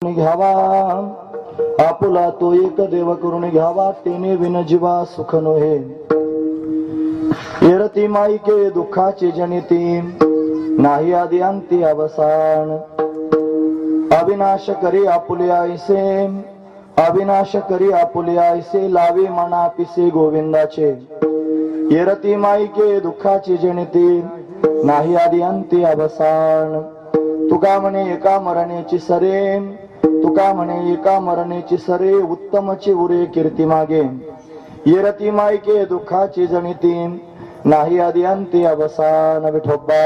घ्यावा आपुला तो एक देव करून घ्यावा तेने विन जीवा सुख नोहे येरती माईके दुःखाची जनिती नाही आदि अंती अवसान अविनाश करी आपुले आईसे अविनाश करी आपुले आईसे लावे मना पिसे गोविंदाचे येरती माईके दुःखाची जनिती नाही आदि अंती अवसान तुका म्हणे एका मरणेची सरे तुका म्हणे एका मरणेची सरे उत्तमची उरे कीर्ती मागे येरती मायके दुःखाची जनिती नाही आदि अंती अवसान विठोबा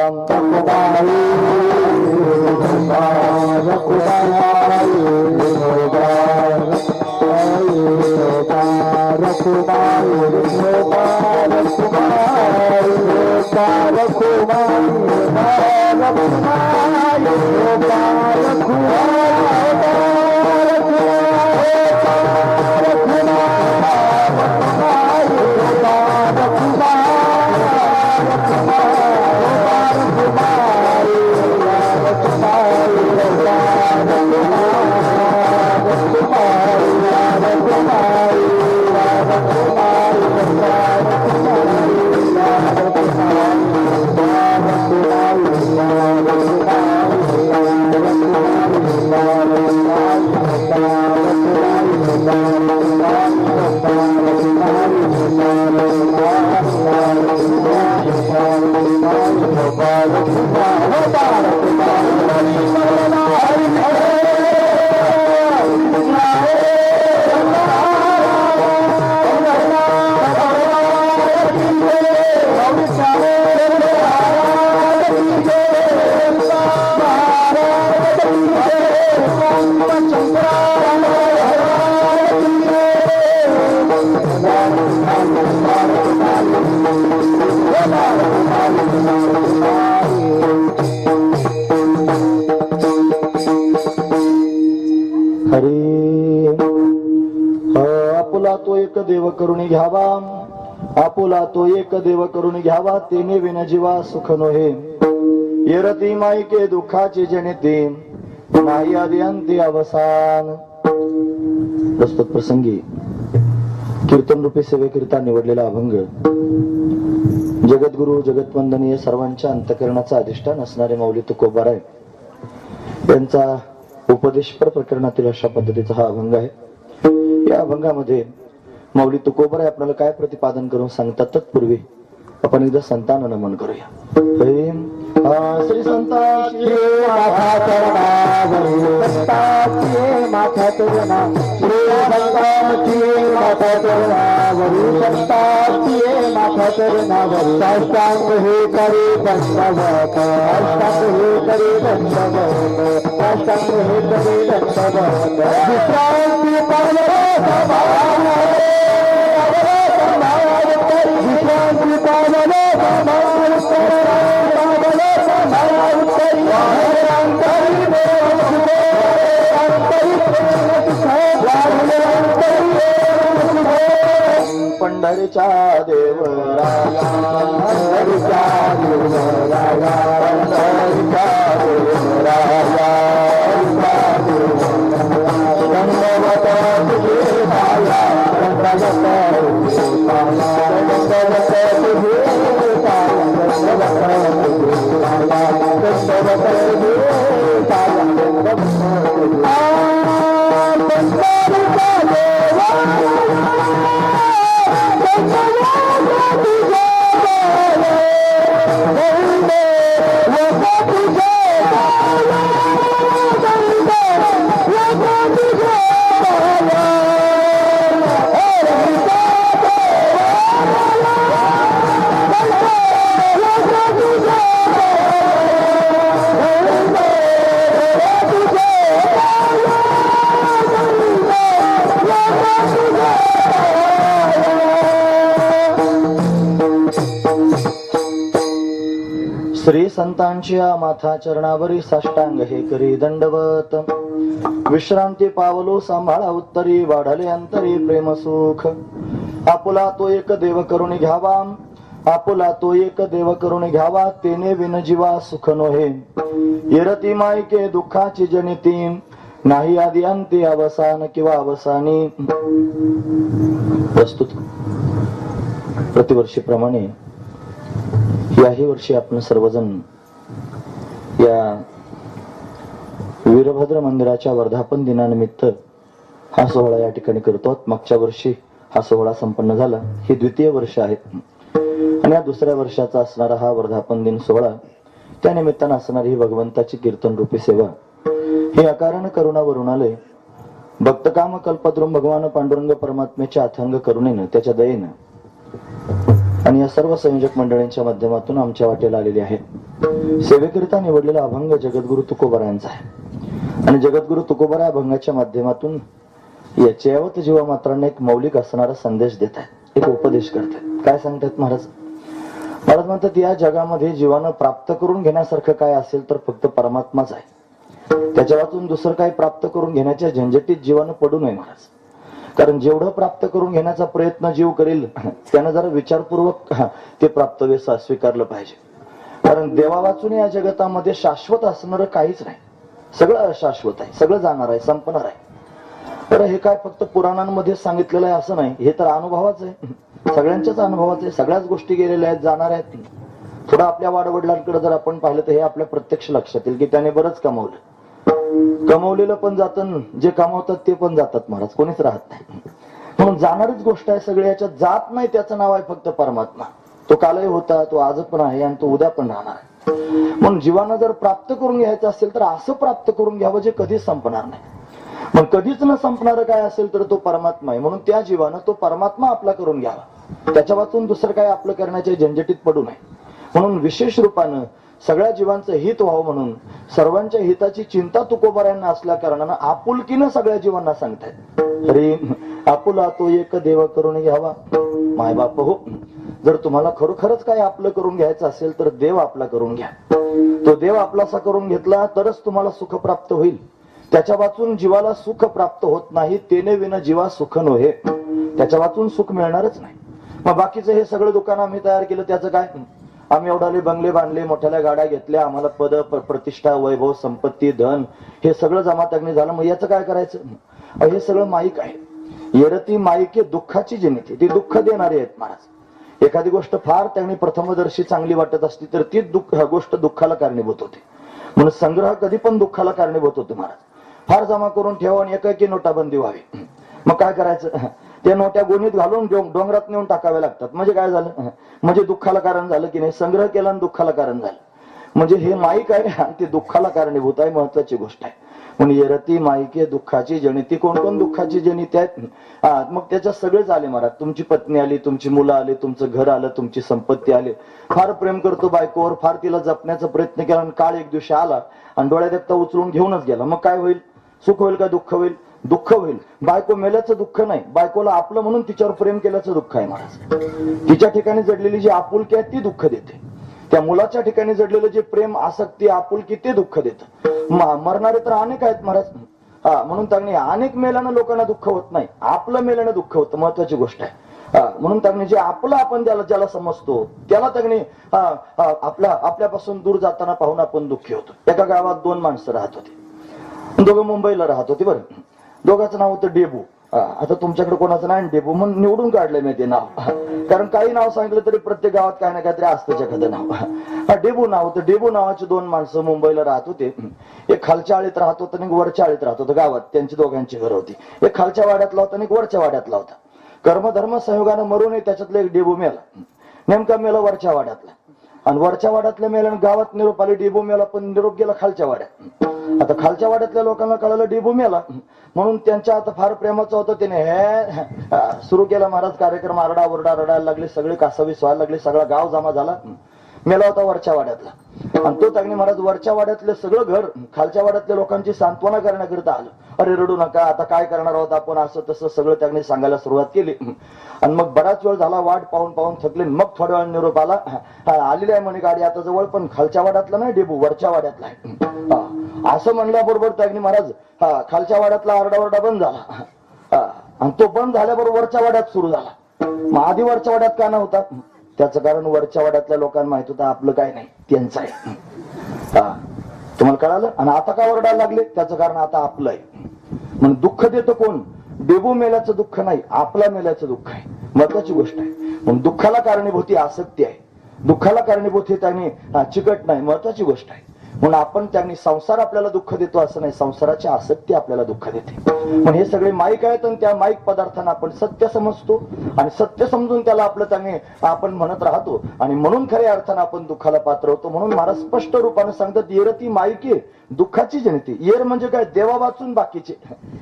आपुला तो एक देव करून घ्यावा आपुला तो एक देव करून घ्यावा तेने विन जीवा सुख नोहे येरती माईके दुःखाची जनिती नाही आदि अंती अवसान प्रस्तुत प्रसंगी कीर्तन रूपी सेवेकरिता निवडलेला अभंग जगद्गुरु जगतवंदनीय सर्वांच्या अंतःकरणाचा अधिष्ठान असणारे माऊली तुकोबाराय यांचा उपदेशपर प्रकरणातील अशा पद्धतीचा हा अभंग आहे. या अभंगामध्ये माऊली तुकोबाराय आपल्याला काय प्रतिपादन करून सांगतात तत्पूर्वी आपण एकदा संतांना नमन करूया. श्री संतांची माथा चरणावरी संतांची माथा चरणा श्री संतांची माथा चरणावरी संतांची माथा चरणावरी साष्टांग हे करे दंडवत साष्टांग हे करे दंडवत साष्टांग हे करे दंडवत विश्रांती पावले समान विश्रांती पावले समान पंढरीच्या देवराया पंढरीच्या देवराया पंढरीच्या देवराया दंडवत तुझे पाया दंडवत तुझे पाया दंडवत तुझे पाया दंडवत तुझे पाया दंडवत तुझे पाया श्री संतांच्या माथा चरणावरी साष्टांग हे करी दंडवत विश्रांती पावलो सांभाळा उत्तरी वाढले अंतरी प्रेम सुख आपुला तो एक देव करून घ्यावा आपुला तो एक देव करून घ्यावा तेने विन जीवा सुख नोहे येरती मायके दुःखाची जनिती नाही आदी अंती अवसान किंवा अवसानी. प्रस्तुत प्रतिवर्षीप्रमाणे याही वर्षी आपण सर्वजण या वीरभद्र मंदिराच्या वर्धापन दिनानिमित्त हा सोहळा या ठिकाणी करतो. मागच्या वर्षी हा सोहळा संपन्न झाला. हे द्वितीय वर्ष आहे आणि या दुसऱ्या वर्षाचा असणारा हा वर्धापन दिन सोहळा, त्या निमित्तानं असणारी ही भगवंताची कीर्तन रूपी सेवा, हे अकारण करुणा वरुणालय भक्तकाम कल्पद्रुम भगवान पांडुरंग परमात्म्याच्या अथंग करुणेनं, त्याच्या दयेनं आणि या सर्व संयोजक मंडळींच्या माध्यमातून आमच्या वाटेला आलेली आहे. सेवेकरिता निवडलेला अभंग जगद्गुरु तुकोबारायांचा आहे आणि जगद्गुरु तुकोबारा अभंगाच्या माध्यमातून याच्यावत जीवा मात्रांना एक मौलिक असणारा संदेश देत आहेत, एक उपदेश करतात. काय सांगतात महाराज? महाराज म्हणतात, या जगामध्ये जीवानं प्राप्त करून घेण्यासारखं काय असेल तर फक्त परमात्माच आहे. त्याच्या वाचून दुसरं काही प्राप्त करून घेण्याच्या झंझटीत जीवानं पडू नये महाराज. कारण जेवढं प्राप्त करून घेण्याचा प्रयत्न जीव करेल त्यानं जरा विचारपूर्वक ते प्राप्तव्य स्वीकारलं पाहिजे. कारण देवा वाचून या जगतामध्ये शाश्वत असणारं काहीच नाही. सगळं अशाश्वत आहे, सगळं जाणार आहे, संपणार आहे. तर हे काय फक्त पुराणांमध्ये सांगितलेलं आहे असं नाही, हे तर अनुभवाच आहे, सगळ्यांच्याच अनुभवाच आहे. सगळ्याच गोष्टी गेलेल्या आहेत, जाणार आहेत. थोडं आपल्या वाडवडिलांकडे जर आपण पाहिलं तर हे आपल्या प्रत्यक्ष लक्षात येईल की त्याने बरंच कमवलं. कमवलेलं पण जातं, जे कमावतात ते पण जातात महाराज, कोणीच राहत नाही. म्हणून जाणारीच गोष्ट आहे सगळी, याच्यात जात नाही त्याचं नाव आहे फक्त परमात्मा. तो कालही होता, तो आज पण आहे आणि तो उद्या पण राहणार आहे. म्हणून जीवानं जर प्राप्त करून घ्यायचं असेल तर असं प्राप्त करून घ्यावं जे कधीच संपणार नाही. मग कधीच न संपणारं काय असेल तर तो परमात्मा आहे. म्हणून त्या जीवानं तो परमात्मा आपला करून घ्यावा, त्याच्या वाचून दुसरं काय आपलं करण्याच्या झंझटीत पडू नये. म्हणून विशेष रूपानं सगळ्या जीवांचं हित व्हावं म्हणून सर्वांच्या हिताची चिंता तुकोबारायांना असल्या कारणानं आपुलकीनं सगळ्या जीवांना सांगतायत, अरे आपुला तो एक देव करून घ्यावा. माय बाप हो, जर तुम्हाला खरोखरच काय आपलं करून घ्यायचं असेल तर देव आपला करून घ्या. तो देव आपलासा करून घेतला तरच तुम्हाला सुख प्राप्त होईल. त्याच्या वाचून जीवाला सुख प्राप्त होत नाही, तेने विना जीवा सुख नव्हे. त्याच्या वाचून सुख मिळणारच नाही. मग बाकीचं हे सगळं दुकान आम्ही तयार केलं त्याचं काय? आम्ही एवढाले बंगले बांधले, मोठ्याल्या गाड्या घेतल्या, आम्हाला पद प्रतिष्ठा वैभव संपत्ती धन हे सगळं जमातगणी झालं, मग याचं काय करायचं? हे सगळं माईक आहे. येरती माईके दुःखाची जनिती, ती दुःख देणारी आहेत महाराज. एखादी गोष्ट फार त्यांनी प्रथमदर्शी चांगली वाटत असती तर ती गोष्ट दुःखाला कारणीभूत होते. म्हणून संग्रह कधी पण दुःखाला कारणीभूत होते महाराज. फार जमा करून ठेवा आणि एकाएकी नोटाबंदी व्हावी, मग काय करायचं? त्या नोट्या गोणीत घालून डोंगरात नेऊन टाकाव्या लागतात. म्हणजे काय झालं? म्हणजे दुःखाला कारण झालं की नाही? संग्रह केला आणि दुःखाला कारण झालं. म्हणजे हे माईक आहे आणि ते दुःखाला कारणीभूत आहे, महत्वाची गोष्ट आहे. म्हणून येरती माईके दुःखाची जनिती. कोण कोण दुःखाची जनिती आहेत? मग त्याच्यात सगळेच आले महाराज. तुमची पत्नी आली, तुमची मुलं आली, तुमचं घर आलं, तुमची संपत्ती आली. फार प्रेम करतो बायकोवर, फार तिला जपण्याचा प्रयत्न केला आणि काळ एक दिवशी आला आणि डोळ्यात एकटा उचलून घेऊनच गेला. मग काय होईल? सुख होईल का दुःख होईल? दुःख होईल. बायको मेल्याचं दुःख नाही, बायकोला आपलं म्हणून तिच्यावर प्रेम केल्याचं दुःख आहे महाराज. तिच्या ठिकाणी जडलेली जी आपुलकी आहे ती दुःख देते. त्या मुलाच्या ठिकाणी जडलेलं जे प्रेम आसक्ती आपुलकी ते दुःख देतं. मरणारे तर अनेक आहेत महाराज. म्हणून त्यांनी अनेक मेल्यानं लोकांना दुःख होत नाही, आपलं मेल्यानं दुःख होतं. महत्वाची गोष्ट आहे. म्हणून त्यांनी जे आपलं आपण ज्याला समजतो त्याला त्यांनी आपल्यापासून दूर जाताना पाहून आपण दुःखी होतो. एका गावात 2 माणसं राहत होती. दोघं मुंबईला राहत होती. बरं, दोघांचं नाव होतं डेबू. आता तुमच्याकडे कोणाचं नाही डेबू म्हणून निवडून काढलंय मी ते नाव, कारण काही नाव सांगितलं तरी प्रत्येक गावात काही ना काहीतरी असतं एखादं नाव. डेबू नाव होतं. डेबू नावाचे 2 माणसं मुंबईला राहत होते. एक खालच्या आळीत राहत होतं आणि वरच्या आळीत राहत होतं. गावात त्यांची दोघांची घर होती. एक खालच्या वाड्यातला होता आणि एक वरच्या वाड्यातला होता. कर्मधर्म संयोगानं मरून त्याच्यातलं एक डेबू मेला. नेमका मेला वरच्या वाड्यातला, आणि वरच्या वाड्यातल्या मेल्यानं गावात निरोप आले डेबू मेला, पण निरोप गेला खालच्या वाड्यात. आता खालच्या वाड्यातल्या लोकांना कळालं डेबू मेला, म्हणून त्यांच्या आता फार प्रेमाचं होतं. त्याने हे सुरू केला महाराज कार्यक्रम. आरडा ओरडा रडायला लागले, सगळे कासावीस व्हायला लागले, सगळा गाव जमा झाला. मेला होता वरच्या वाड्यातला, आणि तो त्यांनी महाराज वरच्या वाड्यातले सगळं घर खालच्या वाड्यातल्या लोकांची सांत्वना करण्याकरिता आलं. अरे रडू नका, आता काय करणार आहोत आपण, असं तसं सगळं त्यांनी सांगायला सुरुवात केली. आणि मग बराच वेळ झाला, वाट पाहून थकले. मग थोड्या वेळ निरोप आला, आलेली आहे म्हणे गाडी आता जवळ, पण खालच्या वाड्यातला नाही डेबू, वरच्या वाड्यातला आहे. असं म्हणल्याबरोबर त्यांनी महाराज खालच्या वाड्यातला आरडाओरडा बंद झाला, आणि तो बंद झाल्याबरोबर वरच्या वाड्यात सुरू झाला. मग आधी वरच्या वाड्यात का नव्हता? त्याचं कारण वरच्या वाड्यातल्या लोकांना माहित होतं आपलं काय नाही, त्यांचं आहे. तुम्हाला कळालं? आणि आता का ओरडायला लागले? त्याचं कारण आता आपलं आहे. म्हणून दुःख देतो कोण? डेबू मेल्याचं दुःख नाही, आपला मेल्याचं दुःख आहे. महत्वाची गोष्ट आहे. म्हणून दुःखाला कारणीभूत आसक्ती आहे, दुःखाला कारणीभूत हे त्याने चिकट नाही, महत्वाची गोष्ट आहे. म्हणून आपण त्यांनी संसार आपल्याला दुःख देतो असं नाही, संसाराची आसक्ती आपल्याला दुःख देते. पण हे सगळे माईक आहेत आणि त्या माईक पदार्थांना आपण सत्य समजतो आणि सत्य समजून त्याला आपलं त्याने आपण म्हणत राहतो आणि म्हणून खऱ्या अर्थानं आपण दुःखाला पात्र होतो. म्हणून महाराज स्पष्ट रूपाने सांगतात, येरती माईके दुःखाची जनिती. येर म्हणजे काय? देवा वाचून बाकीचे.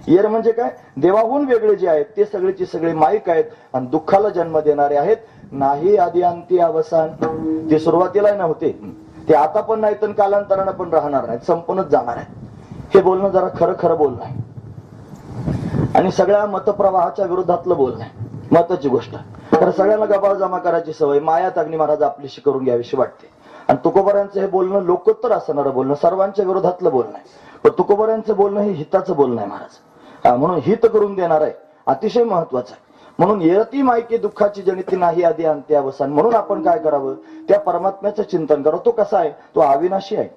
येर म्हणजे काय? देवाहून वेगळे जे आहेत ते सगळेची सगळे माईक आहेत आणि दुःखाला जन्म देणारे आहेत. नाही आधी अंती अवसान. ते सुरुवातीला नव्हते, ते आता पण नाही तर कालांतरानं पण राहणार नाहीत, संपूनच जाणार आहेत. हे बोलणं जरा खरं खरं बोलणं आहे आणि सगळ्या मतप्रवाहाच्या विरोधातलं बोलणं आहे. महत्वाची गोष्ट. तर सगळ्यांना गबाळ जमा करायची सवय मायात अग्नी महाराज आपलीशी करून घ्यावीशी वाटते. आणि तुकोबारांचं हे बोलणं लोकोत्तर असणारं बोलणं, सर्वांच्या विरोधातलं बोलणं आहे. पण तुकोबारांचं बोलणं हे हिताचं बोलणं आहे महाराज. म्हणून हित करून देणार आहे, अतिशय महत्वाचं आहे. म्हणून येरती मायके दुःखाची जनिती नाही आधी अंत्य अवसान. म्हणून आपण काय करावं? त्या परमात्म्याचं चिंतन करावं. तो कसा आहे? तो अविनाशी आहे,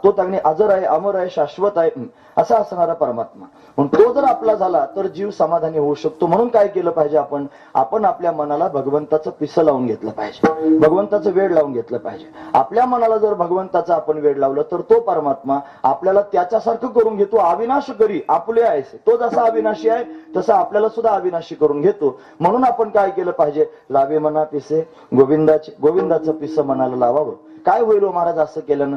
तो त्याने अजर आहे, अमर आहे, शाश्वत आहे, असा असणारा परमात्मा. म्हणून तो जर आपला झाला तर जीव समाधानी होऊ शकतो. म्हणून काय केलं पाहिजे? आपण आपल्या मनाला भगवंताचं पिसं लावून घेतलं पाहिजे, भगवंताचं वेड लावून घेतलं पाहिजे. आपल्या मनाला जर भगवंताचं आपण वेड लावलं तर तो परमात्मा आपल्याला त्याच्यासारखं करून घेतो. अविनाश करी आपुले आहे, तो जसा अविनाशी आहे तसा आपल्याला सुद्धा अविनाशी करून घेतो. म्हणून आपण काय केलं पाहिजे? लावे मना पिसे गोविंदाचं पिसं मनाला लावावं. काय होईल महाराज असं केल्यानं?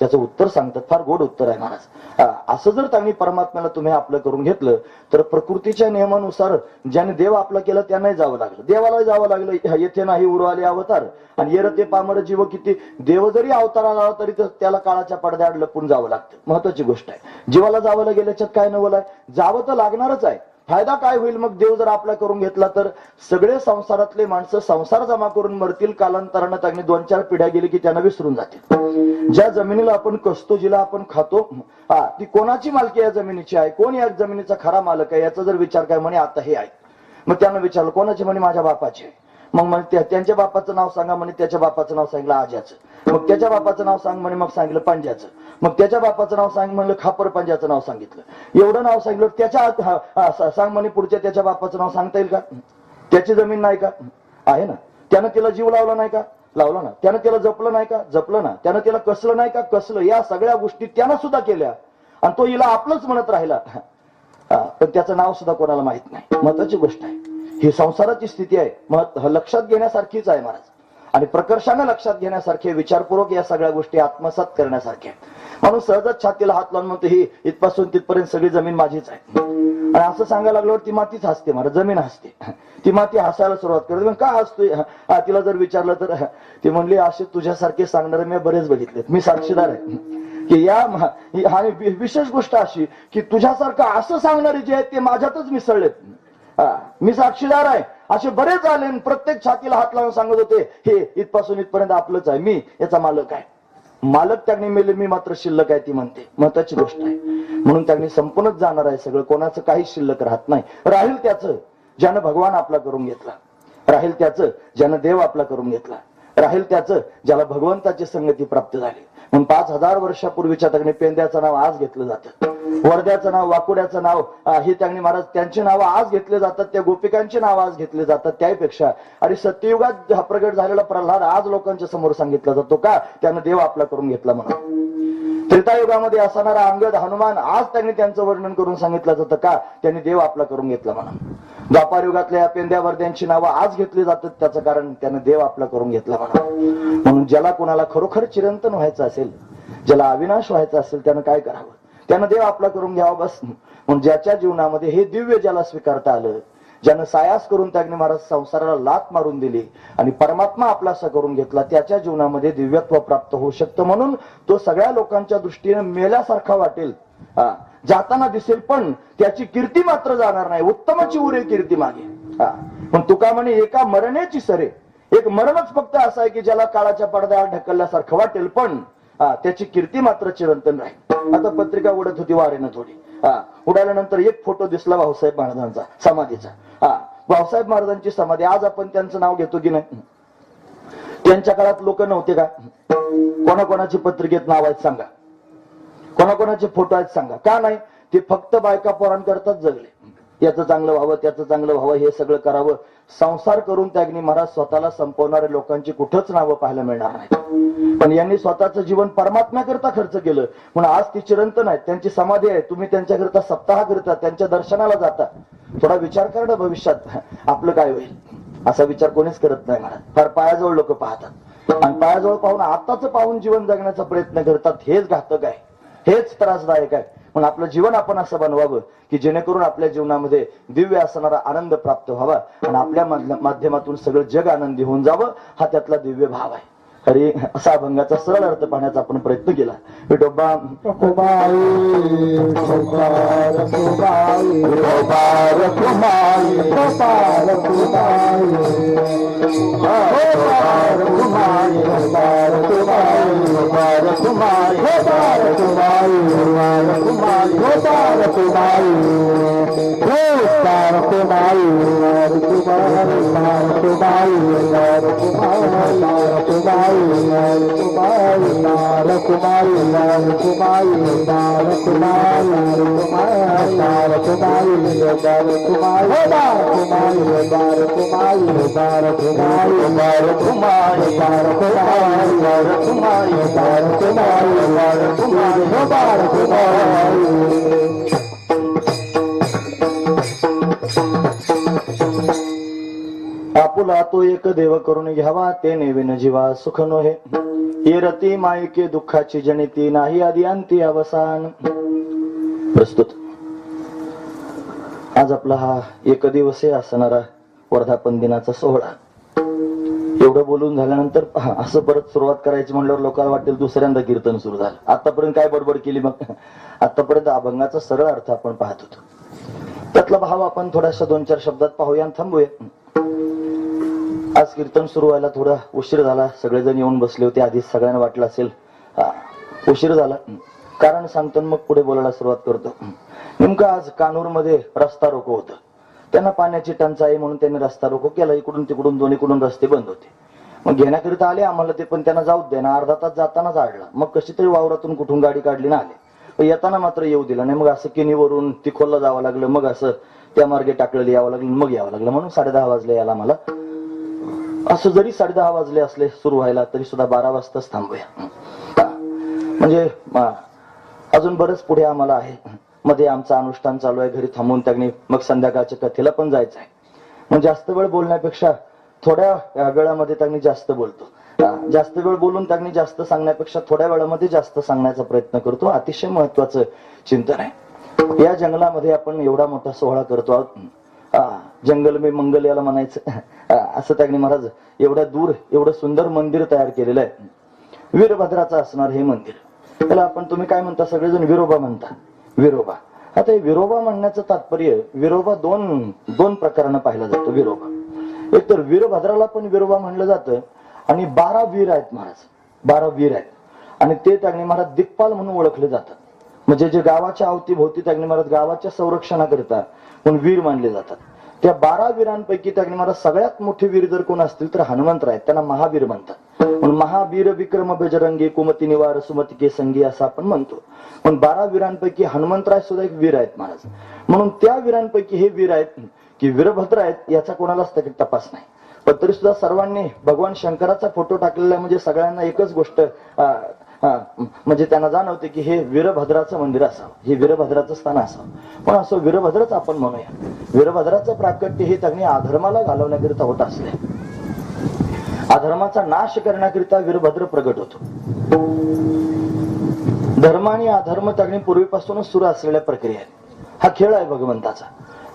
त्याचं उत्तर सांगतात, फार गोड उत्तर आहे महाराज. असं जर त्यांनी परमात्म्याला तुम्ही आपलं करून घेतलं तर प्रकृतीच्या नियमानुसार ज्याने देव आपलं केलं त्यांनाही जावं लागलं, देवाला जावं लागलं. येथे नाही उरवाले अवतार आणि येर ते पामर जीव किती. देव जरी अवताराला आला तरी त्याला काळाच्या पडद्याआड लपून जावं लागतं. महत्वाची गोष्ट आहे. जीवाला जावं लागेल याच्यात काय नवल आहे? जावं तर लागणारच आहे. फायदा काय होईल मग? देव जर आपला करून घेतला तर सगळे संसारातले माणसं संसार जमा करून मरतील. कालांतरानं त्यांनी 2-4 पिढ्या गेली की त्यांना विसरून जातील. ज्या जमिनीला आपण कसतो, जिला आपण खातो, ती कोणाची मालकी या जमिनीची आहे? कोण या जमिनीचा खरा मालक आहे? याचा जर विचार काय म्हणे आता हे आहे. मग त्यानं विचारलं कोणाचे? म्हणे माझ्या बापाचे. मग म्हणे त्यांच्या बापाचं नाव सांगा. म्हणे त्याच्या बापाचं नाव सांगितलं आज्याचं. मग त्याच्या बापाचं नाव सांग. म्हणे मग सांगितलं पंजाचं. मग त्याच्या बापाचं नाव सांग. म्हणलं खापर पंजाचं नाव सांगितलं. एवढं नाव सांगितलं. त्याच्या सांग म्हणे पुढच्या त्याच्या बापाचं नाव सांगता येईल का? त्याची जमीन नाही का? आहे ना. त्यानं तिला जीव लावला नाही का? लावला ना. त्यानं तिला जपलं नाही का? जपलं ना. त्यानं तिला कसलं नाही का? कसलं. या सगळ्या गोष्टी त्यानं सुद्धा केल्या आणि तो हिला आपलंच म्हणत राहिला. पण त्याचं नाव सुद्धा कोणाला माहित नाही. महत्वाची गोष्ट आहे. ही संसाराची स्थिती आहे, लक्षात घेण्यासारखीच आहे महाराज. आणि प्रकर्षाने लक्षात घेण्यासारखे, विचारपूर्वक या सगळ्या गोष्टी आत्मसात करण्यासारख्या. म्हणून सहजच छातीला हात लावून म्हणतो ही इथपासून तिथपर्यंत सगळी जमीन माझीच आहे. आणि असं सांगायला लागल्यावर ती मातीच हसते महाराज, जमीन हसते. ती माती हसायला सुरुवात करते. का हसतोय? तिला जर विचारलं तर ती म्हणली असे तुझ्यासारखे सांगणारे मी बरेच बघितलेत, मी साक्षीदार आहे की या विशेष गोष्ट अशी की तुझ्यासारखं असं सांगणारे जे आहेत ते माझ्यातच मिसळलेत. मी साक्षीदार आहे. असे बरेच आले, प्रत्येक छातीला हात लावून सांगत होते हे इथपासून इथपर्यंत आपलंच आहे, मी याचा मालक आहे. मालक त्यांनी मेले, मी मात्र शिल्लक आहे ती म्हणते. महत्वाची गोष्ट आहे. म्हणून त्यांनी संपूर्णच जाणार आहे सगळं, कोणाचं काही शिल्लक राहत नाही. राहील त्याचं ज्यानं भगवान आपला करून घेतला, राहील त्याचं ज्यानं देव आपला करून घेतला, राहील त्याचं ज्याला भगवंताची संगती प्राप्त झाली. म्हणून 5000 वर्षापूर्वीच्या तगणे पेंद्याचं नाव आज घेतलं जातं, वर्ध्याचं नाव, वाकुड्याचं नाव, हे त्यांनी महाराज त्यांची नावं आज घेतले जातात, त्या गोपिकांची नाव आज घेतले जातात. त्यापेक्षा आणि सत्ययुगात प्रगट झालेला प्रल्हाद आज लोकांच्या समोर सांगितला जातो का? त्यानं देव आपला करून घेतला म्हणून. त्रेतायुगामध्ये असणारा अंगद, हनुमान आज त्यांनी त्यांचं वर्णन करून सांगितलं जातं का? त्यांनी देव आपला करून घेतला म्हणून. द्वापार युगातल्या पेंद्या वर्ध्यांची नावं आज घेतली जातात, त्याचं कारण त्यानं देव आपला करून घेतला म्हणून. म्हणून ज्याला कोणाला खरोखर चिरंतन व्हायचं असेल, ज्याला अविनाश व्हायचं असेल, त्यानं काय करावं? त्यानं देव आपला करून घ्यावा बस. म्हणून ज्याच्या जीवनामध्ये हे दिव्य ज्याला स्वीकारता आलं, ज्यानं सायास करून त्याने महाराज संसाराला लात मारून दिली आणि परमात्मा आपलासा करून घेतला, त्याच्या जीवनामध्ये दिव्यत्व प्राप्त होऊ शकतं. म्हणून तो सगळ्या लोकांच्या दृष्टीने मेल्यासारखा वाटेल, जाताना दिसेल, पण त्याची कीर्ती मात्र जाणार नाही. उत्तमाची उरे कीर्ती मागे. पण तुका म्हणे एका मरण्याची सरे. एक मरणच फक्त असं आहे की ज्याला काळाच्या पडद्यावर ढकलल्यासारखं वाटेल, पण त्याची कीर्ती मात्र चिरंतन राहील. आता पत्रिका उडत होती वारेनं थोडी, उडाल्यानंतर एक फोटो दिसला भाऊसाहेब महाराजांचा समाधीचा. भाऊसाहेब महाराजांची समाधी, आज आपण त्यांचं नाव घेतो की नाही? त्यांच्या काळात लोक नव्हते का? कोणाकोणाची पत्रिकेत नाव आहेत सांगा, कोणाकोणाचे फोटो आहेत सांगा. का नाही? ते फक्त बायका पोरांकरताच जगले. याचं चांगलं व्हावं, त्याचं चांगलं व्हावं, हे सगळं करावं. संसार करून त्यागनी महाराज स्वतःला संपवणाऱ्या लोकांची कुठंच नावं पाहायला मिळणार नाही. पण यांनी स्वतःचं जीवन परमात्म्याकरता खर्च केलं म्हणून आज ती चिरंतन आहेत. त्यांची समाधी आहे. तुम्ही त्यांच्याकरता सप्ताह करता, त्यांच्या दर्शनाला जाता. थोडा विचार करा भविष्यात आपलं काय होईल. असा विचार कोणीच करत नाही महाराज. फार पायाजवळ लोक पाहतात आणि पायाजवळ पाहून आताच पाहून जीवन जगण्याचा प्रयत्न करतात. हेच घातक आहे, हेच त्रासदायक आहे. पण आपलं जीवन आपण असं बनवावं की जेणेकरून आपल्या जीवनामध्ये दिव्य असणारा आनंद प्राप्त व्हावा आणि आपल्या माध्यमातून सगळं जग आनंदी होऊन जावं. हा त्यातला दिव्य भाव आहे. हरी असा अभंगाचा सरळ अर्थ पाहण्याचा आपण प्रयत्न केला. विठोबा आपुला तो एक देव करून घ्यावा, ते नेविन जीवा सुख नोहे. ही रती मायके दुःखाची जनिती, नाही आदी अंती अवसान. प्रस्तुत आज आपला हा एक दिवसीय असणारा वर्धापन दिनाचा सोहळा. एवढं बोलून झाल्यानंतर असं परत सुरुवात करायची म्हणल्यावर लोकांना वाटेल दुसऱ्यांदा कीर्तन सुरू झालं. आतापर्यंत काय बडबड केली मग. आतापर्यंत अभंगाचा सरळ अर्थ आपण पाहत होतो. त्यातला भाव आपण थोडासा 2-4 शब्दात पाहूया आणि थांबूया. आज कीर्तन सुरू व्हायला थोडा उशीर झाला. सगळेजण येऊन बसले होते. आधीच सगळ्यांना वाटलं असेल उशीर झाला. कारण सांगतो मग पुढे बोलायला सुरुवात करतो. नेमकं आज कानूर मध्ये रस्ता रोको होतं. त्यांना पाण्याची टंचाई म्हणून त्यांनी रस्ता रोको केला. इकडून तिकडून दोन्हीकडून रस्ते बंद होते. मग घेण्याकरिता आले आम्हाला ते, पण त्यांना जाऊच दे ना. अर्धा तास जातानाच आडला. मग कशी तरी वावरातून कुठून गाडी काढली ना आले. येताना मात्र येऊ दिला नाही. मग असं किनीवरून तिखोलला जावं लागलं. मग असं त्या मार्गे टाकलेलं यावं लागलं. मग यावं लागलं. म्हणून 10:30 वाजले याला मला. असं जरी 10:30 वाजले असले सुरू व्हायला तरी सुद्धा 12 वाजताच थांबूया. म्हणजे अजून बरंच पुढे आम्हाला आहे. मध्ये आमचं अनुष्ठान चालू आहे. घरी थांबून त्यांनी मग संध्याकाळच्या कथेला पण जायचं आहे. मग जास्त वेळ बोलण्यापेक्षा थोड्या वेळामध्ये त्यांनी जास्त बोलतो. जास्त वेळ बोलून त्यांनी जास्त सांगण्यापेक्षा थोड्या वेळामध्ये जास्त सांगण्याचा प्रयत्न करतो. अतिशय महत्वाचं चिंतन आहे. या जंगलामध्ये आपण एवढा मोठा सोहळा करतो आहोत. जंगल में मंगल याला म्हणायचं. असं त्यांनी महाराज एवढ्या दूर एवढं सुंदर मंदिर तयार केलेलं आहे. वीरभद्राचं असणार हे मंदिर. त्याला आपण तुम्ही काय म्हणता सगळेजण विरोबा म्हणता. विरोबा. आता हे विरोबा म्हणण्याचं तात्पर्य विरोबा दोन प्रकारानं पाहिलं जातो. विरोबा एक तर वीरभद्राला पण विरोबा म्हणलं जातं आणि 12 वीर आहेत महाराज. 12 वीर आहेत आणि ते त्यांनी महाराज दिक्पाल म्हणून ओळखले जातात. म्हणजे जे गावाच्या अवतीभोवती त्यांनी महाराज गावाच्या संरक्षणाकरिता म्हणून वीर मानले जातात. त्या 12 वीरांपैकी त्यांनी महाराज सगळ्यात मोठे वीर जर कोण असतील तर हनुमंतराय आहेत. त्यांना महावीर म्हणतात. म्हणून महावीर विक्रम बजरंगी कुमती निवार सुमती के संगी असं आपण म्हणतो. पण 12 वीरांपैकी हनुमंतराय सुद्धा एक वीर आहेत महाराज. म्हणून त्या वीरांपैकी हे वीर आहेत की वीरभद्र आहेत याचा कोणालाच तपास नाही. पण तरी सुद्धा सर्वांनी भगवान शंकराचा फोटो टाकलेला आहे. म्हणजे सगळ्यांना एकच गोष्ट म्हणजे त्यांना जाणवते की हे वीरभद्राचं मंदिर असावं, हे वीरभद्राचं स्थान असावं. पण असं वीरभद्रच आपण म्हणूया. वीरभद्राचं प्राकट्य हे त्यांनी अधर्माला घालवण्याकरिता होत असले. अधर्माचा नाश करण्याकरिता वीरभद्र प्रगट होतो. धर्म आणि अधर्म त्यांनी पूर्वीपासूनच सुरू असलेल्या प्रक्रिया आहेत. हा खेळ आहे भगवंताचा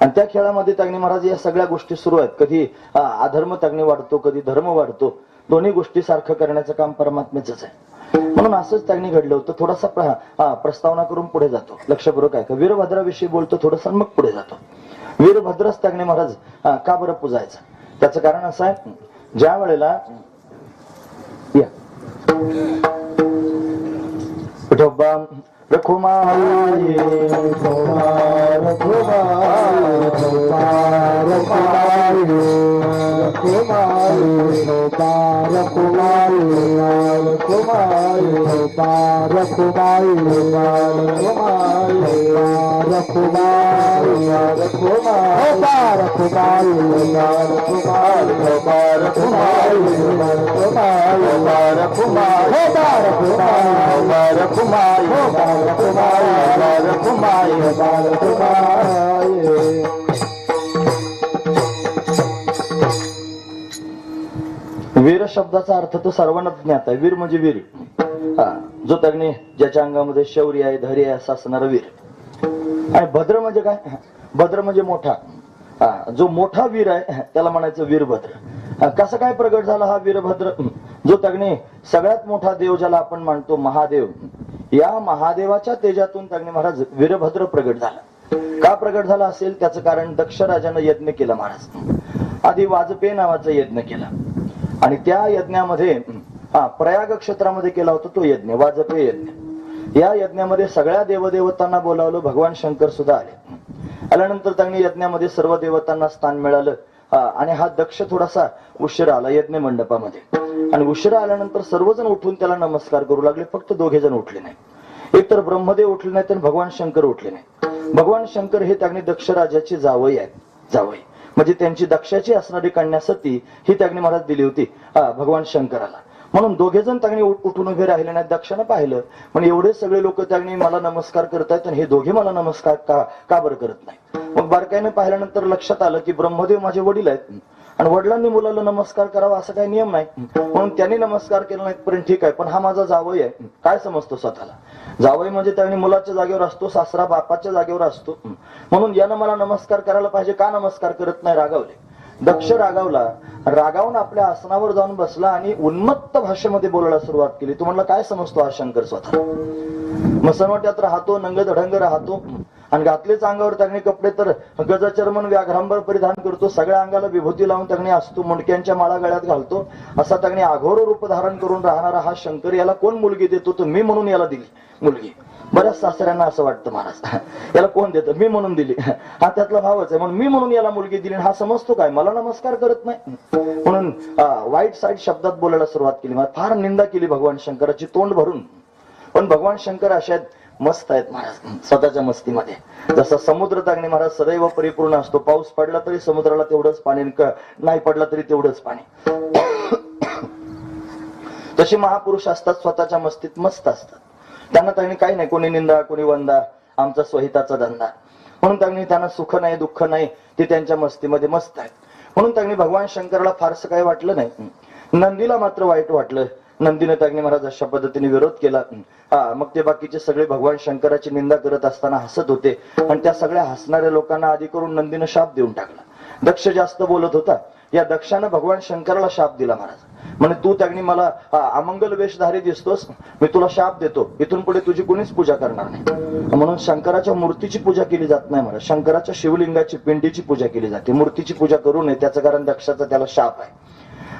आणि त्या खेळामध्ये त्यांनी महाराज या सगळ्या गोष्टी सुरू आहेत. कधी अधर्म त्यांनी वाढतो, कधी धर्म वाढतो. दोन्ही गोष्टी सारखं करण्याचं काम परमात्म्याच आहे. म्हणून असंच त्यांनी घडलं होतं. थोडासा प्रस्तावना करून पुढे जातो. लक्षपूर्वक आहे का. वीरभद्राविषयी बोलतो थोडस मग पुढे जातो. वीरभद्रच त्यांनी महाराज का बरं पूजायचं त्याचं कारण असं आहे. ज्या वेळेला रखुमाई कुमार कुमार कुमार कुमार कुमार कुमार वीर शब्दाचा अर्थ तो सर्वांना ज्ञात आहे. वीर म्हणजे वीर, जो तग्नी ज्याच्या अंगामध्ये शौर्य आहे, धैर्य आहे असा असणारा वीर. आणि भद्र म्हणजे काय? भद्र म्हणजे मोठा. जो मोठा वीर आहे त्याला म्हणायचं वीरभद्र. कसं काय प्रगट झाला हा वीरभद्र? जो तग्नी सगळ्यात मोठा देव ज्याला आपण मानतो महादेव, या महादेवाच्या तेजातून तग्नी महाराज वीरभद्र प्रगट झाला. का प्रगट झाला असेल त्याचं कारण दक्ष राजानं यज्ञ केला महाराज. आधी वाजपेयी नावाचा यज्ञ केला आणि त्या यज्ञामध्ये प्रयाग क्षेत्रामध्ये केला होता तो यज्ञ, वाजपेयी यज्ञ. या यज्ञामध्ये सगळ्या देवदेवतांना बोलावलं. भगवान शंकर सुद्धा आले. आल्यानंतर त्यांनी यज्ञामध्ये सर्व देवतांना स्थान मिळालं. आणि हा दक्ष थोडासा उशिरा आला यज्ञ मंडपामध्ये. आणि उशिरा आल्यानंतर सर्वजण उठून त्याला नमस्कार करू लागले. फक्त दोघे जण उठले नाही. एक तर ब्रह्मदेव उठले नाहीत आणि भगवान शंकर उठले नाही. भगवान शंकर हे त्यांनी दक्ष राजाची जावई आहेत. जावई म्हणजे त्यांची दक्षाची असणारी कन्या सती ही त्यांनी महाराज दिली होती भगवान शंकराला. म्हणून दोघे जण त्यांनी उठून उभे राहिले नाही. दक्षानं पाहिलं पण एवढे सगळे लोक त्यांनी मला नमस्कार करतायत आणि हे दोघे मला नमस्कार का बरं करत नाही. मग बारकाईने पाहिल्यानंतर लक्षात आलं की ब्रह्मदेव माझे वडील आहेत आणि वडिलांनी मुलाला नमस्कार करावा असा काही नियम नाही. म्हणून त्यांनी नमस्कार केला नाही पर्यंत ठीक आहे, पण हा माझा जावई आहे. काय समजतो स्वतःला? जावई म्हणजे त्यांनी मुलाच्या जागेवर असतो, सासरा बापाच्या जागेवर असतो. म्हणून यानं मला नमस्कार करायला पाहिजे, का नमस्कार करत नाही? रागावले. दक्ष रागावला. रागावून आपल्या आसनावर जाऊन बसला आणि उन्मत्त भाषेमध्ये बोलायला सुरुवात केली. तू म्हणला काय समजतो हा शंकर स्वतः? मसनवट्यात राहतो, नंगधडंग राहतो आणि घातलेच अंगावर त्यांनी कपडे तर गजचर्मन व्याघ्रांबर परिधान करतो. सगळ्या अंगाला विभूती लावून त्यांनी असतो, मुंडक्यांच्या माळा गळ्यात घालतो. असा त्यांनी अघोर रूप धारण करून राहणारा हा शंकर, याला कोण मुलगी देतो? तर मी म्हणून याला दिली मुलगी. बऱ्याच सासऱ्यांना असं वाटतं महाराज याला कोण देतं? मी म्हणून दिली. हा त्यातला भावच आहे. म्हणून मी म्हणून याला मुलगी दिली. हा समजतो काय मला नमस्कार करत नाही? म्हणून वाईट साईड शब्दात बोलायला सुरुवात केली. फार निंदा केली भगवान शंकराची तोंड भरून. पण भगवान शंकर अशा मस्त आहेत महाराज स्वतःच्या मस्तीमध्ये. जसा समुद्र तागणे महाराज सदैव परिपूर्ण असतो. पाऊस पडला तरी समुद्राला तेवढंच पाणी, नाही पडला तरी तेवढंच पाणी. तसे महापुरुष असतात, स्वतःच्या मस्तीत मस्त असतात. त्यांना त्यांनी काही नाही, कोणी निंदा कोणी वंदा, आमचा स्वहिताचा धंदा. म्हणून त्यांना सुख नाही दुःख नाही, ते त्यांच्या मस्तीमध्ये मस्त आहेत. म्हणून त्यांनी भगवान शंकराला फारसं काही वाटलं नाही. नंदीला मात्र वाईट वाटलं. नंदीने त्यांनी महाराज अशा पद्धतीने विरोध केला. मग ते बाकीचे सगळे भगवान शंकराची निंदा करत असताना हसत होते आणि त्या सगळ्या हसणाऱ्या लोकांना आधी करून नंदीने शाप देऊन टाकला. दक्ष जास्त बोलत होता. या दक्षानं भगवान शंकराला शाप दिला महाराज. म्हणे तू त्यांनी मला अमंगल वेशधारी दिसतोस, मी तुला शाप देतो, इथून पुढे तुझी कोणीच पूजा करणार नाही. म्हणून शंकराच्या मूर्तीची पूजा केली जात नाही महाराज. शंकराच्या शिवलिंगाची पिंडीची पूजा केली जाते. मूर्तीची पूजा करू नये, त्याचं कारण दक्षाचा त्याला शाप आहे.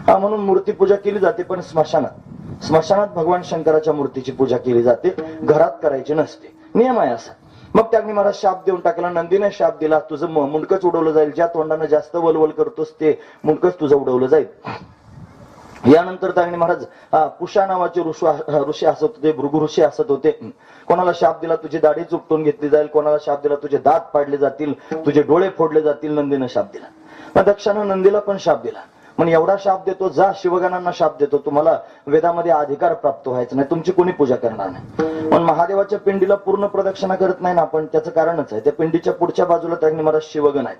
म्हणून मूर्ती पूजा केली जाते, पण स्मशानात भगवान शंकराच्या मूर्तीची पूजा केली जाते, घरात करायची नसते. नियम आहे असा. मग त्यांनी मला शाप देऊन टाकला. नंदीने शाप दिला, तुझं मुंडकच उडवलं जाईल. ज्या तोंडानं जास्त वलवल करतोस ते मुंडकच तुझं उडवलं जाईल. यानंतर त्यांनी महाराज पुषा नावाचे ऋषी हसत होते, भृगु ऋषी हसत होते. कोणाला शाप दिला तुझी दाढी चुपटून घेतली जाईल, कोणाला शाप दिला तुझे दात पाडले जातील, तुझे डोळे फोडले जातील. नंदीने शाप दिला. मग दक्षानं नंदीला पण शाप दिला. पण एवढा शाप देतो, जा शिवगणांना शाप देतो, तुम्हाला वेदामध्ये अधिकार प्राप्त व्हायचा नाही, तुमची कोणी पूजा करणार नाही. पण महादेवाच्या पिंडीला पूर्ण प्रदक्षिणा करत नाही ना आपण, त्याचं कारणच आहे. त्या पिंडीच्या पुढच्या बाजूला त्यांनी महाराज शिवगण आहेत.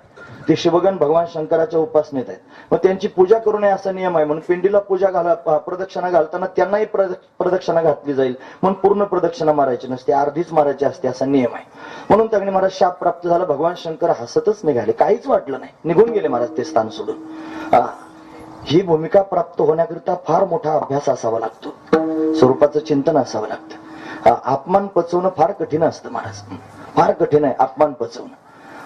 ते शिवगण भगवान शंकराच्या उपासनेत आहेत. मग त्यांची पूजा करू नये असा नियम आहे. म्हणून पिंडीला प्रदक्षिणा घालताना त्यांनाही प्रदक्षिणा घातली जाईल. म्हणून पूर्ण प्रदक्षिणा मारायची नसते, अर्धीच मारायची असते असा नियम आहे. म्हणून त्यांनी महाराज शाप प्राप्त झाला. भगवान शंकर हसतच निघाले, काहीच वाटलं नाही, निघून गेले महाराज ते स्थान सोडून. ही भूमिका प्राप्त होण्याकरिता फार मोठा अभ्यास असावा लागतो, स्वरूपाचं चिंतन असावं लागतं. अपमान पचवणं फार कठीण असतं महाराज, फार कठीण आहे अपमान पचवणं.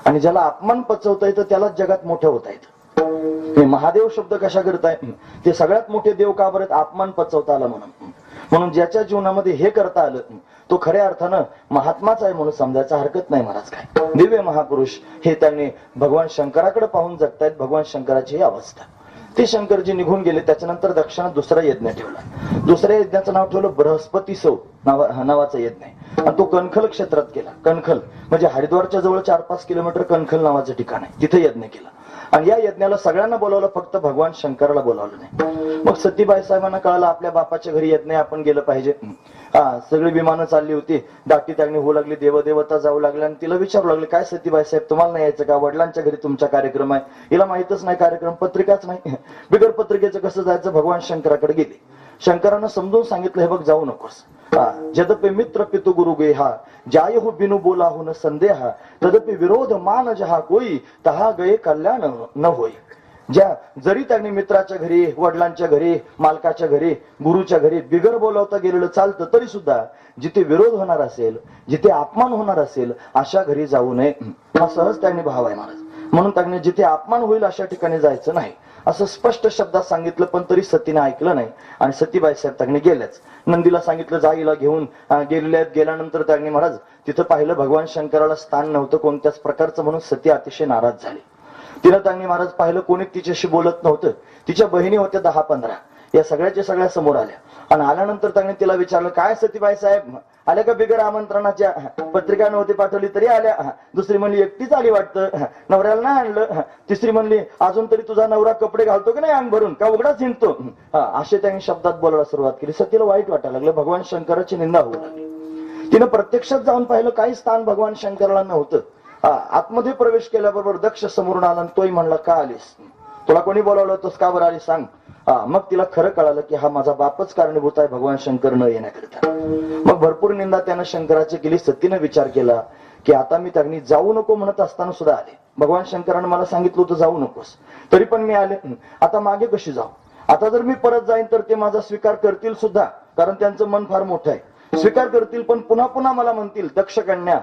आणि ज्याला अपमान पचवता येतं त्यालाच जगात मोठं होता येतं. महादेव शब्द कशा करताय? ते सगळ्यात मोठे देव का बरं? अपमान पचवता आला म्हणून. म्हणून ज्याच्या जीवनामध्ये हे करता आलं तो खऱ्या अर्थानं महात्माच आहे म्हणून समजायचा हरकत नाही महाराज. काय दिव्य महापुरुष हे त्यांनी भगवान शंकराकडे पाहून जगतायत. भगवान शंकराची ही अवस्था. ते शंकरजी निघून गेले. त्याच्यानंतर दक्षानं दुसरा यज्ञ ठेवला. दुसऱ्या यज्ञाचं नाव ठेवलं बृहस्पती सौ नावाचा यज्ञ आहे. आणि तो कणखल क्षेत्रात केला. कणखल म्हणजे हरिद्वारच्या जवळ 4-5 किलोमीटर कणखल नावाचं ठिकाण आहे. तिथे यज्ञ केला. आणि या यज्ञाला सगळ्यांना बोलावलं, फक्त भगवान शंकराला बोलावलं नाही. मग सतीबाई साहेबांना कळालं आपल्या बापाच्या घरी यज्ञ आपण गेलं पाहिजे. सगळी विमानं चालली होती. दाटी त्यागणी होऊ लागली. देवदेवता जाऊ लागल्या. आणि तिला विचारू लागले काय सतीबाई साहेब तुम्हाला नाही यायचं का? वडिलांच्या घरी तुमचा कार्यक्रम आहे. हिला माहितच नाही कार्यक्रम, पत्रिकाच नाही. बिगर पत्रिकेचं कसं जायचं? भगवान शंकराकडे गेले. शंकरानं समजून सांगितलं हे बघ जाऊ नकोस. जदपि मित्र पितु गुरु गेहा जाय हो बिनु बोला हो न संदेहा तदपि विरोध मान जहा कोई तहा गये कल्याण न होई. जरी त्यांनी मित्राच्या घरी, वडिलांच्या घरी, मालकाच्या घरी, गुरुच्या घरी बिगर बोलावता गेलेलं चालतं, तरी सुद्धा जिथे विरोध होणार असेल, जिथे अपमान होणार असेल अशा घरी जाऊ नये. हा सहज त्यांनी भाव आहे महाराज. म्हणून त्यांनी जिथे अपमान होईल अशा ठिकाणी जायचं नाही असं स्पष्ट शब्दात सांगितलं. पण तरी सतीने ऐकलं नाही आणि सतीबाई साहेब त्यांनी गेल्याच. नंदीला सांगितलं जा हिला घेऊन गेलेले आहेत. गेल्यानंतर त्यांनी महाराज तिथं पाहिलं भगवान शंकराला स्थान नव्हतं कोणत्याच प्रकारचं. म्हणून सती अतिशय नाराज झाली. तिला त्यांनी महाराज पाहिलं कोणी तिच्याशी बोलत नव्हतं. तिच्या बहिणी होत्या 10-15. या सगळ्याच्या सगळ्या समोर आल्या. आणि आल्यानंतर त्यांनी तिला विचारलं काय सतीबाई साहेब आल्या का बिगर आमंत्रणाच्या? पत्रिका नव्हती पाठवली तरी आल्या. दुसरी म्हणली एकटीच आली वाटतं, नवऱ्याला नाही आणलं. तिसरी म्हणली अजून तरी तुझा नवरा कपडे घालतो की नाही अंग भरून, का उघडाच हिंडतो? असे त्यांनी शब्दात बोलायला सुरुवात केली. सतीला वाईट वाटायला लागलं. भगवान शंकराची निंदा होऊ लागली. तिनं प्रत्यक्षात जाऊन पाहिलं काही स्थान भगवान शंकराला नव्हतं. आतमध्ये प्रवेश केल्याबरोबर दक्ष समोरून आला. तोही म्हणला का आलीस? तुला कोणी बोलावलं होतंस? का बरं आली सांग. मग तिला खरं कळालं की हा माझा बापच कारणीभूत आहे भगवान शंकर न येण्याकरिता. मग भरपूर निंदा त्यानं शंकराची केली. सतीनं विचार केला की आता मी त्यांनी जाऊ नको म्हणत असताना सुद्धा आले. भगवान शंकरानं मला सांगितलं होतं जाऊ नकोस, तरी पण मी आले. आता मागे कशी जाऊ? आता जर मी परत जाईन तर ते माझा स्वीकार करतील सुद्धा, कारण त्यांचं मन फार मोठं आहे. स्वीकार करतील पण पुन्हा पुन्हा मला म्हणतील दक्ष कन्या,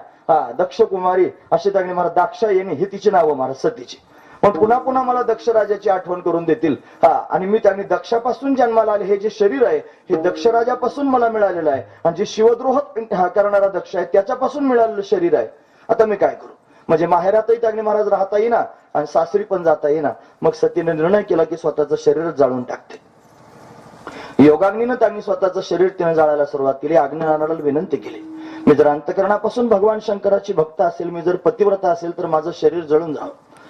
दक्ष कुमारी अशी त्यांनी मला दाक्षा येणे ही तिची नावं महाराज सतीची. पण पुन्हा पुन्हा मला दक्ष राजाची आठवण करून देतील. आणि मी त्यांनी दक्षापासून जन्माला आले. हे जे शरीर आहे हे दक्ष राजापासून मला मिळालेलं आहे. आणि जे शिवद्रोह करणारा दक्ष आहे त्याच्यापासून मिळालेलं शरीर आहे. आता मी काय करू? म्हणजे माहेरातही त्यांनी महाराज राहता येईना आणि सासरी पण जाता येईना. मग सतीने निर्णय केला की स्वतःचं शरीर जाळून टाकते. योगाग्नीनं त्यांनी स्वतःचं शरीर तिने जाळायला सुरुवात केली. अग्निनारायणाला विनंती केली मी जर अंतकरणापासून भगवान शंकराची भक्त असेल, मी जर पतिव्रता असेल तर माझं शरीर जळून जावं.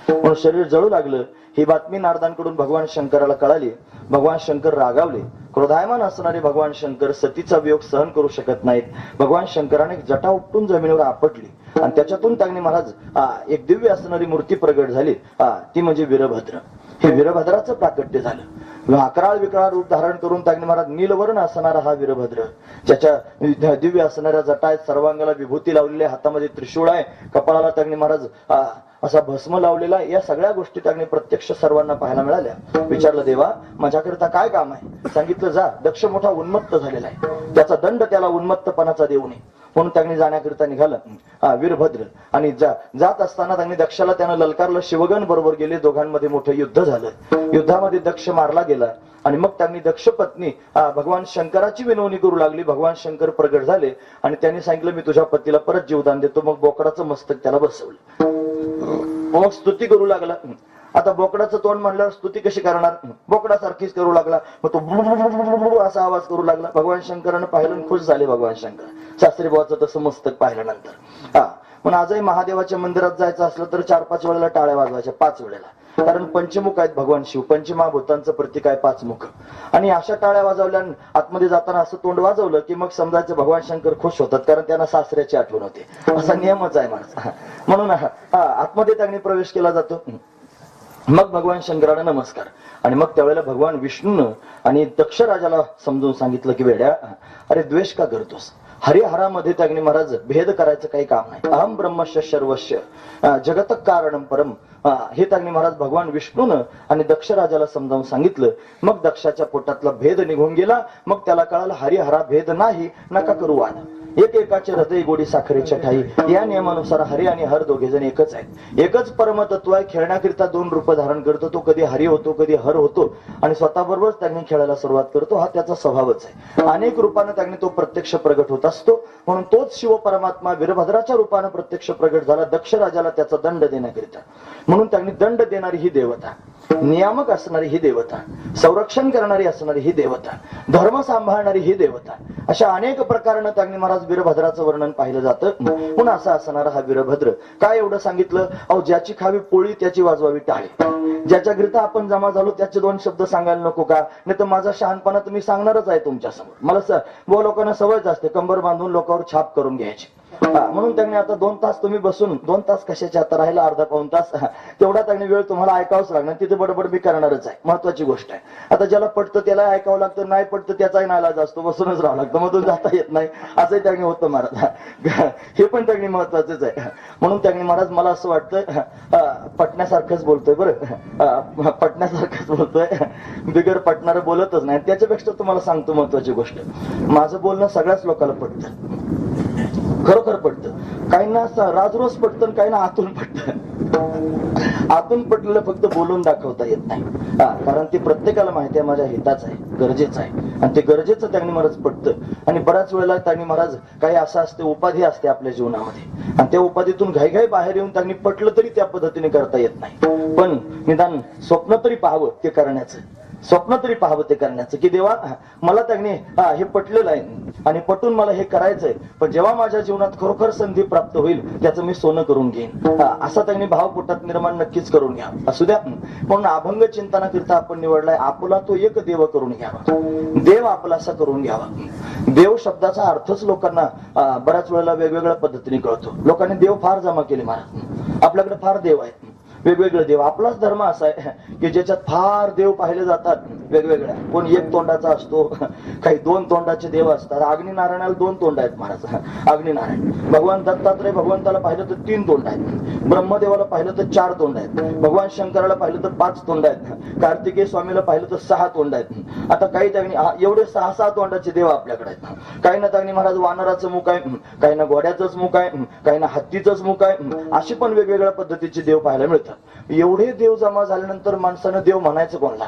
म्हणून शरीर जळू लागलं. ही बातमी नारदांकडून भगवान शंकराला कळाली. भगवान शंकर रागावले. क्रोधायमान असणारे भगवान शंकर सतीचा वियोग सहन करू शकत नाहीत. भगवान शंकराने जटा उपटून जमिनीवर आपटली आणि त्याच्यातून त्यांनी महाराज एक दिव्य असणारी मूर्ती प्रगट झाली. ती म्हणजे वीरभद्र. हे वीरभद्राचं प्राकट्य झालं. अकराळ विकराळ रूप धारण करून त्यांनी महाराज नीलवर्ण असणारा हा वीरभद्र, ज्याच्या दिव्य असणाऱ्या जटा आहेत, सर्वांगाला विभूती लावलेली, हातामध्ये त्रिशूळ आहे, कपाळाला त्यांनी महाराज असा भस्म लावलेला. या सगळ्या गोष्टी त्यांनी प्रत्यक्ष सर्वांना पाहायला मिळाल्या. विचारलं देवा माझ्याकरता काय काम आहे? सांगितलं जा दक्ष मोठा उन्मत्त झालेला आहे, त्याचा दंड त्याला उन्मत्तपणाचा देऊ नये. म्हणून त्यांनी जाण्याकरिता निघालं वीरभद्र. आणि जात असताना त्यांनी दक्षाला त्यानं ललकारलं. शिवगण बरोबर गेले. दोघांमध्ये मोठं युद्ध झालं. युद्धामध्ये दक्ष मारला गेला. आणि मग त्यांनी दक्ष पत्नी भगवान शंकराची विनवणी करू लागली. भगवान शंकर प्रगट झाले आणि त्यांनी सांगितलं मी तुझ्या पतीला परत जीवदान देतो. मग बोकडाचं मस्तक त्याला बसवलं. मग स्तुती करू लागला. आता बोकडाचं तोंड म्हणल्यावर स्तुती कशी करणार? बोकडासारखीच करू लागला. मग तो असा आवाज करू लागला. भगवान शंकरानं पाहिलं खुश झाले. भगवान शंकर शास्त्री भावाचं तसं मस्तक पाहिल्यानंतर पण आजही महादेवाच्या मंदिरात जायचं असलं तर 4-5 वेळेला टाळ्या वाजवायच्या, 5 वेळेला. कारण पंचमुख आहेत भगवान शिव, पंचमहाभूतांचं प्रतीक आहे 5 मुख. आणि अशा टाळ्या वाजवल्या आतमध्ये जाताना असं तोंड वाजवलं की मग समजायचं भगवान शंकर खुश होतात, कारण त्यांना सासऱ्याची आठवण होते. असा नियमच आहे माझा. म्हणून आतमध्ये त्यांनी प्रवेश केला जातो. मग भगवान शंकराला नमस्कार. आणि मग त्यावेळेला भगवान विष्णूनं आणि दक्ष राजाला समजून सांगितलं की वेड्या अरे द्वेष का करतोस? हरिहरामध्ये त्यांनी महाराज भेद करायचं काही काम नाही. अहम ब्रह्मस्य सर्वस्य जगत कारणम परम हे त्यांनी महाराज भगवान विष्णूनं आणि दक्ष राजाला समजावून सांगितलं. मग दक्षाच्या पोटातला भेद निघून गेला. मग त्याला कळालं हरिहरा भेद नाही, नका करू वाद. एक एकाचे हृदय गोडी साखरेच्या ठाई, या नियमानुसार हरी आणि हर दोघे जण एकच आहेत. एकच परमतत्व आहे. खेळण्याकरिता दोन रूप धारण करतो. तो कधी हरी होतो, कधी हर होतो आणि स्वतःबरोबर त्यांनी खेळायला सुरुवात करतो. हा त्याचा स्वभावच आहे. अनेक रूपाने त्यांनी तो प्रत्यक्ष प्रगट होत असतो. म्हणून तोच शिव परमात्मा वीरभद्राच्या रूपाने प्रत्यक्ष प्रगट झाला दक्ष राजाला त्याचा दंड देण्याकरिता. म्हणून त्यांनी दंड देणारी ही देवता, नियामक असणारी ही देवता, संरक्षण करणारी असणारी ही देवता, धर्म सांभाळणारी ही देवता, अशा अनेक प्रकारानं त्यांनी महाराज वीरभद्राचं वर्णन पाहिलं जातं. म्हणून असा असणारा हा वीरभद्र. काय एवढं सांगितलं? अहो, ज्याची खावी पोळी त्याची वाजवावी टाळी. ज्याच्या घरता आपण जमा झालो त्याचे दोन शब्द सांगायला नको का? नाही तर माझा शहाणपणा तुम्ही सांगणारच आहे तुमच्या समोर. मला लोकांना सवयच असते कंबर बांधून लोकांवर छाप करून घ्यायची. म्हणून त्यांनी आता 2 तास तुम्ही बसून, 2 तास कशाच्या, आता राहिला अर्धा पाऊण तास, तेवढा त्यांनी वेळ तुम्हाला ऐकावंच लागणार. तिथे बडबड मी करणारच आहे. महत्वाची गोष्ट आहे. आता ज्याला पटतं त्याला ऐकावं लागतं, नाही पटतं त्याचाही नाईलाज असतो, बसूनच राहावं लागतं, मधून जाता येत नाही. असंही त्यांनी होतं महाराज. हे पण त्यांनी महत्वाचंच आहे. म्हणून त्यांनी महाराज मला असं वाटतं पटण्यासारखंच बोलतोय, बरं पटण्यासारखंच बोलतोय, बिगर पटणारं बोलतच नाही. त्याच्यापेक्षा तुम्हाला सांगतो महत्वाची गोष्ट, माझं बोलणं सगळ्याच लोकांना पटतं, खरोखर पडतं. काहींना राजरोज पडतं, काहींना आतून पडतं. आतून पडलेलं फक्त बोलून दाखवता येत नाही. कारण ते प्रत्येकाला माहिती आहे माझ्या हिताचं आहे, गरजेचं आहे, आणि ते गरजेचं त्यांनी महाराज पडतं. आणि बऱ्याच वेळेला त्यांनी महाराज काही असं असते, उपाधी असते आपल्या जीवनामध्ये, आणि त्या उपाधीतून घाईघाई बाहेर येऊन त्यांनी पटलं तरी त्या पद्धतीने करता येत नाही. पण निदान स्वप्न तरी पाहावं ते करण्याचं, स्वप्न तरी पाहावं ते करण्याचं, की देवा मला त्यांनी हे पटलेलं आहे आणि पटून मला हे करायचंय, पण जेव्हा माझ्या जीवनात खरोखर संधी प्राप्त होईल त्याचं मी सोनं करून घेईन, असा त्यांनी भाव पोटात निर्माण नक्कीच करून घ्या. असू द्या. म्हणून अभंग चिंतनाकरिता आपण निवडलाय, आपला तो एक देव करून घ्यावा, देव आपलासा करून घ्यावा. देव शब्दाचा अर्थच लोकांना बऱ्याच वेळेला वेगवेगळ्या पद्धतीने कळतो. लोकांनी देव फार जमा केले महाराज, आपल्याकडे फार देव आहेत, वेगवेगळे देव. आपलाच धर्म असा आहे की ज्याच्यात फार देव पाहिले जातात वेगवेगळ्या. कोण एक तोंडाचा असतो, काही 2 तोंडाचे देव असतात. अग्निनारायणाला 2 तोंड आहेत महाराज. अग्निनारायण भगवान दत्तात्रय, भगवंताला पाहिलं तर 3 तोंड आहेत. ब्रह्मदेवाला पाहिलं तर 4 तोंड आहेत. भगवान शंकराला पाहिलं तर 5 तोंड आहेत. कार्तिकेय स्वामीला पाहिलं तर 6 तोंड आहेत. आता काही त्यांनी एवढे 6 तोंडाचे देव आपल्याकडे आहेत. काही ना त्यांनी महाराज वानराचं मुख आहे, काही ना घोड्याचंच मुख आहे, काही ना हत्तीचंच मुख आहे. अशी पण वेगवेगळ्या पद्धतीचे देव पाहायला मिळतात. एवढे देव जमा झाल्यानंतर माणसानं देव म्हणायचं कोणला?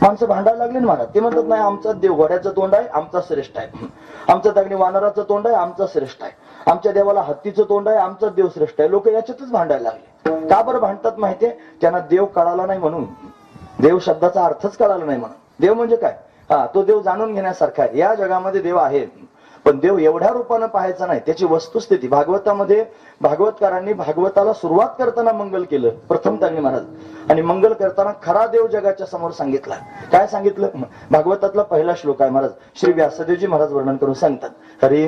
माणसं भांडायला लागली ना महाराज. ते म्हणतात नाही, आमचा देव घोड्याचं तोंड आहे, आमचा श्रेष्ठ आहे. आमच्या त्यागणी वानराचं तोंड आहे, आमचा श्रेष्ठ आहे. आमच्या देवाला हत्तीचं तोंड आहे, आमचा देव श्रेष्ठ आहे. लोक याच्यातच भांडायला लागले. का बरं भांडतात माहितीये? त्यांना देव कळाला नाही म्हणून, देव शब्दाचा अर्थच कळाला नाही म्हणून. देव म्हणजे काय? तो देव जाणून घेण्यासारखा आहे. या जगामध्ये देव आहे, पण देव एवढ्या रूपानं पाहायचा नाही. त्याची वस्तुस्थिती भागवतामध्ये भागवतकारांनी भागवताला सुरुवात करताना मंगल केलं प्रथम त्यांनी महाराज, आणि मंगल करताना खरा देव जगाच्या समोर सांगितला. काय सांगितलं? भागवतातला पहिला श्लोक आहे महाराज. श्री व्यासदेवजी महाराज वर्णन करून सांगतात, हरी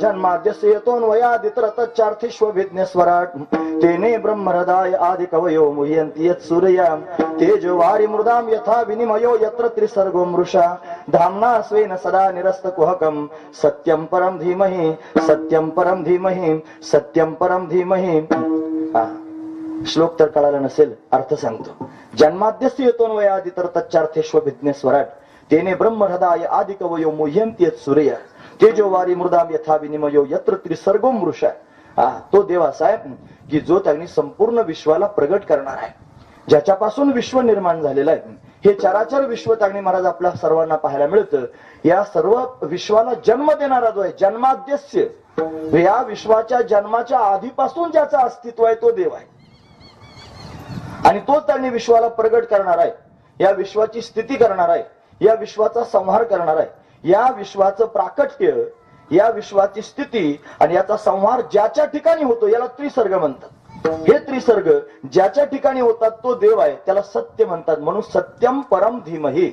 जन्माद्यस्य यतोऽन्वयादितरतश्चार्थेष्वभिज्ञ स्वराट तेने ब्रह्महृदाय आदि कवयो मुह्यन्ति यत् सूर्या तेजो वारि मृदाम यथा विनिमयो यत्र त्रिसर्गो मृषा धाम्ना स्वेन सदा निरस्तकुहकं सत्यं परं धीमहि सत्यं परं धीमहि सत्यं परं धीमहि. श्लोक तर कळाला नसेल, अर्थ सांगतो. जन्माद्यस्य यतोऽन्वयादितरतश्चार्थेष्वभिज्ञ स्वराट तेने ब्रह्महृदाय आदि कवयो मुह्यन्ति यत् सूर्या तेजो वारि मृदाम यथा विनिमयो यत्र त्रिसर्गो मृषा. तो देव असा आहे की जो त्यांनी संपूर्ण विश्वाला प्रगट करणार आहे, ज्याच्यापासून विश्व निर्माण झालेलं आहे. हे चराचर विश्व त्यांनी महाराज आपल्या सर्वांना पाहायला मिळतं. या सर्व विश्वाला जन्म देणारा जो आहे, जन्माद्यस्य, या विश्वाच्या जन्माच्या आधीपासून ज्याचं अस्तित्व आहे तो देव आहे, आणि तोच त्यांनी विश्वाला प्रगट करणार आहे, या विश्वाची स्थिती करणार आहे, या विश्वाचा संहार करणार आहे. या विश्वाचं प्राकट्य, या विश्वाची स्थिती आणि याचा संहार ज्याच्या ठिकाणी होतो याला त्रिसर्ग म्हणतात. हे त्रिसर्ग ज्याच्या ठिकाणी होतात तो देव आहे, त्याला सत्य म्हणतात. म्हणून सत्यम परम धीमहि.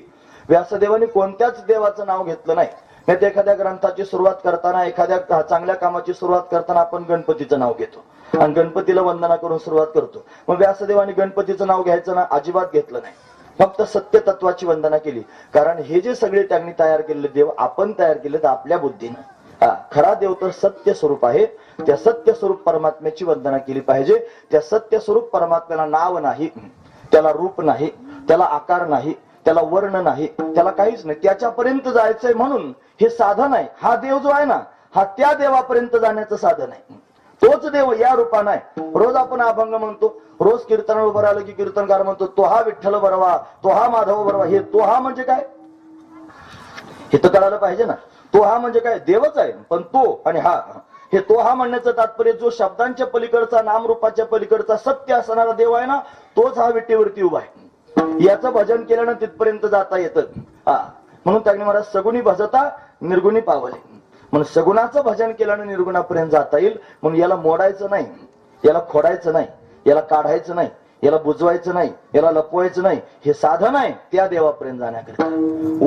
व्यासदेवांनी कोणत्याच देवाचं नाव घेतलं नाही. नाही तर एखाद्या ग्रंथाची सुरुवात करताना, एखाद्या चांगल्या कामाची सुरुवात करताना आपण गणपतीचं नाव घेतो आणि गणपतीला वंदना करून सुरुवात करतो. मग व्यासदेवांनी गणपतीचं नाव घ्यायचं ना, अजिबात घेतलं नाही. फक्त सत्य तत्वाची वंदना केली. कारण हे जे सगळे त्यांनी तयार केलेले देव आपण तयार केले तर आपल्या बुद्धीनं. खरा देव तर सत्य स्वरूप आहे. त्या सत्य स्वरूप परमात्म्याची वंदना केली पाहिजे. त्या सत्य स्वरूप परमात्म्याला नाव नाही, त्याला रूप नाही, त्याला आकार नाही, त्याला वर्ण नाही, त्याला काहीच नाही. त्याच्यापर्यंत जायचंय म्हणून हे साधन आहे. हा देव जो आहे ना, हा त्या देवापर्यंत जाण्याचं साधन आहे. तोच देव या रूपानं आहे. रोज आपण अभंग म्हणतो, रोज कीर्तन उभं राहिलं की कीर्तनकार म्हणतो तो हा विठ्ठल बरवा, तो हा माधव बरवा. हे तो हा म्हणजे काय हे तर कळायला पाहिजे ना. तो हा म्हणजे काय, देवच आहे, पण तो आणि हा, हे तो हा म्हणण्याचं तात्पर्य जो शब्दांच्या पलीकडचा, नामरूपाच्या पलीकडचा सत्य असणारा देव आहे ना, तोच हा विटेवरती उभा आहे. याचं भजन केल्यानं तिथपर्यंत जाता येतं. म्हणून त्यांनी मला सगुणी भजता निर्गुणी पावले. म्हणून सगुणाचं भजन केल्यानं निर्गुणापर्यंत जाता येईल. म्हणून याला मोडायचं नाही, याला खोडायचं नाही, याला काढायचं नाही, याला बुजवायचं नाही, याला लपवायचं नाही. हे साधन आहे त्या देवापर्यंत जाण्याकरिता,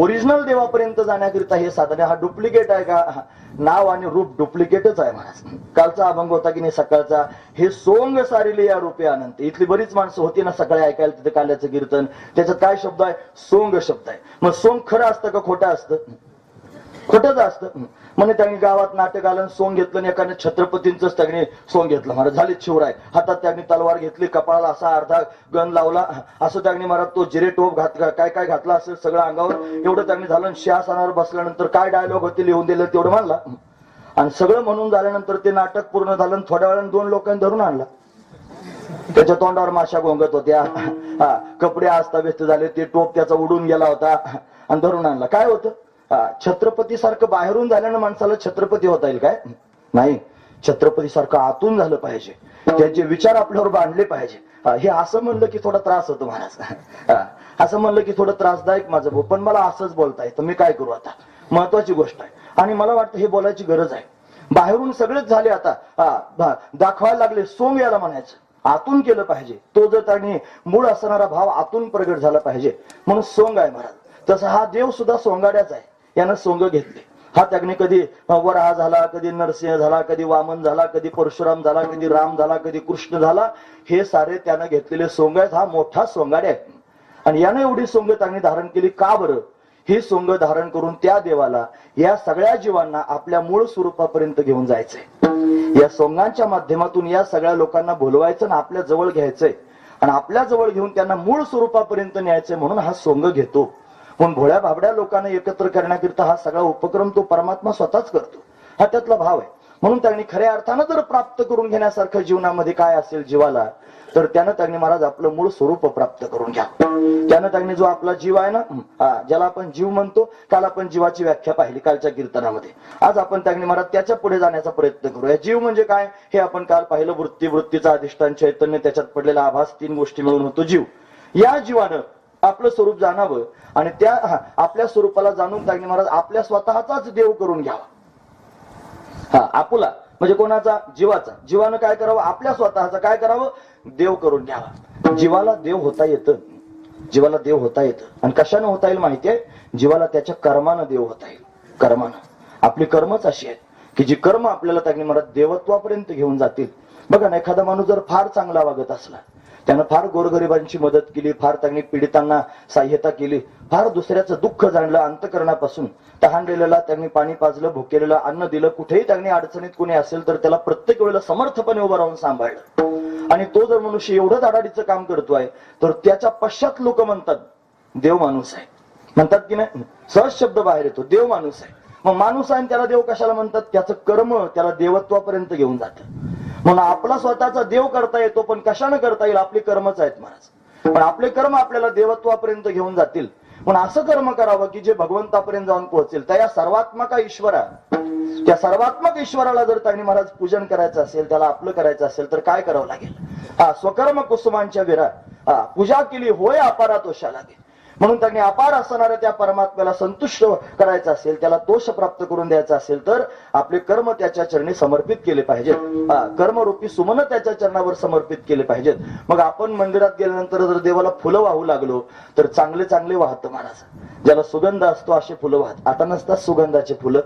ओरिजिनल देवापर्यंत जाण्याकरिता हे साधन आहे. हा डुप्लिकेट आहे का, नाव आणि रूप डुप्लिकेटच आहे महाराज. कालचा अभंग होता की नाही सकाळचा, हे सोंग सारिले या रूपे अनंत. इथली बरीच माणसं होती ना सकाळी ऐकायला तिथे काल्याचं कीर्तन. त्याच्यात काय शब्द आहे, सोंग शब्द आहे. मग सोंग खरं असतं का खोटं असतं, खोटंच असतं. म्हणे त्यांनी गावात नाटक आलं, सोंग घेतलं आणि एकाने छत्रपतींच त्यांनी सोंग घेतलं महाराज. झाले शिवराय. हातात त्यांनी तलवार घेतली, कपाळाला असा अर्धा गण लावला, असं त्यांनी महाराज तो जिरे टोप घातला, काय काय घातला असेल सगळं अंगावर. एवढं त्यांनी झालं. शासनावर बसल्यानंतर काय डायलॉग होते लिहून दिलं तेवढं म्हणला. आणि सगळं म्हणून झाल्यानंतर ते नाटक पूर्ण झालं. थोड्या वेळानं 2 लोकांनी धरून आणला. त्याच्या तोंडावर माशा घोंगत होत्या, कपडे अस्ताव्यस्त झाले, ते टोप त्याचा उडून गेला होता आणि धरून आणला. काय होतं, छत्रपती सारखं बाहेरून झाल्यानं माणसाला छत्रपती होता येईल काय, नाही. छत्रपती सारखं आतून झालं पाहिजे, त्याचे विचार आपल्यावर बांधले पाहिजे. हे असं म्हणलं की थोडा त्रास होतो महाराज. असं म्हणलं की थोडं त्रासदायक माझं भाऊ, पण मला असंच बोलता येतं, मी काय करू आता. महत्वाची गोष्ट आहे आणि मला वाटतं हे बोलायची गरज आहे. बाहेरून सगळेच झाले आता, दाखवायला लागले. सोंग याला म्हणायचं, आतून केलं पाहिजे. तो जर त्यांनी मूळ असणारा भाव आतून प्रगट झाला पाहिजे, म्हणून सोंग आहे महाराज. तसं हा देव सुद्धा सोंगाड्याचा आहे. यानं सोंग घेतले. हा त्याने कधी वराह झाला, कधी नरसिंह झाला, कधी वामन झाला, कधी परशुराम झाला, कधी राम झाला, कधी कृष्ण झाला. हे सारे त्यानं घेतलेले सोंग आहेत. हा मोठा सोंगाड्या आहे. आणि यानं एवढी सोंग त्यांनी धारण केली का बरं, ही सोंग धारण करून त्या देवाला या सगळ्या जीवांना आपल्या मूळ स्वरूपापर्यंत घेऊन जायचंय. या सोंगांच्या माध्यमातून या सगळ्या लोकांना बोलवायचं ना आपल्या जवळ घ्यायचंय आणि आपल्या जवळ घेऊन त्यांना मूळ स्वरूपापर्यंत न्यायचंय. म्हणून हा सोंग घेतो. पण भोळ्या भाबड्या लोकांना एकत्र करण्याकरिता हा सगळा उपक्रम तो परमात्मा स्वतःच करतो. हा त्यातला भाव आहे. म्हणून त्यांनी खऱ्या अर्थानं जर प्राप्त करून घेण्यासारखं जीवनामध्ये काय असेल जीवाला, तर त्यानं त्यांनी महाराज आपलं मूळ स्वरूप प्राप्त करून घ्या. त्यानं त्यांनी जो आपला जीव आहे ना, ज्याला आपण जीव म्हणतो, काल आपण जीवाची व्याख्या पाहिली कालच्या कीर्तनामध्ये. आज आपण त्यांनी महाराज त्याच्या पुढे जाण्याचा प्रयत्न करूया. जीव म्हणजे काय हे आपण काल पाहिलं. वृत्ती, वृत्तीचा अधिष्ठान, चैतन्य, त्याच्यात पडलेला आभास, 3 गोष्टी मिळून होतो जीव. या जीवानं आपलं स्वरूप जाणावं आणि त्या आपल्या स्वरूपाला जाणून त्यांनी महाराज आपल्या स्वतःचाच देव करून घ्यावा. आपुला म्हणजे कोणाचा, जीवाचा. जीवानं काय करावं, आपल्या स्वतःचा काय करावं, देव करून घ्यावा. जीवाला देव होता येतं, जीवाला देव होता येतं. आणि कशानं होता येईल माहितीये, जीवाला त्याच्या कर्मानं देव होता येईल. कर्मानं. आपली कर्मच अशी आहेत की जी कर्म आपल्याला त्यांनी महाराज देवत्वापर्यंत घेऊन जातील. बघा ना, एखादा माणूस जर फार चांगला वागत असला, त्यानं फार गोरगरिबांची मदत केली, फार त्यांनी पीडितांना सहाय्यता केली, फार दुसऱ्याचं दुःख जाणलं अंतकरणापासून, तहानलेल्याला त्यांनी पाणी पाजलं, भुकेलेला अन्न दिलं, कुठेही त्यांनी अडचणीत कोणी असेल तर त्याला प्रत्येक वेळेला समर्थपणे उभं राहून सांभाळलं. आणि तो जर मनुष्य एवढं दाडाडीचं काम करतोय तर त्याच्या पश्चात लोक म्हणतात देव माणूस आहे. म्हणतात की नाही, सहज शब्द बाहेर येतो, देव माणूस आहे. मग माणूस आहे त्याला देव कशाला म्हणतात, त्याचं कर्म त्याला देवत्वापर्यंत घेऊन जातं. म्हणून आपला स्वतःचा देव करता येतो, पण कशाने करता येईल, आपले कर्मच आहेत महाराज. पण आपले कर्म आपल्याला देवत्वापर्यंत घेऊन जातील. पण असं कर्म करावं की जे भगवंतापर्यंत जाऊन पोहोचेल. त्या सर्वात्मक ईश्वरा, त्या सर्वात्मक ईश्वराला जर त्यांनी महाराज पूजन करायचं असेल, त्याला आपलं करायचं असेल तर काय करावं लागेल, स्वकर्म कुसुमांच्या विरा पूजा केली होय अपारा तोषा लागेल. म्हणून त्यांनी अपार असणाऱ्या त्या परमात्म्याला संतुष्ट करायचं असेल, त्याला तोष प्राप्त करून द्यायचा असेल तर आपले कर्म त्याच्या चरणी समर्पित केले पाहिजेत. कर्मरूपी सुमन त्याच्या चरणावर समर्पित केले पाहिजेत. मग आपण मंदिरात गेल्यानंतर जर देवाला फुलं वाहू लागलो तर चांगले चांगले वाहतं महाराज. ज्याला सुगंध असतो असे फुलं वाहत. आता नसतात सुगंधाचे फुलं,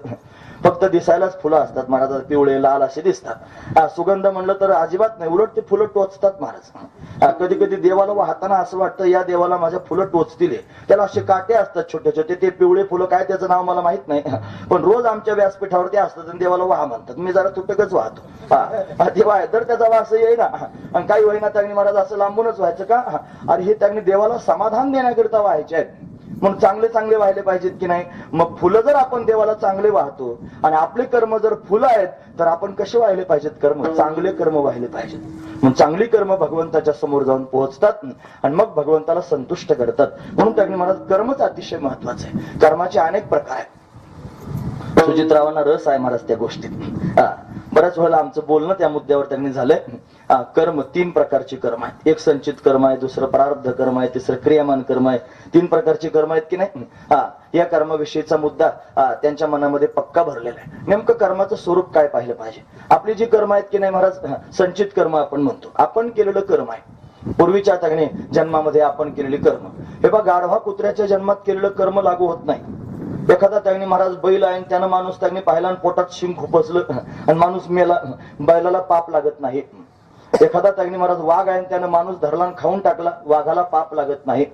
फक्त दिसायलाच फुलं असतात महाराज, पिवळे लाल असे दिसतात. सुगंध म्हणलं तर अजिबात नाही, उलट ते फुलं टोचतात महाराज. कधी कधी देवाला वाहताना असं वाटतं या देवाला माझ्या फुलं टोचतील. त्याला असे काटे असतात छोटे छोटे, ते पिवळे फुलं, काय त्याचं नाव मला माहित नाही, पण रोज आमच्या व्यासपीठावरती असतात आणि देवाला वाहा म्हणतात. मी जरा तुटकच वाहतो. देवा आहे तर त्याचा वास येई ना, आणि काही होईना त्यांनी महाराज असं लांबूनच व्हायचं का. अरे हे त्यांनी देवाला समाधान देण्याकरिता व्हायचे आहेत. मग चांगले चांगले वाहिले पाहिजेत की नाही? मग फुलं जर आपण देवाला चांगले वाहतो आणि आपले कर्म जर फुलं आहेत, तर आपण कसे वाहिले पाहिजेत? कर्म चांगले कर्म वाहिले पाहिजेत. मग चांगली कर्म भगवंताच्या समोर जाऊन पोहोचतात आणि मग भगवंताला संतुष्ट करतात. म्हणून त्यांनी महाराज कर्मच अतिशय महत्वाचं आहे. कर्माचे अनेक प्रकार आहेत. सुजितरावांना रस आहे महाराज त्या गोष्टीत. बऱ्याच वेळेला आमचं बोलणं त्या मुद्द्यावर त्यांनी झालंय. कर्म 3 प्रकारची कर्म आहेत. एक संचित कर्म आहे, दुसरं प्रारब्ध कर्म आहे, तिसरं क्रियामान कर्म आहे. 3 प्रकारची कर्म आहेत की नाही? या कर्माविषयीचा मुद्दा त्यांच्या मनामध्ये पक्का भरलेला आहे. नेमकं कर्माचं स्वरूप काय पाहिलं पाहिजे? आपली जी कर्म आहेत की नाही महाराज, संचित कर्म आपण म्हणतो. आपण केलेलं कर्म आहे, पूर्वीच्या तगणे जन्मामध्ये आपण केलेली कर्म. हे बघा, गाढवा कुत्र्याच्या जन्मात केलेलं कर्म लागू होत नाही. एखादा त्यांनी महाराज बैल आहे, त्यानं माणूस त्यांनी पाहिला आणि पोटात शिंग खुपसलं आणि माणूस मेला, बैलाला पाप लागत नाही. एखादा त्यांनी महाराज वाघ आहे, त्यानं माणूस धरला आणि खाऊन टाकला, वाघाला पाप लागत नाही.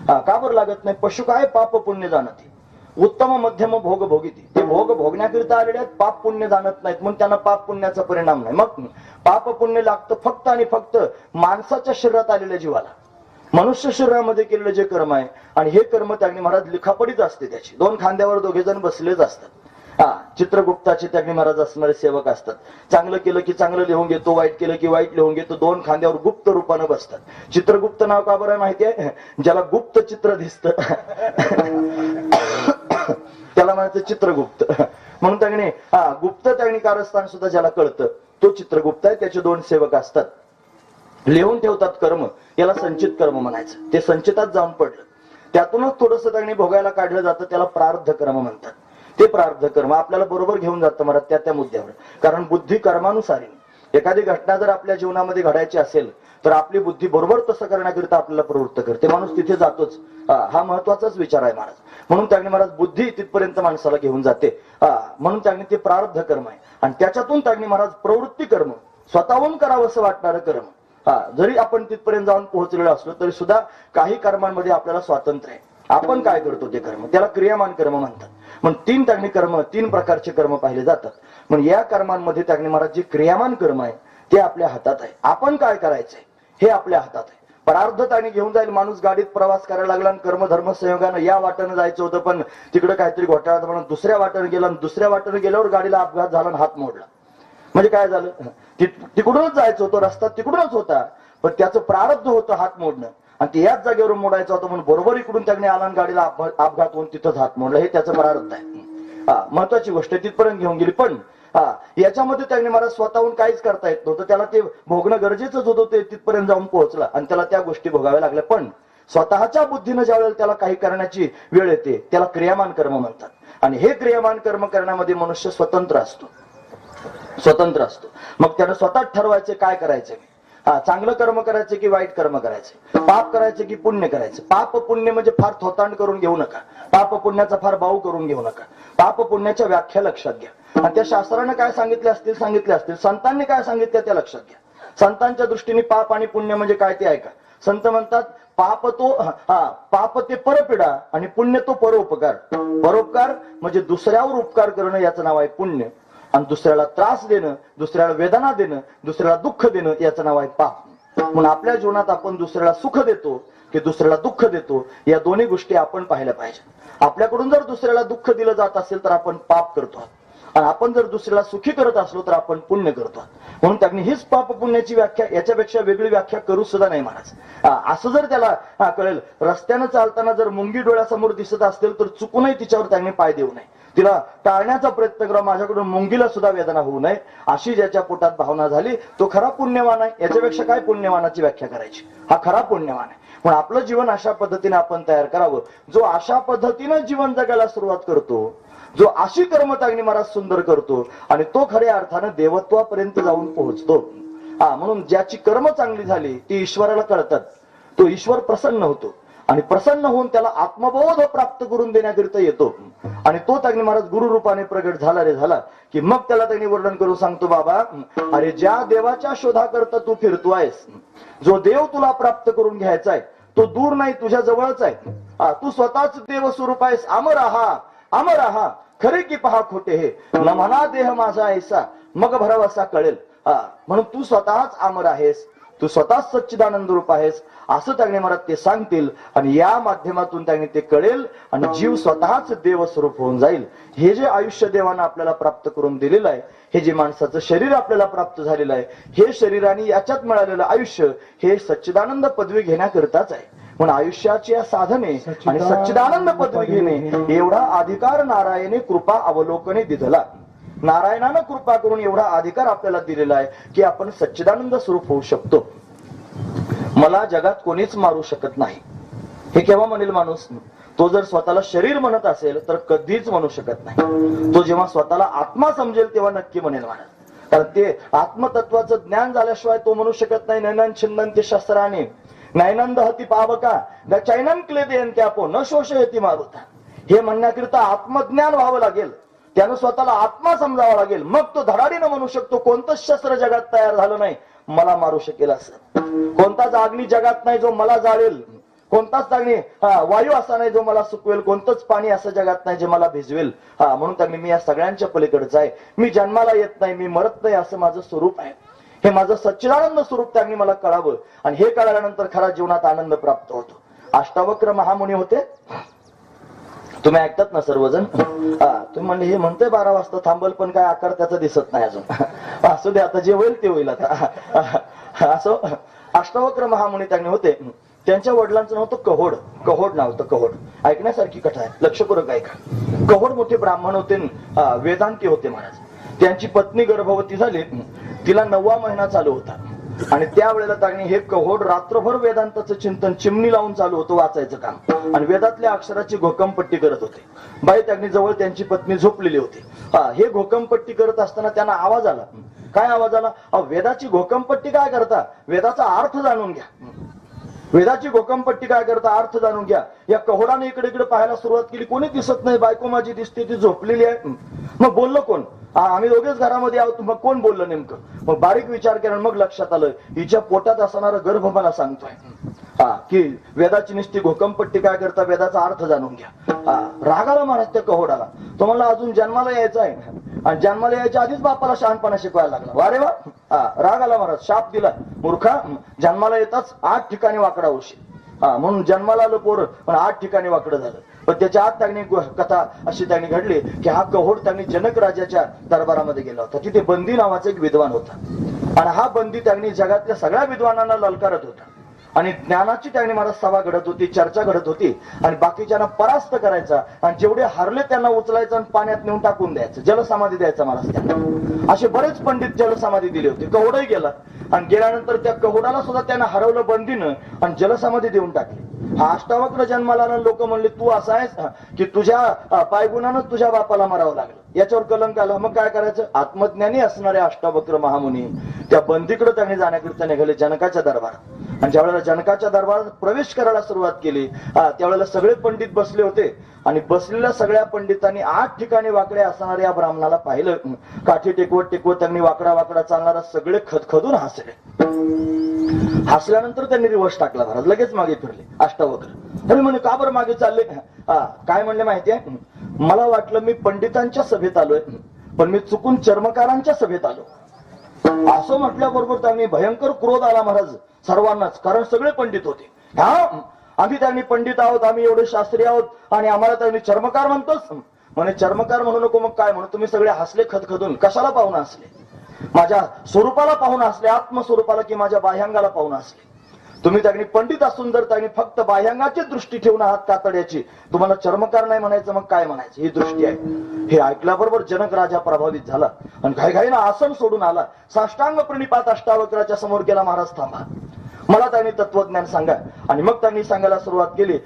का बरं लागत नाही? पशु काय पाप पुण्य जाणत, उत्तम मध्यम भोग भोगिती. ते भोग भोगण्याकरिता आलेले आहेत, पाप पुण्य जाणत नाहीत, म्हणून त्यांना पाप पुण्याचा परिणाम नाही. मग पाप पुण्य लागतं फक्त आणि फक्त माणसाच्या शरीरात आलेल्या जीवाला. मनुष्य शरीरामध्ये केलेलं जे कर्म आहे, आणि हे कर्म त्यांनी महाराज लिखापडीच असते त्याची. 2 खांद्यावर 2 जण बसलेच असतात. चित्रगुप्ताचे त्यांनी महाराज असणारे सेवक असतात. चांगलं केलं की चांगलं लिहून घेतो, वाईट केलं की वाईट लिहून घेतो. 2 खांद्यावर गुप्त रूपानं बसतात. चित्रगुप्त नाव का बरं माहिती आहे? ज्याला गुप्त चित्र दिसतं त्याला म्हणायचं चित्रगुप्त. म्हणून त्यांनी गुप्त त्यांनी कारस्थान सुद्धा ज्याला कळतं तो चित्रगुप्त आहे. त्याचे 2 सेवक असतात, लिहून ठेवतात कर्म. याला संचित कर्म म्हणायचं. ते संचितात जाऊन पडलं, त्यातूनच थोडस त्यांनी भोगायला काढलं जातं, त्याला प्रारब्ध कर्म म्हणतात. ते प्रारब्ध कर्म आपल्याला बरोबर घेऊन जातं मला त्या मुद्द्यावर. कारण बुद्धी कर्मानुसारी एखादी घटना जर आपल्या जीवनामध्ये घडायची असेल तर आपली बुद्धी बरोबर तसं करण्याकरिता आपल्याला प्रवृत्त करते. माणूस तिथे जातोच. हा महत्वाचाच विचार आहे महाराज. म्हणून त्यांनी महाराज बुद्धी तिथपर्यंत माणसाला घेऊन जाते. म्हणून त्यांनी ते प्रारब्ध कर्म आहे. आणि त्याच्यातून त्यांनी महाराज प्रवृत्ती कर्म, स्वतःहून करावं असं वाटणारं कर्म. जरी आपण तिथपर्यंत जाऊन पोहोचलेलो असलो तरी सुद्धा काही कर्मांमध्ये आपल्याला स्वातंत्र्य आहे. आपण काय करतो ते कर्म, त्याला क्रियामान कर्म म्हणतात. मग 3 त्यांनी कर्म, 3 प्रकारचे कर्म पाहिले जातात. मग या कर्मांमध्ये त्यांनी महाराज जे क्रियामान कर्म आहे ते आपल्या हातात आहे. आपण काय करायचंय हे आपल्या हातात आहे. प्रारब्ध त्यांनी घेऊन जाईल. माणूस गाडीत प्रवास करायला लागला आणि कर्मधर्म संयोगानं या वाटेनं जायचं होतं, पण तिकडे काहीतरी घोटाळा म्हणून दुसऱ्या वाटेनं गेला, आणि दुसऱ्या वाटेनं गेल्यावर गाडीला अपघात झाला आणि हात मोडला. म्हणजे काय झालं? तिकडूनच जायचं होतं, रस्ता तिकडूनच होता, पण त्याचं प्रारब्ध होतं हात मोडणं, आणि ते याच जागेवर मोडायचं होतं म्हणून बरोबर इकडून त्यांनी आला आणि गाडीला अपघात होऊन तिथंच हात मोडला. हे त्याचं प्रारब्ध आहे. महत्वाची गोष्ट आहे, तिथपर्यंत घेऊन गेली. पण याच्यामध्ये त्यांनी मला स्वतःहून काहीच करता येत नव्हतं. त्याला ते भोगणं गरजेचंच होतं. ते तिथपर्यंत जाऊन पोहोचला आणि त्याला त्या गोष्टी भोगाव्या लागल्या. पण स्वतःच्या बुद्धीनं ज्या वेळेला त्याला काही करण्याची वेळ येते त्याला क्रियामान कर्म म्हणतात. आणि हे क्रियामान कर्म करण्यामध्ये मनुष्य स्वतंत्र असतो. मग त्यानं स्वतः ठरवायचं काय करायचं. चांगलं कर्म करायचं की वाईट कर्म करायचं, पाप करायचं की पुण्य करायचं. पाप पुण्य म्हणजे फार थोतांड करून घेऊ नका. पाप पुण्याचा फार बाऊ करून घेऊ नका. पाप पुण्याच्या व्याख्या लक्षात घ्या. आणि त्या शास्त्राने काय सांगितले असतील, संतांनी काय सांगितलं त्या लक्षात घ्या. संतांच्या दृष्टीने पाप आणि पुण्य म्हणजे काय ते ऐका. संत म्हणतात पाप ते परपीडा आणि पुण्य तो परोपकार. परोपकार म्हणजे दुसऱ्यावर उपकार करणं, याचं नाव आहे पुण्य. आणि दुसऱ्याला त्रास देणं, दुसऱ्याला वेदना देणं, दुसऱ्याला दुःख देणं, याचं नाव आहे पाप. म्हणून आपल्या जीवनात आपण दुसऱ्याला सुख देतो की दुसऱ्याला दुःख देतो, या दोन्ही गोष्टी आपण पाहिल्या पाहिजे. आपल्याकडून जर दुसऱ्याला दुःख दिलं जात असेल तर आपण पाप करतो, आणि आपण जर दुसऱ्याला सुखी करत असलो तर आपण पुण्य करतो. म्हणून त्यांनी हीच पाप पुण्याची व्याख्या, याच्यापेक्षा वेगळी व्याख्या करू सुद्धा नाही महाराज. असं जर त्याला कळेल, रस्त्यानं चालताना जर मुंगी डोळ्यासमोर दिसत असेल तर चुकूनही तिच्यावर त्यांनी पाय देऊ नये. तिला टाळण्याचा प्रयत्न करा. माझ्याकडून मुंगीला सुद्धा वेदना होऊ नये अशी ज्याच्या पोटात भावना झाली तो खरा पुण्यवान आहे. याच्यापेक्षा काय पुण्यवानाची व्याख्या करायची? हा खरा पुण्यवान आहे. म्हणून आपलं जीवन अशा पद्धतीने आपण तयार करावं. जो अशा पद्धतीनं जीवन जगायला सुरुवात करतो, जो अशी कर्मतागणी महाराज सुंदर करतो, आणि तो खऱ्या अर्थानं देवत्वापर्यंत जाऊन पोहोचतो. म्हणून ज्याची कर्म चांगली झाली ती ईश्वराला कळतात, तो ईश्वर प्रसन्न होतो, आणि प्रसन्न होऊन त्याला आत्मबोध प्राप्त करून देण्याकरिता येतो. आणि तो त्यांनी महाराज गुरु रूपाने प्रगट झाला की मग त्याला त्यांनी वर्णन करून सांगतो, बाबा अरे ज्या देवाच्या शोधाकरता तू फिरतो आहेस, जो देव तुला प्राप्त करून घ्यायचा आहे तो दूर नाही, तुझ्या जवळच आहे. तू स्वतःच देव स्वरूप आहेस. अमर आहा खरे की पहा खोटे हे, न म्हणा देह माझा ऐसा मग भरावसा कळेल. म्हणून तू स्वतःच अमर आहेस, तू स्वतःच सच्चिदानंद रूप आहेस असं त्यांनी मला ते सांगतील आणि या माध्यमातून त्यांनी ते कळेल आणि जीव स्वतःच देव स्वरूप होऊन जाईल. हे जे आयुष्य देवानं आपल्याला प्राप्त करून दिलेलं आहे, हे जे माणसाचं शरीर आपल्याला प्राप्त झालेलं आहे, हे शरीराने याच्यात मिळालेलं आयुष्य हे सच्चिदानंद पदवी घेण्याकरिताच आहे. म्हणून आयुष्याची या साधने आणि सच्चिदानंद पदवी घेणे एवढा अधिकार नारायणे कृपा अवलोकने दिधला. नारायणानं कृपा करून एवढा अधिकार आपल्याला दिलेला आहे की आपण सच्चिदानंद स्वरूप होऊ शकतो. मला जगात कोणीच मारू शकत नाही हे केव्हा म्हणेल माणूस? तो जर स्वतःला शरीर म्हणत असेल तर कधीच म्हणू शकत नाही. तो जेव्हा स्वतःला आत्मा समजेल तेव्हा नक्की म्हणेल महाराज. कारण ते आत्मतत्वाचं ज्ञान झाल्याशिवाय तो म्हणू शकत नाही. नैनन छिन्नंती शस्त्राने नैनंद हती पावका न चैनन क्लेदेन त्यापो न शोषयती मारुता. हे म्हणण्याकरिता आत्मज्ञान व्हावं लागेल. त्यानं स्वतःला आत्मा समजावा लागेल. मग तो धडाडीनं म्हणू शकतो कोणतंच शस्त्र जगात तयार झालं नाही मला मारू शकेल असं. कोणताच अग्नी जगात नाही जो मला जाळेल. कोणताच अग्नी वायू असा नाही जो मला सुकवेल. कोणतंच पाणी असं जगात नाही जे मला भिजवेल. म्हणून त्यांनी मी या सगळ्यांच्या पलीकडच आहे. मी जन्माला येत नाही, मी मरत नाही असं माझं स्वरूप आहे. हे माझं सच्चिदानंद स्वरूप त्यांनी मला कळावं आणि हे कळाल्यानंतर खरा जीवनात आनंद प्राप्त होतो. अष्टावक्र महामुनी होते. तुम्ही ऐकतात ना सर्वजण? तुम्ही म्हणले हे म्हणतोय 12 वाजता थांबल पण काय आकार त्याचा दिसत नाही अजून. असू दे आता जे होईल ते होईल. आता असं अष्टावक्र महामुनी त्यांनी होते. त्यांच्या वडिलांचं नाव होतं कहोड. कहोड नाव होतं कहोड. ऐकण्यासारखी कथा आहे, लक्षपूर्वक ऐका. कहोड मोठे ब्राह्मण होते, वेदांती होते महाराज. त्यांची पत्नी गर्भवती झाली. तिला 9वा महिना चालू होता आणि त्यावेळेला त्यांनी हे कहोड रात्रभर वेदांताचं चिंतन चिमणी लावून चालू होतं वाचायचं काम आणि वेदातल्या अक्षराची घोकमपट्टी करत होते. बाई त्यांनी जवळ त्यांची पत्नी झोपलेली होती. हे घोकमपट्टी करत असताना त्यांना आवाज आला. काय आवाज आला? वेदाची घोकमपट्टी काय करता? वेदाचा अर्थ जाणून घ्या. वेदाची घोकमपट्टी काय करता? अर्थ जाणून घ्या. या कहोडाने इकडे इकडे पाहायला सुरुवात केली. कोणी दिसत नाही. बायको माझी दिसते, ती झोपलेली आहे. मग बोललो कोण? आम्ही दोघेच घरामध्ये आहोत. मग कोण बोललं नेमकं? मग बारीक विचार केला. मग लक्षात आलं हिच्या पोटात असणारा गर्भ मला सांगतोय की वेदाची निस्ती घोकमपट्टी काय करता? वेदाचा अर्थ जाणून घ्या. रागाला महाराज त्या कहोडाला. तो म्हणला अजून जन्माला यायचा आहे आणि जन्माला यायच्या आधीच बापाला शहाणपणा शिकवायला लागला. वारे वा. रागाला महाराज शाप दिला. मूर्खा, जन्माला येताच 8 ठिकाणी वाकडा होशील. म्हणून जन्माला आलं पोर पण 8 ठिकाणी वाकडं झालं. पण त्याच्या आत त्यांनी कथा अशी त्यांनी घडली की हा कहोड त्यांनी जनक राजाच्या दरबारामध्ये गेला होता. तिथे बंदी नावाचा एक विद्वान होता आणि हा बंदी त्यांनी जगातल्या सगळ्या विद्वानांना ललकारत होता आणि ज्ञानाची त्यांनी मला सभा घडत होती, चर्चा घडत होती आणि बाकीच्यांना परास्त करायचा आणि जेवढे हारले त्यांना उचलायचं आणि पाण्यात नेऊन टाकून द्यायचं. जलसमाधी द्यायचा मला त्यांना. असे बरेच पंडित जलसमाधी दिले होते. कहोडही गेला आणि गेल्यानंतर त्या कहोडाला सुद्धा त्यांना हरवलं बंदीनं आणि जलसमाधी देऊन टाकली. हा अष्टावक्र जन्माला लोक म्हणले तू असा आहेस की तुझ्या पायगुणानं तुझ्या बापाला मरावं लागलं. याच्यावर कलंक आला. मग काय करायचं? आत्मज्ञानी असणारे अष्टावक्र महामुनी त्या बंदीकडे त्यांनी जाण्याकरिता निघाले जनकाच्या दरबारात आणि ज्यावेळेला जनकाच्या दरबारात प्रवेश करायला सुरुवात केली त्यावेळेला सगळे पंडित बसले होते आणि बसलेल्या सगळ्या पंडितांनी 8 ठिकाणी वाकडे असणाऱ्या या ब्राह्मणाला पाहिलं. काठी टेकवत टेकवत त्यांनी वाकडा वाकडा चालणारा सगळे खदखदून हसले. हसल्यानंतर त्यांनी रिवर्स टाकला महाराज. लगेच मागे फिरले अष्टावक्र. तरी म्हणे का बरं मागे चालले? काय म्हणले माहितीये? मला वाटलं मी पंडितांच्या सभेत आलोय पण मी चुकून चर्मकारांच्या सभेत आलो. असं म्हटल्याबरोबर त्यांनी भयंकर क्रोध आला महाराज सर्वांनाच. कारण सगळे पंडित होते. आम्ही त्यांनी पंडित आहोत, आम्ही एवढे शास्त्री आहोत आणि आम्हाला त्यांनी चर्मकार म्हणतोस. म्हणे चर्मकार म्हणू नको. मग काय म्हणू? तुम्ही सगळे हसले खदखदून. कशाला पाहून हसले? माझ्या स्वरूपाला पाहून हसले, आत्मस्वरूपाला की माझ्या बाह्यांगाला पाहून हसले? तुम्ही त्यांनी पंडित असून जर त्यांनी फक्त बाह्यांगाची दृष्टी ठेवून आहात कातड्याची, तुम्हाला चर्मकार नाही म्हणायचं मग काय म्हणायचं? ही दृष्टी आहे. हे ऐकल्याबरोबर जनक राजा प्रभावित झाला आणि घाईघाईनं आसन सोडून आला. साष्टांग प्रणिपात अष्टावक्राच्या समोर गेला. महाराज थांबा, मला त्यांनी तत्वज्ञान सांगा. आणि मग त्यांनी सांगायला सुरुवात केली.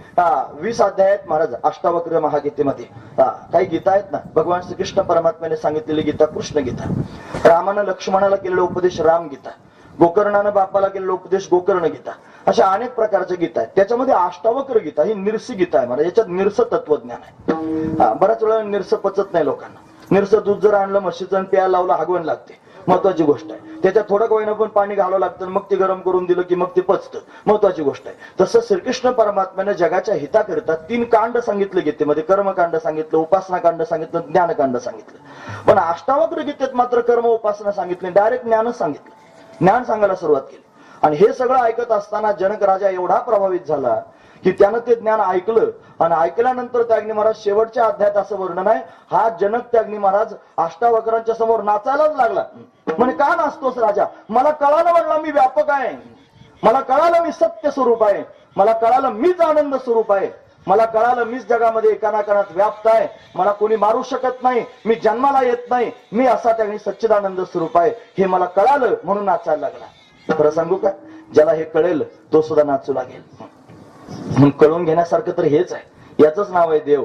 20 अध्याय आहेत महाराज अष्टावक्र महागीतेमध्ये. काही गीता आहेत ना, भगवान श्रीकृष्ण परमात्म्याने सांगितलेली गीता कृष्ण गीता, रामानं लक्ष्मणाला केलेला उपदेश राम गीता, गोकर्णानं बापाला केलेला उपदेश गोकर्ण गीता, अशा अनेक प्रकारच्या गीता आहेत. त्याच्यामध्ये अष्टावक्र गीता ही निरसी गीता आहे महाराज. याच्यात निरस तत्वज्ञान आहे. बऱ्याच वेळा निरस पचत नाही लोकांना. निरस दूध जर आणलं म्हशीचं प्यायला लावलं हागवण लागते, महत्वाची गोष्ट आहे. त्याच्यात थोडं कोईनं पण पाणी घालावं लागतं, मग ते गरम करून दिलं की मग ते पचतं, महत्वाची गोष्ट आहे. तसं श्रीकृष्ण परमात्म्याने जगाच्या हिताकरिता 3 कांड सांगितले गीतेमध्ये. कर्मकांड सांगितलं, उपासना कांड सांगितलं, ज्ञानकांड सांगितलं. पण अष्टावक्र गीतेत मात्र कर्म उपासना सांगितले, डायरेक्ट ज्ञानच सांगितलं. ज्ञान सांगायला सुरुवात केली. आणि हे सगळं ऐकत असताना जनक राजा एवढा प्रभावित झाला की त्यानं ते ज्ञान ऐकलं आणि ऐकल्यानंतर त्याग्नी महाराज शेवटच्या अध्यायात असं वर्णन आहे, हा जनक त्याग्नी महाराज अष्टावक्रांच्या समोर नाचायलाच लागला. म्हणे का नाचतोस राजा? मला कळालं म्हणला मी व्यापक आहे, मला कळालं मी सत्य स्वरूप आहे, मला कळालं मीच आनंद स्वरूप आहे, मला कळालं मीच जगामध्ये एकानाकणात व्याप्त आहे, मला कोणी मारू शकत नाही, मी जन्माला येत नाही, मी असा त्याने सच्चिदानंद स्वरूप आहे, हे मला कळालं म्हणून नाचायला लागला. खरं सांगू का, ज्याला हे कळेल तो सुद्धा नाचू लागेल. म्हणून कळून घेण्यासारखं तर हेच आहे, याच नाव आहे देव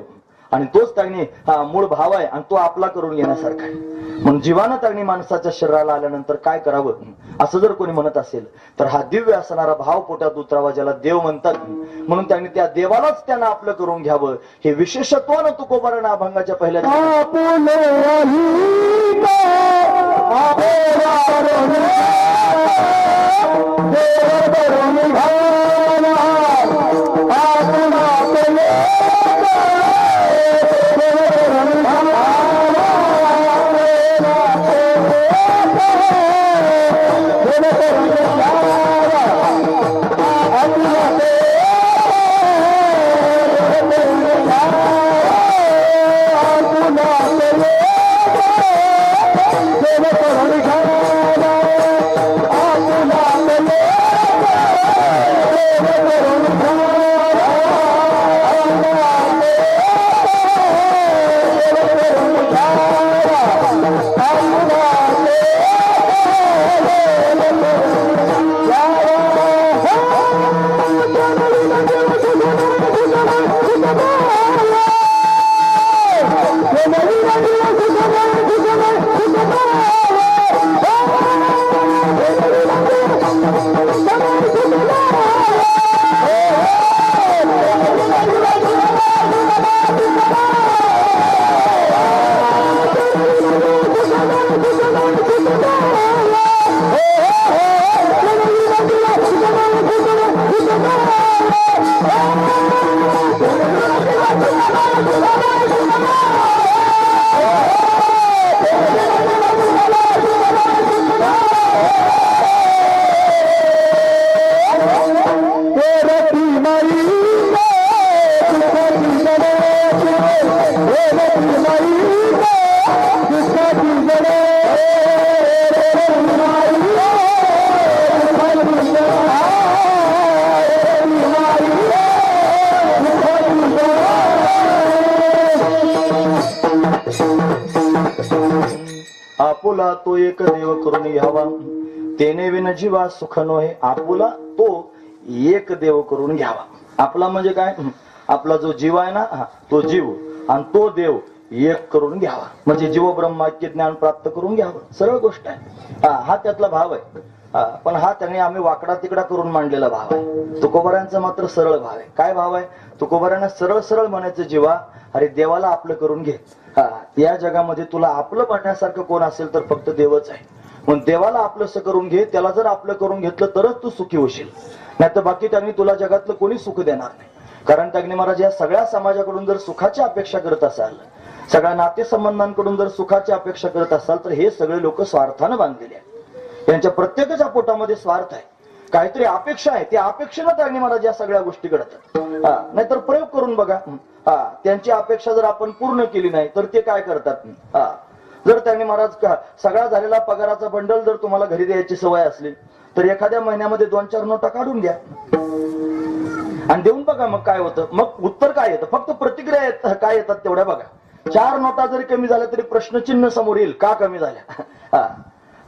आणि तोच त्याने हा मूळ भाव आहे आणि तो आपला करून घेण्यासारखा आहे. म्हणून जीवानं त्याने माणसाच्या शरीराला आल्यानंतर काय करावं असं जर कोणी म्हणत असेल तर हा दिव्य असणारा भाव पोटात उतरावा ज्याला देव म्हणतात, म्हणून त्यांनी त्या देवालाच त्यांना आपलं करून घ्यावं. हे विशेषत्वानं तुकोबारानं अभंगाच्या पहिल्या आपुला तो एक देव करून घ्यावा, तेने विन जीवा सुख नोहे. आपुला तो एक देव करून घ्यावा. आपला म्हणजे काय, आपला जो जीव आहे ना तो जीव आणि तो देव एक करून घ्यावा, म्हणजे जीव ब्रह्माचे ज्ञान प्राप्त करून घ्यावं. सरळ गोष्ट आहे, हा त्यातला भाव आहे. पण हा त्याने आम्ही वाकडा तिकडा करून मांडलेला भाव आहे. तुकोबारांचा मात्र सरळ भाव आहे. काय भाव आहे? तुकोबारांना सरळ सरळ म्हणायचं, जीवा अरे देवाला आपलं करून घे. या जगामध्ये तुला आपलं म्हणण्यासारखं कोण असेल तर फक्त देवच आहे. म्हणून देवाला आपलंसं करून घे. त्याला जर आपलं करून घेतलं तरच तू सुखी होशील, नाही तर बाकी त्यांनी तुला जगातलं कोणी सुख देणार नाही. कारण त्याग्नी महाराज या सगळ्या समाजाकडून जर सुखाची अपेक्षा करत असाल, सगळ्या नातेसंबंधांकडून जर सुखाची अपेक्षा करत असाल तर हे सगळे लोक स्वार्थानं बांधलेले आहेत. यांच्या प्रत्येकाच्या पोटामध्ये स्वार्थ आहे, काहीतरी अपेक्षा आहे. त्या अपेक्षेनं त्याग्नी महाराज या सगळ्या गोष्टी घडतात. नाहीतर प्रयोग करून बघा, त्यांची अपेक्षा जर आपण पूर्ण केली नाही तर ते काय करतात. जर त्याग्नी महाराज सगळा झालेला पगाराचा बंडल जर तुम्हाला घरी द्यायची सवय असली तर एखाद्या महिन्यामध्ये 2-4 नोटा काढून घ्या आणि देऊन बघा, मग काय होतं. मग उत्तर काय येतं, फक्त प्रतिक्रिया काय येतात तेवढ्या बघा. 4 नोटा जरी कमी झाल्या तरी प्रश्नचिन्ह समोर येईल, का कमी झाल्या.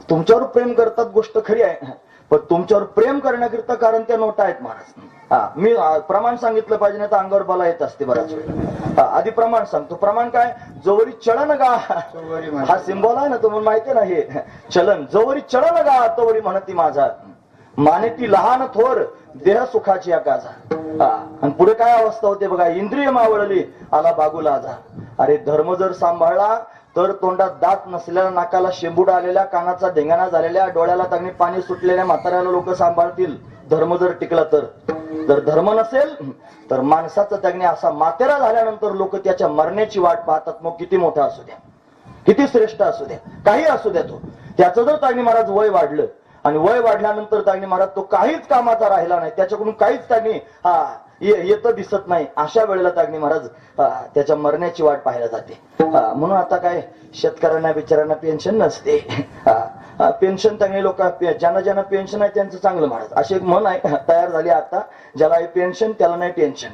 तुमच्यावर प्रेम करतात, गोष्ट खरी आहे, पण तुमच्यावर प्रेम करण्याकरिता कारण त्या नोटा आहेत महाराज. मी प्रमाण सांगितलं पाहिजे, नाही तर अंगावर बला येत असते बराच वेळ. आधी प्रमाण सांगतो. प्रमाण काय, जोवरी चलन गा, हा सिंबॉल आहे ना, तुम्हाला माहिती ना हे चलन. जोवरी चलन गा तोवरी म्हणती माझा, मानेती लहान थोर देह सुखाची आकाजा. आणि पुढे काय अवस्था होते बघा, इंद्रिय मावळली आला बागुला आजा. अरे धर्म जर सांभाळला तर तोंडात दात नसलेल्या, नाकाला शेंबूड आलेल्या, कानाचा ढेंगाणा झालेल्या, डोळ्याला तगणी पाणी सुटलेल्या म्हाताऱ्याला लोक सांभाळतील. धर्म जर टिकला तर धर्म नसेल तर माणसाचा त्यागणे असा मातेरा झाल्यानंतर लोक त्याच्या मरण्याची वाट पाहतात. मग किती मोठा असू द्या, किती श्रेष्ठ असू द्या, काही असू द्या, तो त्याचं जर त्यागणे महाराज वय वाढलं आणि वय वाढल्यानंतर त्यांनी महाराज तो काहीच कामाचा राहिला नाही, त्याच्याकडून काहीच त्यांनी येतं दिसत नाही. अशा वेळेला त्यांनी महाराज त्याच्या मरण्याची वाट पाहायला जाते. म्हणून आता काय शेतकऱ्यांना बिचाऱ्यांना पेन्शन नसते. पेन्शन त्यांनी लोक ज्यांना ज्यांना पेन्शन आहे त्यांचं चांगलं महाराज, अशी एक म्हण आहे तयार झाली आता, ज्याला आहे पेन्शन त्याला नाही टेन्शन.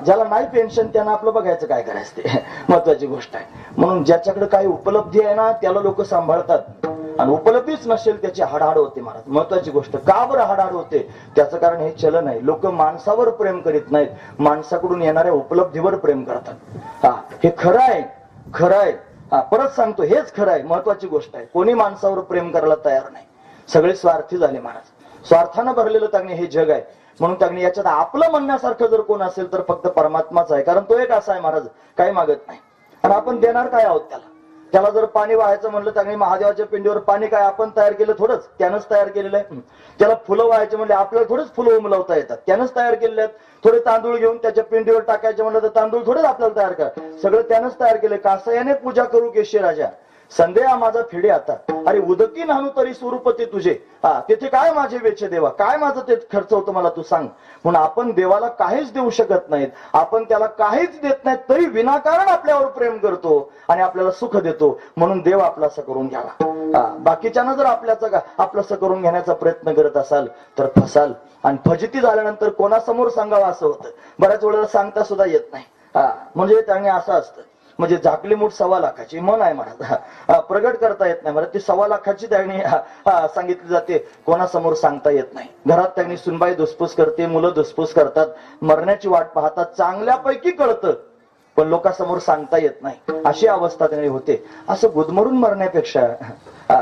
ज्याला नाही पेन्शन त्यांना आपलं बघायचं काय करायचं ते महत्वाची गोष्ट आहे. म्हणून ज्याच्याकडे काही उपलब्धी आहे ना त्याला लोक सांभाळतात, आणि उपलब्धीच नसेल त्याची हाडहाड होते महाराज. महत्वाची गोष्ट, का बरं हाडहाड होते? त्याचं कारण हे चलन आहे. लोक माणसावर प्रेम करीत नाहीत, माणसाकडून येणाऱ्या उपलब्धीवर प्रेम करतात. हे खरं आहे, खरं आहे. परत सांगतो, हेच खरं आहे. महत्वाची गोष्ट आहे, कोणी माणसावर प्रेम करायला तयार नाही, सगळे स्वार्थी झाले महाराज. स्वार्थानं भरलेलं त्यांनी हे जग आहे. म्हणून त्यांनी याच्यात आपलं म्हणण्यासारखं जर कोण असेल तर फक्त परमात्माच आहे. कारण तो एक असा आहे महाराज, काही मागत नाही. आणि आपण देणार काय आहोत त्याला? त्याला जर पाणी वाहायचं म्हणलं त्यांनी महादेवाच्या पिंडीवर पाणी काय आपण तयार केलं थोडंच, त्यानंच तयार केलेलं आहे. त्याला फुलं व्हायचे म्हणले आपल्याला थोडंच फुलं उमलवता येतात, त्यानंच तयार केलेले आहेत. थोडे तांदूळ घेऊन त्याच्या पिंडीवर टाकायचे म्हणलं तर तांदूळ थोडेच आपल्याला तयार करा, सगळं त्यानंच तयार केले. कासयाने पूजा करू केशी राजा, संदेहा माझा फिडे आता. अरे उदकी नानू तरी स्वरूपते तुझे, तिथे काय माझे वेचे देवा, काय माझं ते खर्च होतं मला तू सांग. म्हणून आपण देवाला काहीच देऊ शकत नाहीत, आपण त्याला काहीच देत नाही तरी विनाकारण आपल्यावर प्रेम करतो आणि आपल्याला सुख देतो. म्हणून देव आपलासा करून घ्यावा. बाकीच्यानं जर आपलंसं करून घेण्याचा प्रयत्न करत असाल तर फसाल, आणि फजिती झाल्यानंतर कोणासमोर सांगावं असं होतं. बऱ्याच वेळेला सांगता सुद्धा येत नाही. म्हणजे त्याने असं असतं, म्हणजे झाकली मूठ 1.25 लाखाची मन आहे महाराज, प्रगट करता येत नाही महाराज. ती 1.25 लाखाची त्यांनी सांगितली जाते, कोणासमोर सांगता येत नाही. घरात त्यांनी सुनबाई धुसफूस करते, मुलं धुसफूस करतात, मरण्याची वाट पाहतात, चांगल्यापैकी कळतं पण लोकांसमोर सांगता येत नाही, अशी अवस्था त्यांनी होते. असं गुदमरून मरण्यापेक्षा,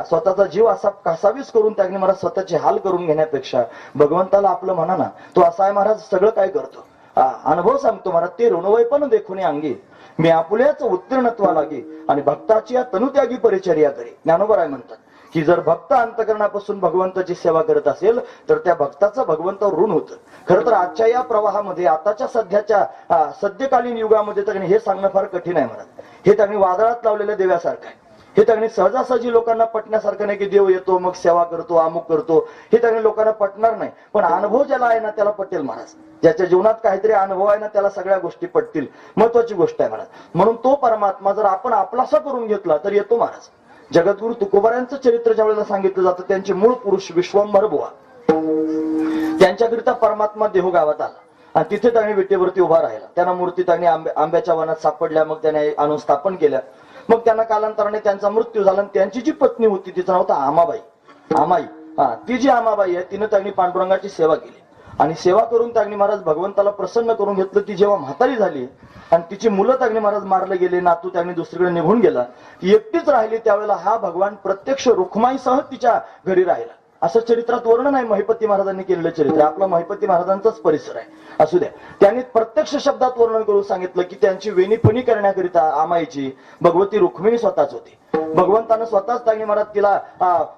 स्वतःचा जीव असा कासावीस करून त्यांनी महाराज स्वतःचे हाल करून घेण्यापेक्षा भगवंताला आपलं म्हणा ना, तो असा आहे महाराज, सगळं काय करतो. अनुभव सांगतो महाराज, ते ऋणवय पण देखुनी अंगी, मी आपुल्याच उत्तीर्णत्वा लागे आणि भक्ताची या तनुत्यागी परिचर्या करी. ज्ञानोबराय म्हणतात की जर भक्त अंतकरणापासून भगवंताची सेवा करत असेल तर त्या भक्ताचं भगवंतावर ऋण होतं. खरं तर आजच्या या प्रवाहामध्ये, आताच्या सध्याच्या सद्यकालीन युगामध्ये तर हे सांगणं फार कठीण आहे महाराज. हे त्यांनी वादळात लावलेल्या देव्यासारखं आहे. हे त्यांनी सहजासहजी लोकांना पटण्यासारखं नाही की देव येतो मग सेवा करतो, अमुक करतो. हे त्यांनी लोकांना पटणार नाही. पण अनुभव ज्याला आहे ना त्याला पटेल महाराज. ज्याच्या जीवनात काहीतरी अनुभव आहे ना त्याला सगळ्या गोष्टी पटतील. महत्वाची गोष्ट आहे महाराज. म्हणून तो परमात्मा जर आपण आपलासा करून घेतला तर येतो महाराज. जगद्गुरु तुकोबारायांचं चरित्र ज्या वेळेला सांगितलं जातं, त्यांचे मूळ पुरुष विश्वंभर बुवा, त्यांच्याकरिता परमात्मा देहू गावात आला आणि तिथे त्यांनी विटेवरती उभा राहिला. त्यांना मूर्ती त्यांनी आंब्याच्या वनात सापडल्या, मग त्याने आणून स्थापन केल्या. मग त्यांना कालांतराने त्यांचा मृत्यू झाला. त्यांची जी पत्नी होती तिचं नाव होतं आमाबाई, आमाई. ती जी आमाबाई आहे तिनं त्यांनी पांडुरंगाची सेवा केली आणि सेवा करून त्यांनी महाराज भगवंताला प्रसन्न करून घेतलं. ती जेव्हा म्हातारी झाली आणि तिची मुलं त्यांनी महाराज मारले गेले, नातू त्यांनी दुसरीकडे निघून गेला, ती एकटीच राहिली. त्यावेळेला हा भगवान प्रत्यक्ष रुक्माईसह तिच्या घरी राहिला. असं चरित्रात वर्णन आहे, महिपती महाराजांनी केलेलं चरित्र. आपला महिपती महाराजांचाच परिसर आहे, असू द्या. त्यांनी प्रत्यक्ष शब्दात वर्णन करून सांगितलं की त्यांची वेणीपणी करण्याकरिता आमाईची भगवती रुक्मिणी स्वतःच होती. भगवंतानं स्वतःच त्यांनी महाराज तिला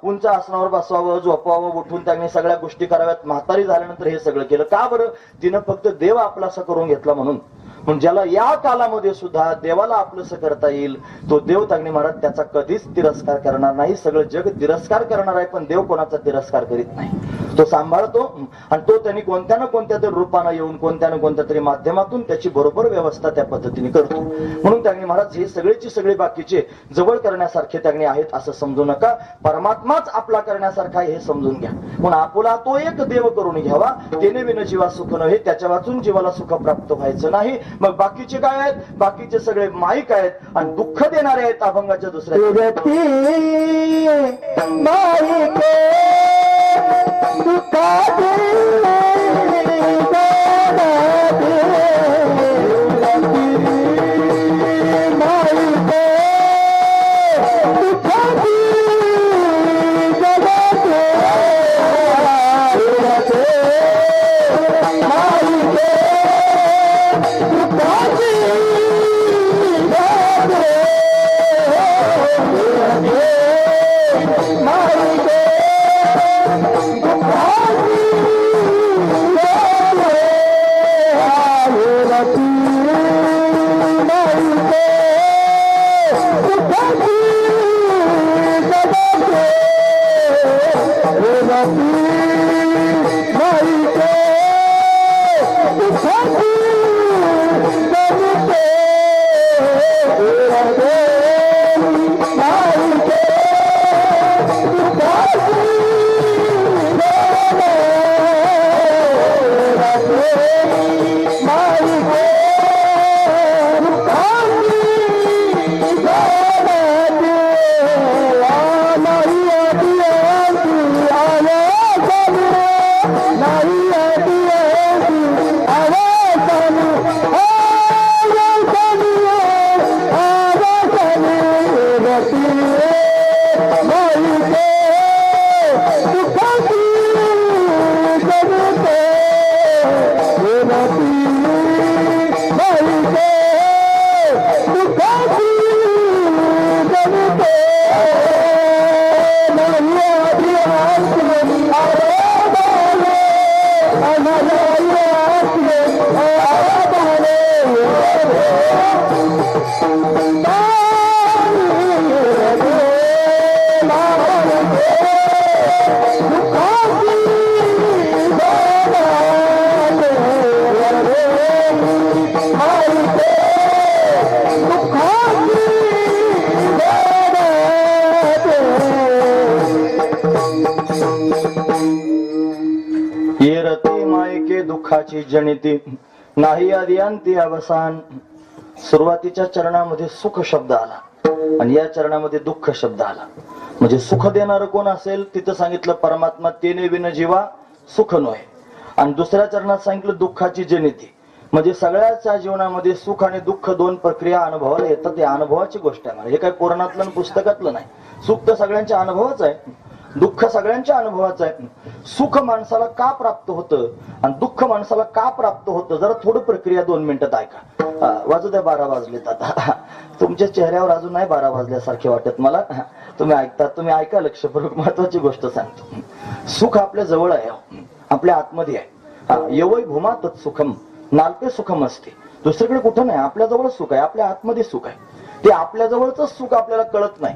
उंच आसनावर बसवावं, झोपवावं, उठून त्यांनी सगळ्या गोष्टी कराव्यात. म्हातारी झाल्यानंतर हे सगळं केलं. का बरं? तिनं फक्त देव आपलासा करून घेतला म्हणून. म्हणजे ज्याला या कालामध्ये सुद्धा देवाला आपलंसं करता येईल तो देव त्यांनी महाराज त्याचा कधीच तिरस्कार करणार नाही. सगळं जग तिरस्कार करणार आहे पण देव कोणाचा तिरस्कार करीत नाही. तो सांभाळतो आणि तो त्यांनी कोणत्या ना कोणत्या तरी रूपानं येऊन कोणत्या ना कोणत्या तरी माध्यमातून त्याची बरोबर व्यवस्था त्या पद्धतीने करतो. म्हणून त्यांनी महाराज हे सगळेची सगळे बाकीचे जवळ करण्यासारखे त्यांनी आहेत असं समजू नका. परमात्माच आपला करण्यासारखा हे समजून घ्या. म्हणून आपुला तो एक देव करून घ्यावा, तेने विन जीवा सुख नव्हे, त्याच्या वाचून जीवाला सुख प्राप्त व्हायचं नाही. मग बाकीचे काय आहेत? बाकीचे सगळे माईक आहेत आणि दुःख देणारे आहेत अभंगाच्या दुसऱ्या. येरती मायके दुःखाची जनिती नाही आदी अंती अवसान. सुरुवातीच्या चरणामध्ये सुख शब्द आला आणि या चरणामध्ये दुःख शब्द आला. म्हणजे सुख देणार कोण असेल तिथं सांगितलं परमात्मा, तेने विन जीवा सुख नव्हे. आणि दुसऱ्या चरणात सांगितलं दुःखाची जनिती, म्हणजे सगळ्याच्या जीवनामध्ये सुख आणि दुःख दोन प्रक्रिया अनुभवाला येतात. ते अनुभवाची गोष्ट आहे. हे काही पुराणातलं आणि पुस्तकातलं नाही. सुख तर सगळ्यांच्या अनुभवाच आहे, दुःख सगळ्यांच्या अनुभवाचं आहे. सुख माणसाला का प्राप्त होतं आणि दुःख माणसाला का प्राप्त होतं, जरा थोडं प्रक्रिया 2 मिनिटात ऐका. वाजू द्या, 12 वाजलेत आता. तुमच्या चेहऱ्यावर अजून नाही 12 वाजल्यासारखे वाटत मला. तुम्ही ऐकता, तुम्ही ऐका लक्षपूर्वक. महत्वाची गोष्ट सांगतो. सुख आपल्या जवळ आहे, आपल्या आतमध्ये आहे. यवै भूमातच सुखम नाल्पे सुखम असते. दुसरीकडे कुठं नाही, आपल्या जवळ सुख आहे, आपल्या आतमध्ये सुख आहे. ते आपल्या जवळच सुख आपल्याला कळत नाही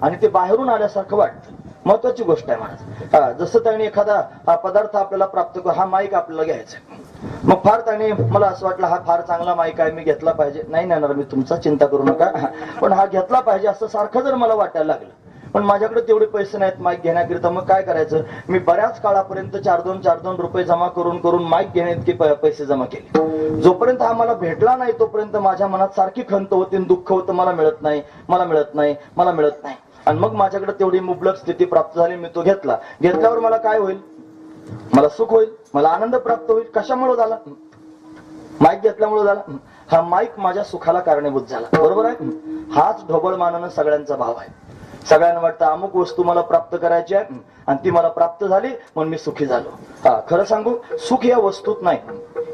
आणि ते बाहेरून आल्यासारखं वाटतं. महत्वाची गोष्ट आहे महाराज. जसं त्याने एखादा पदार्थ आपल्याला प्राप्त करू, हा माईक आपल्याला घ्यायचा, मग फार त्याने मला असं वाटलं हा फार चांगला माईक आहे, मी घेतला पाहिजे. नाही नेणार मी, तुमचा चिंता करू नका, पण हा घेतला पाहिजे असं सारखं जर मला वाटायला लागलं, पण माझ्याकडे तेवढे पैसे नाहीत माईक घेण्याकरिता, मग काय करायचं. मी बऱ्याच काळापर्यंत 4-2 रुपये जमा करून करून माईक घेण्याइतके पैसे जमा केले. जोपर्यंत हा मला भेटला नाही तोपर्यंत माझ्या मनात सारखी खंत होती, दुःख होतं, मला मिळत नाही, मला मिळत नाही, मला मिळत नाही. आणि मग माझ्याकडे तेवढी मुबलक स्थिती प्राप्त झाली, मी तो घेतला. घेतल्यावर मला काय होईल, मला सुख होईल, मला आनंद प्राप्त होईल. कशामुळे झाला, माईक घेतल्यामुळे झाला. हा माईक माझ्या सुखाला कारणीभूत झाला, बरोबर आहे. हाच ढोबळ मानानं सगळ्यांचा भाव आहे. सगळ्यांना वाटतं अमुक वस्तू मला प्राप्त करायची आहे आणि ती मला प्राप्त झाली म्हणून मी सुखी झालो. खरं सांगू, सुख या वस्तूत नाही.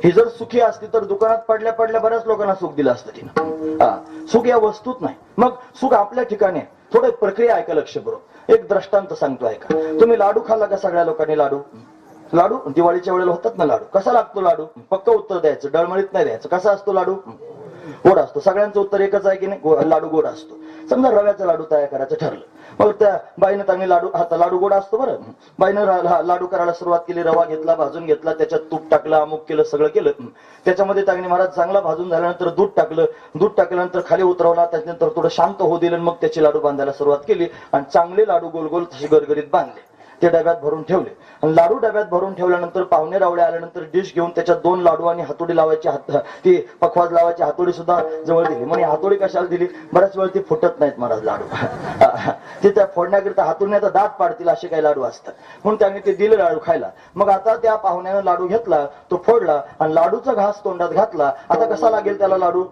ही जर सुखी असती तर दुकानात पडल्या पडल्या बऱ्याच लोकांना सुख दिलं असतं तिनं. सुख या वस्तूत नाही. मग सुख आपल्या ठिकाणी आहे. थोडं प्रक्रिया ऐका लक्षपूर्वक. एक दृष्टांत सांगतो ऐका. तुम्ही लाडू खाल्ला का सगळ्या लोकांनी? लाडू दिवाळीच्या वेळेला होतात ना लाडू. कसा लागतो लाडू? पक्क उत्तर द्यायचं, डळमळीत नाही द्यायचं. कसा असतो लाडू? गोड असतो. सगळ्यांचं उत्तर एकच आहे की नाही, लाडू गोड असतो. समजा रव्याचा लाडू तयार करायचं ठरलं, मग त्या बाईनं चांगली लाडू गोड असतो बरं. बाईनं लाडू करायला सुरुवात केली. रवा घेतला, भाजून घेतला, त्याच्यात तूप टाकलं, अमुक केलं, सगळं केलं. त्याच्यामध्ये चांगली महाराज चांगला भाजून झाल्यानंतर दूध टाकलं. दूध टाकल्यानंतर खाली उतरवला, त्याच्यानंतर थोडं शांत होऊ दिलं, मग त्याची लाडू बांधायला सुरुवात केली आणि चांगले लाडू गोल गोल तसे गरगरीत बांधले. ते डब्यात भरून ठेवले. आणि लाडू डब्यात भरून ठेवल्यानंतर पाहुणे रावळे आल्यानंतर डिश घेऊन त्याच्यात 2 लाडू आणि हातोडी लावायची, ती पखवाज लावायची हातोडी सुद्धा जवळ दिली. म्हणजे हातोडी कशाला दिली, बऱ्याच वेळ ती फुटत नाहीत महाराज लाडू. ते त्या फोडण्याकरिता हातोडण्याचा दात पाडतील असे काही लाडू असतात, म्हणून त्यांनी ते दिले लाडू खायला. मग आता त्या पाहुण्यानं लाडू घेतला, तो फोडला आणि लाडूचा घास तोंडात घातला. आता कसा लागेल त्याला लाडू?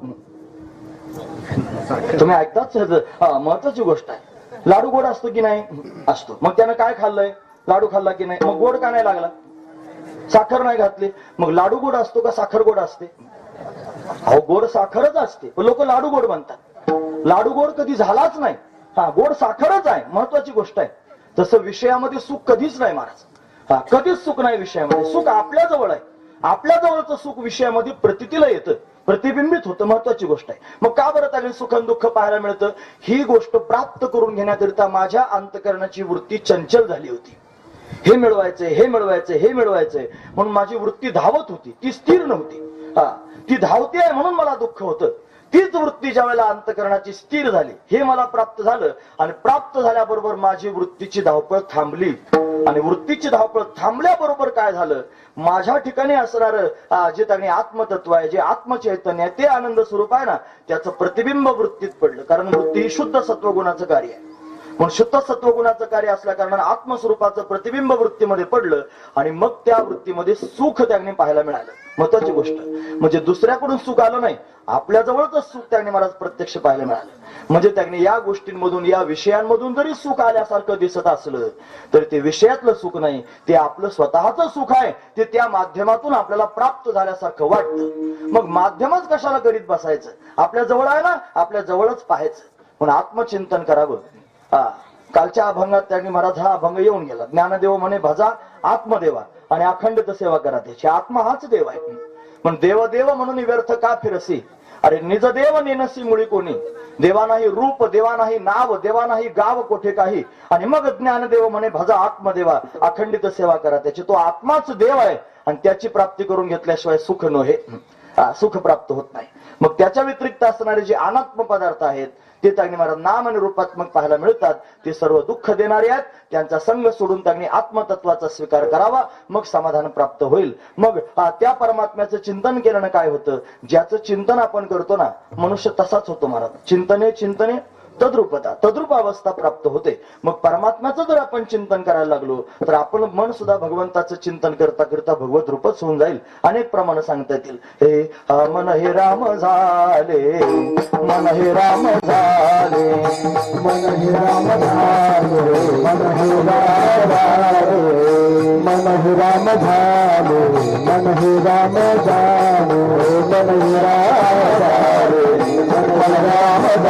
तुम्ही ऐकताच. महत्वाची गोष्ट आहे. लाडू गोड असतो की नाही? असतो. मग त्यानं काय खाल्लंय? लाडू खाल्ला की नाही? मग गोड का नाही लागला? साखर नाही घातली. मग लाडू गोड असतो का साखर गोड असते? अहो, गोड साखरच असते, पण लोक लाडू गोड म्हणतात. लाडू गोड कधी झालाच नाही. गोड साखरच आहे. महत्वाची गोष्ट आहे. तसं विषयामध्ये सुख कधीच नाही महाराज. कधीच सुख नाही विषयामध्ये. सुख आपल्या जवळ आहे. आपल्या जवळचं सुख विषयामध्ये प्रतितीला येतं, प्रतिबिंबित होतं. महत्वाची गोष्ट आहे. मग का बरं त्याने सुख आणि दुःख पाहायला मिळतं? ही गोष्ट प्राप्त करून घेण्याकरिता माझ्या अंतःकरणाची वृत्ती चंचल झाली होती. हे मिळवायचंय, हे मिळवायचंय, हे मिळवायचंय म्हणून माझी वृत्ती धावत होती, ती स्थिर नव्हती. ती धावते आहे म्हणून मला दुःख होतं. तीच वृत्ती ज्या वेळेला अंतःकरणाची स्थिर झाली, हे मला प्राप्त झालं आणि प्राप्त झाल्याबरोबर माझी वृत्तीची धावपळ थांबली. आणि वृत्तीची धावपळ थांबल्याबरोबर काय झालं, माझ्या ठिकाणी असणारं जे त्यांनी आत्मतत्व आहे, जे आत्मचैतन्य आहे, ते आनंद स्वरूप आहे ना, त्याचं प्रतिबिंब वृत्तीत पडलं. कारण वृत्ती ही शुद्ध सत्वगुणाचं कार्य आहे. म्हणून शुद्ध सत्वगुणाचं कार्य असल्या कारणाने आत्मस्वरूपाचं प्रतिबिंब वृत्तीमध्ये पडलं आणि मग त्या वृत्तीमध्ये सुख त्यांनी पाहायला मिळालं. महत्वाची गोष्ट म्हणजे दुसऱ्याकडून सुख आलं नाही, आपल्या जवळच सुख त्यांनी महाराज प्रत्यक्ष पाहायला मिळालं. म्हणजे त्यांनी या गोष्टींमधून, या विषयांमधून जरी सुख आल्यासारखं दिसत असलं तर ते विषयातलं सुख नाही, ते आपलं स्वतःचं सुख आहे. ते त्या माध्यमातून आपल्याला प्राप्त झाल्यासारखं वाटतं. मग माध्यमच कशाला करीत बसायचं? आपल्या जवळ आहे ना, आपल्या जवळच पाहायचं. म्हणून आत्मचिंतन करावं. कालच्या अभंगात त्यांनी महाराज हा अभंग येऊन गेला. ज्ञानदेव म्हणे भजा आत्मदेवा आणि अखंडित सेवा करा त्याची. आत्मा हाच देव आहे. पण देव म्हणून व्यर्थ का फिरसी, अरे निज देव नेनसी मुळी कोणी. देवा नाही रूप, देवा नाही नाव, देवा नाही गाव कोठे काही. आणि मग ज्ञानदेव म्हणे भजा आत्मदेवा अखंडित सेवा करा त्याची. तो आत्माच देव आहे आणि त्याची प्राप्ती करून घेतल्याशिवाय सुख नव्हे, सुख प्राप्त होत नाही. मग त्याच्या व्यतिरिक्त असणारे जे अनात्म पदार्थ आहेत ते त्यांनी महाराज नाम आणि रूपात्मक पाहायला मिळतात. ते सर्व दुःख देणारे आहेत. त्यांचा संग सोडून त्यांनी आत्मतत्वाचा स्वीकार करावा, मग समाधान प्राप्त होईल. मग त्या परमात्म्याचं चिंतन केल्यानं काय होतं, ज्याचं चिंतन आपण करतो ना मनुष्य तसाच होतो महाराज. चिंतने तद्रूपता, तद्रूप अवस्था प्राप्त होते. मग परमात्म्याचं जर आपण चिंतन करायला लागलो तर आपण मन सुद्धा भगवंताचं चिंतन करता करता भगवत रूपच होऊन जाईल. अनेक प्रमाण सांगता येतील. हे मन हे राम झाले, मन हे राम झाले, मन हे राम झाले, मन हे राम झाले, मन हे राम झाले, मन हे राम झाले, मन हे राम झाले, मन राम झाले.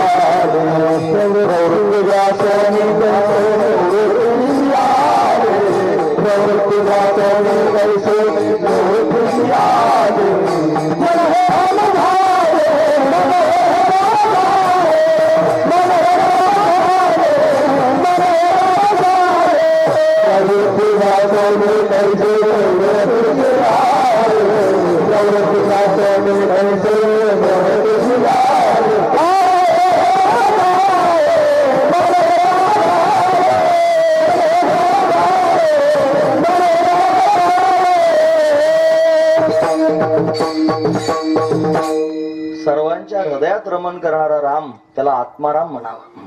सर्वांच्या हृदयात रमण करणारा राम त्याला आत्माराम म्हणावा.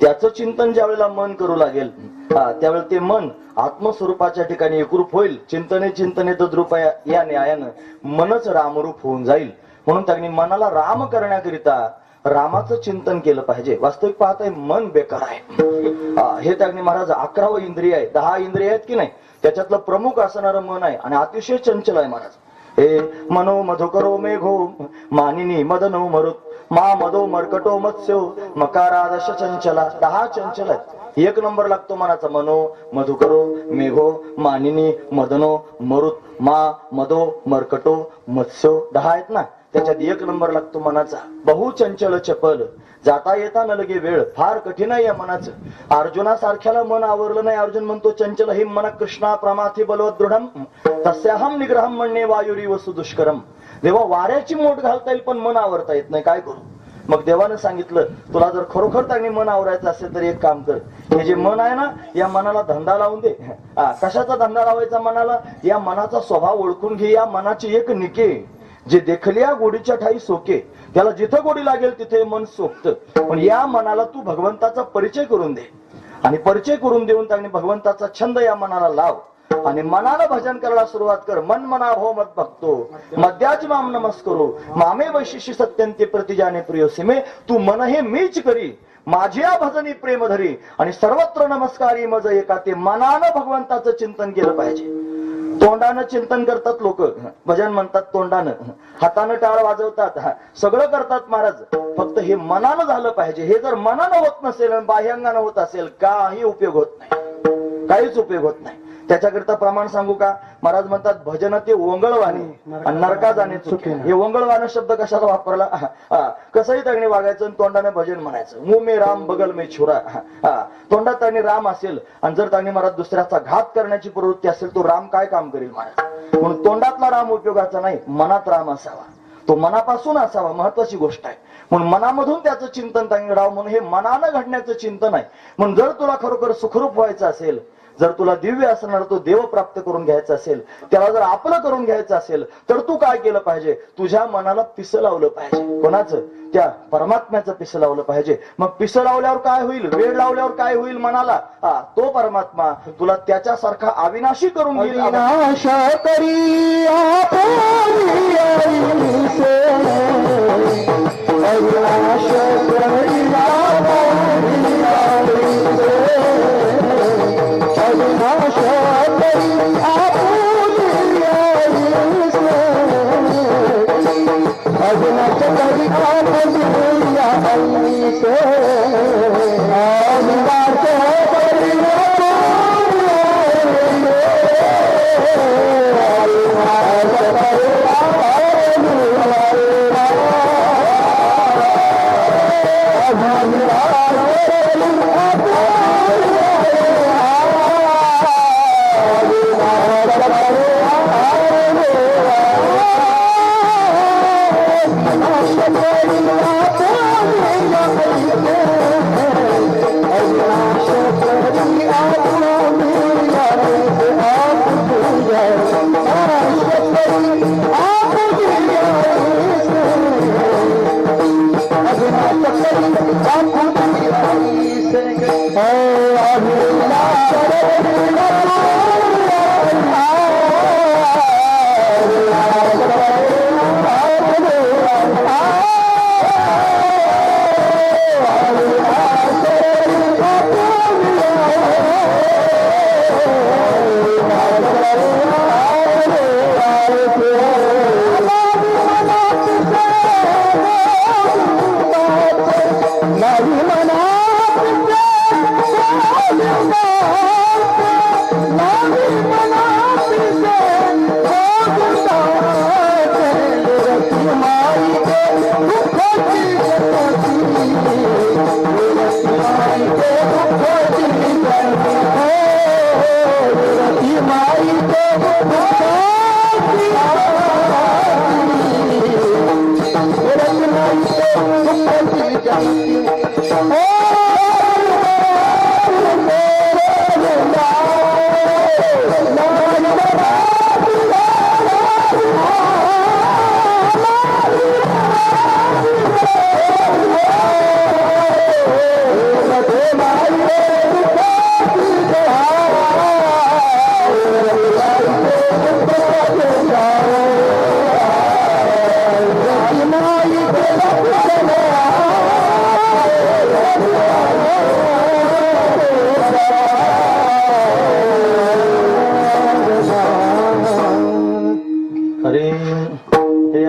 त्याचं चिंतन ज्या वेळेला मन करू लागेल त्यावेळेला ते मन आत्मस्वरूपाच्या ठिकाणी एकरूप होईल. चिंतने तद्रूप या न्यायानं मनच रामरूप होऊन जाईल. म्हणून त्यांनी मनाला राम करण्याकरिता रामाचं चिंतन केलं पाहिजे. वास्तविक पाहताय मन बेकार आहे. हे त्यांनी महाराज 11 इंद्रिय आहे, 10 इंद्रिय आहेत की नाही, त्याच्यातलं प्रमुख असणारं मन आहे आणि अतिशय चंचल आहे महाराज. हे मनो मधुकरो मेघो मानिनी मदनो मरुत मा मदो मर्कटो मत्स्यो मकारादश चंचला. 10 चंचल आहेत. 1 नंबर लागतो मनाचा. मनो मधुकरो मेघो मानिनी मदनो मरुत मा मदो मर्कटो मत्स्यो. 10 आहेत ना, त्याच्यात 1 नंबर लागतो मनाचा. बहुचंचल चपल जाता येता न लगे वेळ. फार कठीण आहे या मनाचं. अर्जुनासारख्याला मन आवरलं नाही. अर्जुन म्हणतो चंचल हिम मन कृष्णा प्रमाथी बलवत दृढम तस्याहम निग्रहम म्हणणे वायुरी वसु दुष्करम. देवा वाऱ्याची मोठ घालता येईल पण मन आवरता येत नाही, काय करू. मग देवानं सांगितलं तुला जर खरोखर त्यांनी मन आवरायचं असेल तर एक काम कर, हे जे मन आहे ना या मनाला धंदा लावून दे. कशाचा धंदा लावायचा मनाला, या मनाचा स्वभाव ओळखून घे. या मनाची एक निके जे देखल्या गोडीच्या ठाई सोके. त्याला जिथं गोडी लागेल तिथे मन सोकत. पण या मनाला तू भगवंताचा परिचय करून दे आणि परिचय करून देऊन त्यांनी भगवंताचा छंद या मनाला लाव आणि मनाला भजन करायला सुरुवात कर. मन मना हो मत भक्तो मध्याच माम नमस्करो मामे वैशिष्य सत्यंते प्रतिजाने प्रियोसिमे. तू मन हे मीच करी माझ्या भजनी प्रेम धरी आणि सर्वत्र नमस्कारी मज एका. ते मनानं भगवंताचं चिंतन केलं पाहिजे. तोंडानं चिंतन करतात लोक, भजन म्हणतात तोंडानं, हातानं टाळ वाजवतात, सगळं करतात महाराज. फक्त हे मनानं झालं पाहिजे. हे जर मनानं होत नसेल आणि बाह्यांगानं होत असेल काही उपयोग होत नाही, काहीच उपयोग होत नाही. त्याच्याकरिता प्रमाण सांगू का, महाराज म्हणतात भजन ते ओंगळवाणी आणि नरका जाणे चुके. हे ओंगळवाणं शब्द कशाला वापरला, कसंही त्यांनी वागायचं आणि तोंडाने भजन म्हणायचं. मुंह में राम बगल में छुरा. तोंडात त्यांनी राम असेल आणि जर त्यांनी महाराज दुसऱ्याचा घात करण्याची प्रवृत्ती असेल तो राम काय काम करेल महाराज. म्हणून तोंडातला राम उपयोगाचा नाही, मनात राम असावा, तो मनापासून असावा, महत्वाची गोष्ट आहे. म्हणून मनामधून त्याचं चिंतन त्यांनी राहावं. म्हणून हे मनानं घडण्याचं चिंतन आहे. म्हणून जर तुला खरोखर सुखरूप व्हायचं असेल, जर तुला दिव्य असणार तो देव प्राप्त करून घ्यायचा असेल, त्याला जर आपलं करून घ्यायचं असेल तर तू काय केलं पाहिजे, तुझ्या मनाला पिसं लावलं पाहिजे. कोणाचं, त्या परमात्म्याचं पिसं लावलं पाहिजे. मग पिसं लावल्यावर काय होईल, वेळ लावल्यावर काय होईल मनाला, तो परमात्मा तुला त्याच्यासारखा अविनाशी करून घेईल. अविनाश करी अविनाश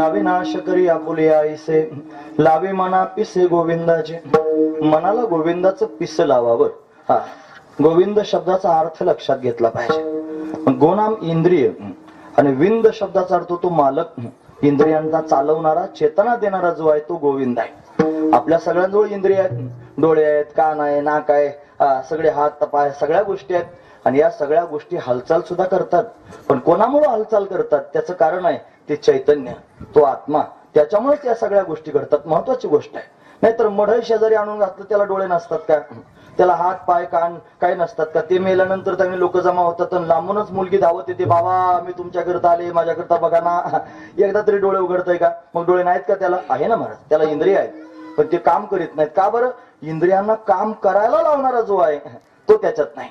अविनाश करी आपुले आईसे लावे मना पिसे गोविंदाचे. मनाला गोविंदाचं पिस लावावं. हा, गोविंद शब्दाचा अर्थ लक्षात घेतला पाहिजे. गोनाम इंद्रिय आणि विंद शब्दाचा अर्थ तो मालक, इंद्रियांचा चालवणारा, चेतना देणारा जो आहे तो गोविंद आहे. आपल्या सगळ्यांजवळ इंद्रिय आहेत, डोळे आहेत, कान आहे, नाक आहे, सगळे हात पाय, सगळ्या गोष्टी आहेत आणि या सगळ्या गोष्टी हालचाल सुद्धा करतात. पण कोणामुळे हालचाल करतात त्याचं कारण आहे ते चैतन्य, तो आत्मा. त्याच्यामुळेच या सगळ्या गोष्टी घडतात. महत्वाची गोष्ट आहे. नाहीतर मढई शेजारी आणून घातलं त्याला डोळे नसतात का, त्याला हात पाय कान काही नसतात का? ते मेल्यानंतर त्यांनी लोक जमा होतात आणि लांबूनच मुलगी धावत येते, बाबा मी तुमच्याकरता आले, माझ्याकरता बघा ना. एकदा तरी डोळे उघडतय का? मग डोळे नाहीत का त्याला? आहे ना महाराज, त्याला इंद्रिय आहेत पण ते काम करीत नाहीत. का बरं? इंद्रियांना काम करायला लावणारा जो आहे तो त्याच्यात नाही,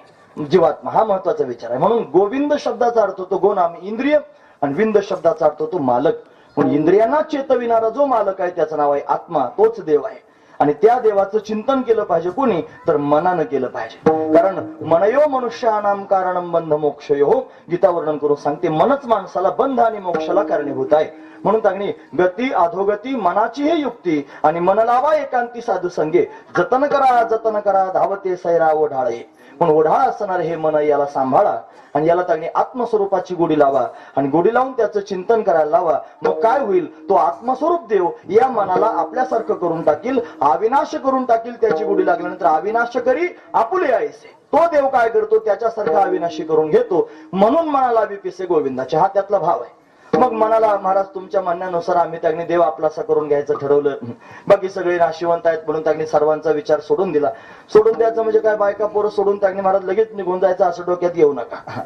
जीवात्मा. हा महत्वाचा विचार आहे. म्हणून गोविंद शब्दाचा अर्थ होतो गोनाम इंद्रिय आणि विंद शब्दाचा अर्थ होतो मालक. म्हणून इंद्रियांना चेतविणारा जो मालक आहे त्याचं नाव आहे आत्मा, तोच देव आहे. आणि त्या देवाचं चिंतन केलं पाहिजे कोणी? तर मनानं केलं पाहिजे. कारण मनयो मनुष्यानाम कारणम बंध मोक्षयो, गीता वर्णन करून सांगते मनच माणसाला बंध आणि मोक्षाला कारणीभूत आहे. म्हणून त्यांनी गती अधोगती मनाची हे युक्ती आणि मन लावा एकांती साधू संगे, जतन करा धावते सैरा ओढाळे. म्हणून ओढाळ असणार हे मन, याला सांभाळा आणि याला त्यांनी आत्मस्वरूपाची गोडी लावा आणि गोडी लावून त्याचं चिंतन करायला लावा. मग काय होईल? तो आत्मस्वरूप देव या मनाला आपल्यासारखं करून टाकील, अविनाश करून टाकील. त्याची गोडी लागल्यानंतर अविनाश करी आपुले आईसे, तो देव काय करतो? त्याच्यासारखा अविनाशी करून घेतो. म्हणून मनाला पिसे गोविंदाचे, हा त्यातला भाव आहे. मग मनाला महाराज तुमच्या म्हणण्यानुसार आम्ही त्यांनी देव आपलासा करून घ्यायचं ठरवलं. बाकी सगळे नाशिवंत आहेत म्हणून त्यांनी सर्वांचा विचार सोडून दिला. सोडून द्यायचं म्हणजे काय? बायका पोरं सोडून त्यांनी महाराज लगेच निघून जायचं असं डोक्यात येऊ नका.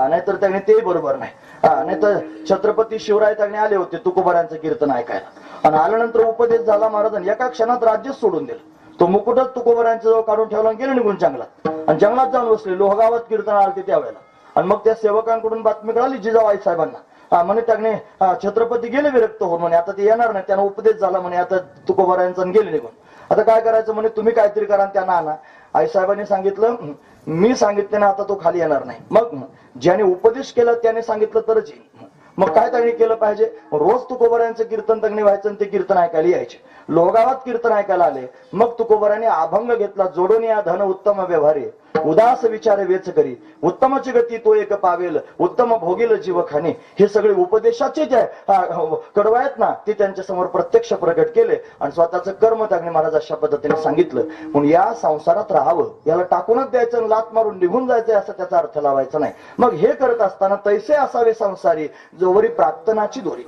नाहीतर त्यांनी ते बरोबर नाही. नाहीतर छत्रपती शिवराय त्यांनी आले होते तुकोबारांचं कीर्तन ऐकायला आणि आल्यानंतर उपदेश झाला महाराजांनी, एका क्षणात राज्यच सोडून दिलं. तो मुकुटच तुकोबारांच्या जवळ काढून ठेवला आणि गेले निघून जंगलात. आणि जंगलात जाऊन बसले. लोहगावात कीर्तन आलते त्यावेळेला. आणि मग त्या सेवकांकडून बातमी कळाली जिजाबाई साहेबांना. म्हणे त्याने छत्रपती गेले विरक्त होऊन, म्हणे आता ते येणार नाही. त्यांना उपदेश झाला म्हणे आता तुकोबारायांचा गेले निघून. आता काय करायचं? म्हणे तुम्ही काहीतरी करा त्यांना आणा. आईसाहेबांनी सांगितलं मी सांगितले ना आता तो खाली येणार नाही. मग ज्याने उपदेश केला त्याने सांगितलं तरच येईल. मग काय त्यांनी केलं पाहिजे? रोज तुकोबारायांचं कीर्तन त्यांनी व्हायचं आणि ते कीर्तन ऐकायला यायचे. लोहगावात कीर्तन ऐकायला आले. मग तुकोबारांनी अभंग घेतला, जोडून या धन उत्तम व्यवहारे, उदास विचार वेच करी, उत्तमची गती तो एक पावेल, उत्तम भोगील जीवखाने. हे सगळे उपदेशाचे जे कडवा आहेत ना ते त्यांच्या समोर प्रत्यक्ष प्रकट केले आणि स्वतःचं कर्म त्यांनी महाराज अशा पद्धतीने सांगितलं. म्हणून या संसारात राहावं, याला टाकूनच द्यायचं, लात मारून निघून जायचंय असं त्याचा अर्थ लावायचा नाही. मग हे करत असताना तैसे असावे संसारी, जोवरी प्रार्थनाची दोरी,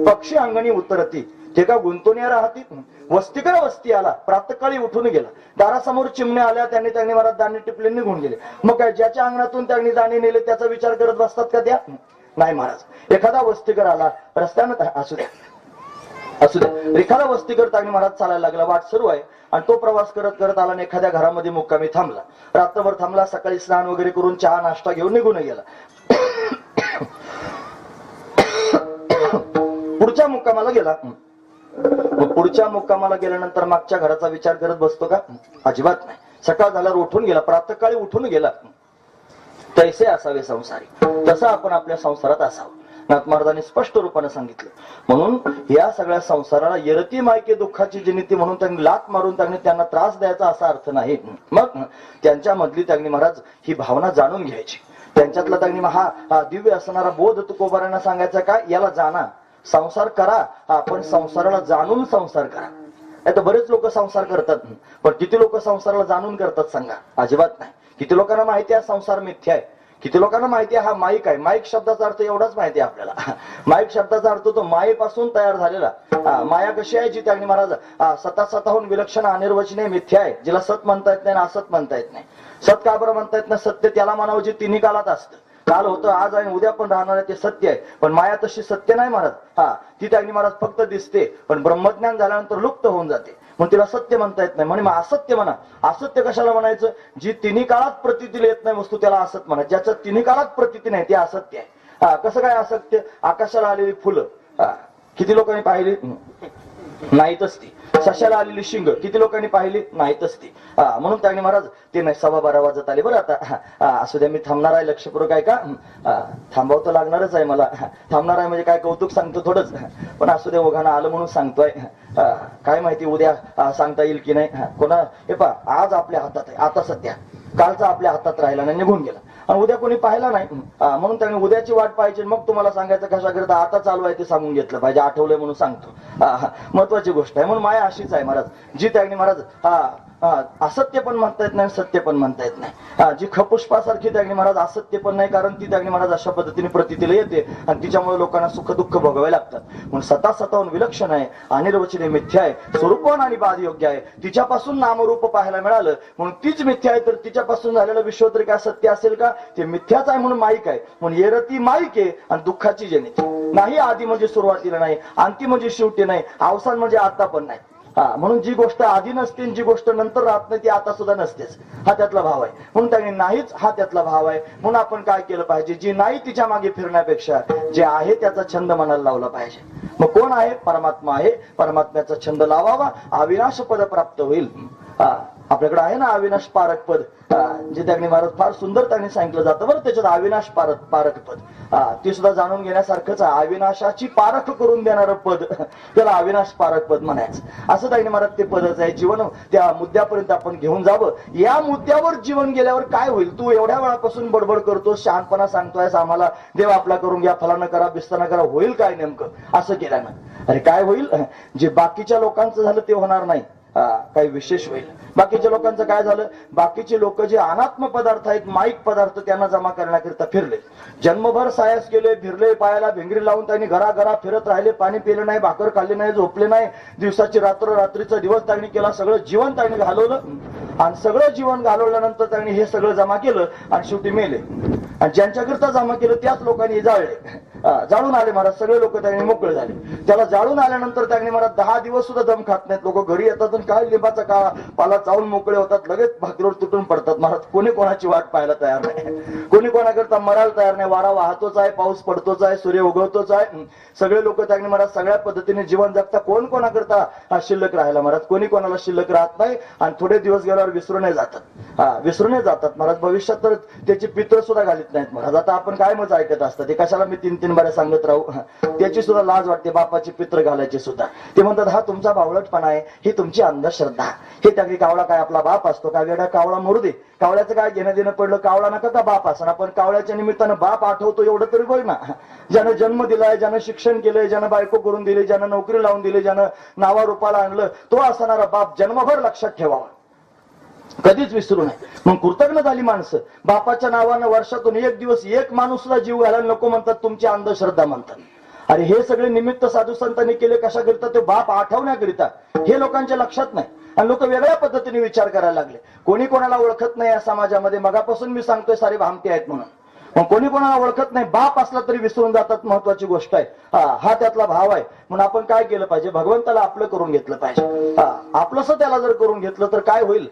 पक्षी अंगणी उतरती ते का गुंतवण्या राहती. वस्तीकर वस्ती आला, प्रातकाळी उठून गेला, दारासमोर चिमण्या आल्या, त्यांनी महाराज दाणे टिपले निघून गेले. मग काय ज्याच्या अंगणातून त्यांनी दाणे नेले त्याचा विचार करत बसतात का त्या? नाही महाराज. एखादा वस्तीकर आला रस्त्यानं, असू द्या एखादा वस्तीकर त्यांनी महाराज चालायला लागला, वाट सुरू आहे आणि तो प्रवास करत करत आला आणि एखाद्या घरामध्ये मुक्कामी थांबला. रात्रभर थांबला, सकाळी स्नान वगैरे करून चहा नाश्ता घेऊन निघून गेला. पुढच्या मुक्कामाला गेला. मग पुढच्या मुक्कामाला गेल्यानंतर मागच्या घराचा विचार करत बसतो का? अजिबात नाही. सकाळ झाल्यावर उठून गेला, प्रातःकाळी उठून गेला. तैसे असावे संसारी, तसं आपण आपल्या संसारात असावं. नाथ महाराजांनी स्पष्ट रूपाने सांगितलं. म्हणून या सगळ्या संसाराला यरती मायके दुःखाची जनिती म्हणून त्यांनी लात मारून त्यांना त्रास द्यायचा असा अर्थ नाही. मग त्यांच्या मधली त्यांनी महाराज ही भावना जाणून घ्यायची. त्यांच्यातला त्यांनी हा दिव्य असणारा बोध तुकोबारांना सांगायचा काय, याला जाणा, संसार करा, पण संसाराला जाणून संसार करा. आता बरेच लोक संसार करतात, पण किती लोक संसाराला जाणून करतात सांगा? अजिबात नाही. किती लोकांना माहिती आहे संसार मिथ्या आहे? किती लोकांना माहिती आहे हा माईक आहे? माईक शब्दाचा अर्थ एवढाच माहिती आहे आपल्याला. माईक शब्दाचा अर्थ तो मायेपासून तयार झालेला. माया कशी आहे? जी त्यांनी महाराज स्वतःहून विलक्षण अनिर्वचनीय मिथ्या आहे, जिला सत म्हणता येत नाही, असत म्हणता येत नाही. सत का बरं म्हणता येत नाही? सत्य त्याला म्हणावं जे तिन्ही काळात असतं. काल होतं, आज आहे, उद्या पण राहणार आहे, ते सत्य आहे. पण माया तशी सत्य नाही महाराज. ती त्यांनी महाराज फक्त दिसते, पण ब्रह्मज्ञान झाल्यानंतर लुप्त होऊन जाते. मग तिला सत्य म्हणता येत नाही. म्हणजे असत्य म्हणा. असत्य कशाला म्हणायचं? जी तिन्ही काळात प्रतीला येत नाही वस्तू त्याला असत म्हणा. ज्याचं तिन्ही काळात प्रतीती नाही ते असत्य आहे. कसं काय असत्य? आकाशाला आलेली फुलं किती लोकांनी पाहिली? नाहीतच ती. सशाला आलेली शिंग किती लोकांनी पाहिली? नाहीतच ती. म्हणून त्यांनी महाराज ते नाही 12:15 वाजत आले बरं. आता असू द्या, मी थांबणार आहे. लक्षपूर्वक आहे का? थांबावं तर लागणारच आहे मला. थांबणार आहे म्हणजे काय कौतुक सांगतो थोडंच, पण असू द्या, ओघानं आलं म्हणून सांगतोय. काय माहिती उद्या सांगता येईल की नाही. कोणा हे पहा, आज आपल्या हातात आहे, आता सध्या. कालचा आपल्या हातात राहिला नाही, निघून गेला. आणि उद्या कोणी पाहिला नाही, म्हणून त्यांनी उद्याची वाट पाहिजे. मग तुम्हाला सांगायचं कशा करता आता चालू आहे ते सांगून घेतलं पाहिजे. आठवलंय म्हणून सांगतो. महत्वाची गोष्ट आहे. म्हणून माया अशीच आहे महाराज, जी त्यांनी महाराज असत्य पण म्हणता येत नाही, सत्य पण म्हणता येत नाही. जी खपुष्पासारखी त्यांनी महाराज असत्य पण नाही, कारण ती त्यांनी महाराज अशा पद्धतीने प्रतीला येते आणि तिच्यामुळे लोकांना सुख दुःख भोगावे लागतात. म्हणून स्वतःहून विलक्षण आहे, अनिर्वचनीय मिथ्या आहे, स्वरूपवान आणि बाद योग्य आहे. तिच्यापासून नामरूप पाहायला मिळालं म्हणून तीच मिथ्या आहे. तर तिच्यापासून झालेलं विश्व तरी काय सत्य असेल का? ते मिथ्याच आहे म्हणून माईक आहे. म्हणून येरती माईक आहे आणि दुःखाची जनिती नाही. आधी म्हणजे सुरुवातीला नाही, अंतिम म्हणजे शेवटी नाही, अवसान म्हणजे आता पण नाही. म्हणून जी गोष्ट आधी नसते, जी गोष्ट नंतर राहत नाही, ती आता सुद्धा नसतेच. हा त्यातला भाव आहे. म्हणून त्यांनी नाहीच हा त्यातला भाव आहे. म्हणून आपण काय केलं पाहिजे? जी नाही तिच्या मागे फिरण्यापेक्षा जे आहे त्याचा छंद मनाला लावला पाहिजे. मग कोण आहे? परमात्मा आहे. परमात्म्याचा छंद लावावा, अविनाश पद प्राप्त होईल. आपल्याकडे आहे ना अविनाश पारक पद, जे त्यांनी महाराज फार सुंदर त्यांनी सांगितलं जातं बरं. त्याच्यात अविनाश पारक पद ते सुद्धा जाणून घेण्यासारखंच आहे. अविनाशाची पारख करून देणारं पद, त्याला अविनाश पारक पद म्हणायचं. असं त्यांनी महाराज ते पदच आहे. जीवन त्या मुद्द्यापर्यंत आपण घेऊन जावं. या मुद्द्यावर जीवन गेल्यावर काय होईल? तू एवढ्या वेळापासून बडबड करतो, शहाणपणा सांगतोयस आम्हाला, देव आपला करून घ्या, फलानं करा, बिस्ताना करा. होईल काय नेमकं असं केल्यानं? अरे काय होईल? जे बाकीच्या लोकांचं झालं ते होणार नाही, काही विशेष होईल. बाकीच्या लोकांचं काय झालं? बाकीचे लोक जे अनात्म पदार्थ आहेत, माईक पदार्थ, त्यांना जमा करण्याकरिता फिरले. जन्मभर सायास केले, फिरले, पायाला भिंगरी लावून त्यांनी घराघरा फिरत राहिले. पाणी पिलं नाही, भाकर खाल्ली नाही, झोपले नाही. दिवसाची रात्र, रात्रीचा दिवस त्यांनी केला. सगळं जीवन त्यांनी घालवलं आणि सगळं जीवन घालवल्यानंतर त्यांनी हे सगळं जमा केलं आणि शेवटी मेले. आणि ज्यांच्याकरिता जमा केलं त्याच लोकांनी जाळले, जाळून आले महाराज. सगळे लोक त्यांनी मोकळे झाले. त्याला जाळून आल्यानंतर त्यांनी महाराज 10 दिवस सुद्धा दम खात नाहीत. लोक घरी येतात आणि काय लिंबाचा काळा पाला चावून मोकळे होतात, लगेच भाकरीवर तुटून पडतात महाराज. कोणी कोणाची वाट पाहायला तयार नाही, कोणी कोणाकरता मरायला तयार नाही. वारा वाहतोच आहे, पाऊस पडतोच आहे, सूर्य उगवतोच आहे. सगळे लोक त्यांनी महाराज सगळ्या पद्धतीने जीवन जगता. कोण कोणाकरता शिल्लक राहायला महाराज? कोणी कोणाला शिल्लक राहत नाही. आणि थोडे दिवस गेल्यावर विसरूनही जातात, विसरूनही जातात महाराज. भविष्यात तर त्याची पित्र सुद्धा घालीत नाहीत महाराज. आता आपण काय मज ऐकत असतात, ते कशाला मी 3-3 बाऱ्या सांगत राहू? त्याची सुद्धा लाज वाटते, बापाची पित्र घालायची सुद्धा. ते म्हणतात हा तुमचा बावळटपणा आहे, ही तुमची अंधश्रद्धा. हे त्याची कावळा काय आपला बाप असतो का? वेडा कावळा मरू दे, कावळ्याचं काय घेणं देणं पडलं? कावळा नका का बाप असं? आपण कावळ्याच्या निमित्तानं बाप आठवतो एवढं तरी बघ ना. ज्यानं जन्म दिलाय, ज्यानं शिक्षण केलंय, ज्यानं बायको करून दिली, ज्यानं नोकरी लावून दिली, ज्यानं नावा रूपाला आणलं, तो असणारा बाप जन्मभर लक्षात ठेवावा, कधीच विसरू नये. मग कृतज्ञ झाली माणसं. बापाच्या नावानं वर्षातून एक दिवस एक माणूस सुद्धा जीव घालायला नको म्हणतात, तुमची अंधश्रद्धा म्हणतात. अरे हे सगळे निमित्त साधू संतांनी केले कशाकरिता? ते बाप आठवण्याकरिता. हे लोकांच्या लक्षात नाही आणि लोक वेगळ्या पद्धतीने विचार करायला लागले. कोणी कोणाला ओळखत नाही या समाजामध्ये. मगापासून मी सांगतोय सारे भामटे आहेत म्हणून. मग कोणी कोणाला ओळखत नाही, बाप असला तरी विसरून जातात, महत्वाची गोष्ट आहे. हा त्यातला भाव आहे. म्हणून आपण काय केलं पाहिजे, भगवंताला आपलं करून घेतलं पाहिजे. आपलंस त्याला जर करून घेतलं तर काय होईल,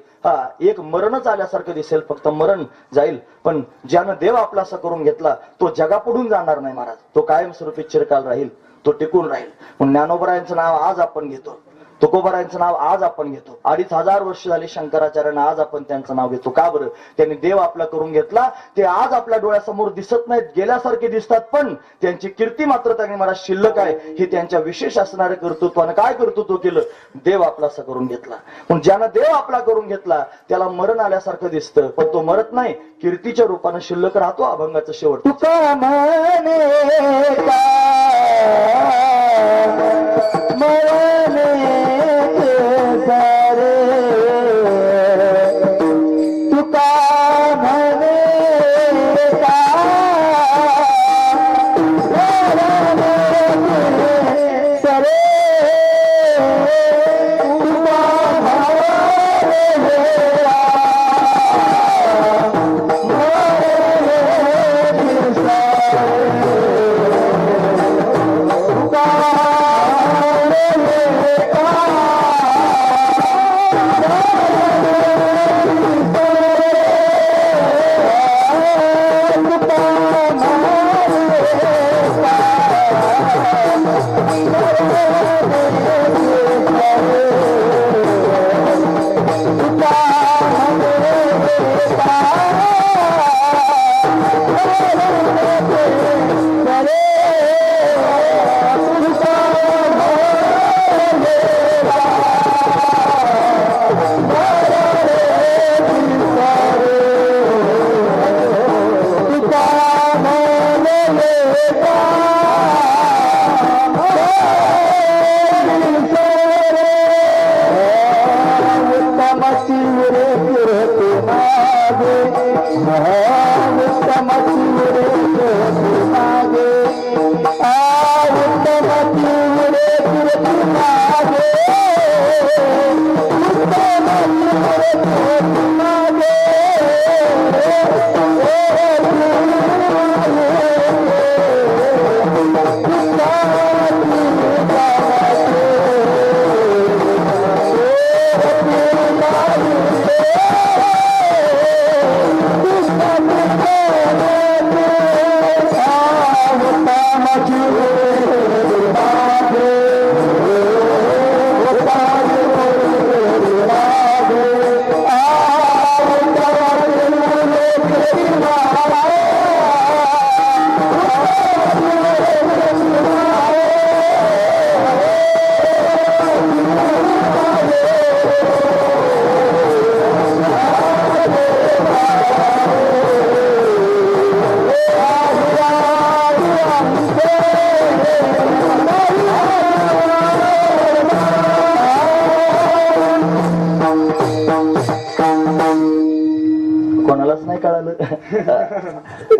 एक मरणच आल्यासारखं दिसेल, फक्त मरण जाईल. पण ज्यानं देव आपलासा करून घेतला तो जगापुढून जाणार नाही महाराज, तो कायमस्वरूपी चिरकाल राहील, तो टिकून राहील. म्हणून ज्ञानोबरायांचं नाव आज आपण घेतो, तुकोबरायांचं नाव आज आपण घेतो, 2500 वर्ष झाली शंकराचार्यांना आज आपण त्यांचं नाव घेतो. का बरं, त्यांनी देव आपला करून घेतला. ते आज आपल्या डोळ्यासमोर दिसत नाहीत, गेल्यासारखे दिसतात, पण त्यांची कीर्ती मात्र त्यांनी मला शिल्लक आहे. हे त्यांच्या विशेष असणाऱ्या कर्तृत्वानं काय कर्तृत्व केलं, देव आपलासा करून घेतला. पण ज्यानं देव आपला करून घेतला त्याला मरण आल्यासारखं दिसतं, पण तो मरत नाही, कीर्तीच्या रूपानं शिल्लक राहतो. अभंगाचं शेवट, तुका म्हणे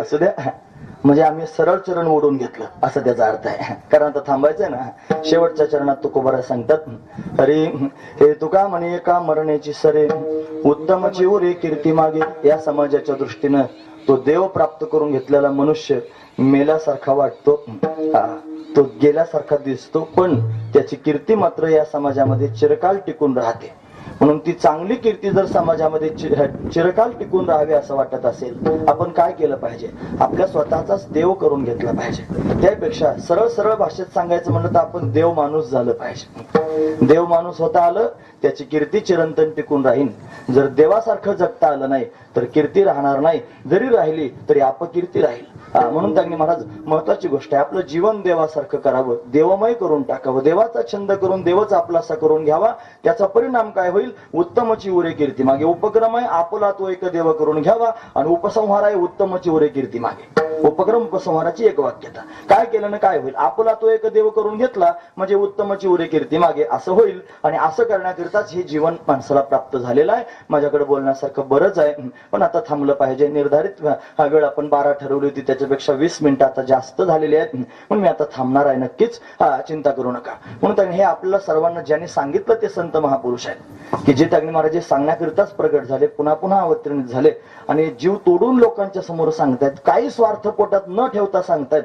असू द्या, म्हणजे आम्ही सरळ चरण ओढून घेतलं असं त्याचा अर्थ आहे. कारण आता थांबायचंय ना, शेवटच्या चरणात तुकोबरा सांगतात, अरे हे तुका म्हणे का मरण्याची सरे, उत्तम चिवरे कीर्ती मागे. या समाजाच्या दृष्टीनं तो देव प्राप्त करून घेतलेला मनुष्य मेल्यासारखा वाटतो, तो गेल्यासारखा दिसतो, पण त्याची कीर्ती मात्र या समाजामध्ये चिरकाल टिकून राहते. म्हणून ती चांगली कीर्ती जर समाजामध्ये चिरकाल टिकून राहावी असं वाटत असेल, आपण काय केलं पाहिजे, आपल्या स्वतःचाच देव करून घेतला पाहिजे. त्यापेक्षा सरळ सरळ भाषेत सांगायचं म्हणलं तर आपण देव माणूस झालं पाहिजे. देव माणूस होता आलं, त्याची कीर्ती चिरंतन टिकून राहील. जर देवासारखं जगता आलं नाही तर कीर्ती राहणार नाही, जरी राहिली तरी अपकीर्ती राहील. म्हणून त्यांनी महाराज महत्वाची गोष्ट आहे, आपलं जीवन देवासारखं करावं, देवमय करून टाकावं, देवाचा छंद करून देवच आपलासा करून घ्यावा. त्याचा परिणाम काय होईल, उत्तमची उरे कीर्ती मागे. उपक्रम आहे आपला तो एक देव करून घ्यावा आणि उपसंहार आहे उत्तमची उरे कीर्ती मागे. उपक्रम उपसंहाराची एक वाक्यता. काय केल्यानं काय होईल? आपला तो एक देव करून घेतला म्हणजे उत्तमची उरे कीर्ती मागे असं होईल. आणि असं करण्याकरिताच हे जीवन माणसाला प्राप्त झालेलं आहे. माझ्याकडे बोलण्यासारखं बरंच आहे, पण आता थांबलं पाहिजे. निर्धारित हा वेळ आपण 12 ठरवली होती, त्याच्यापेक्षा 20 मिनिटं आता जास्त झालेली आहेत, म्हणून मी आता थांबणार आहे. नक्कीच चिंता करू नका. म्हणून हे आपल्याला सर्वांना ज्यांनी सांगितलं ते संत महापुरुष आहेत की जे त्यांनी महाराज सांगण्याकरिताच प्रगट झाले, पुन्हा पुन्हा अवतरणित झाले आणि जीव तोडून लोकांच्या समोर सांगतायत, काही स्वार्थ पोटात न ठेवता सांगतायत.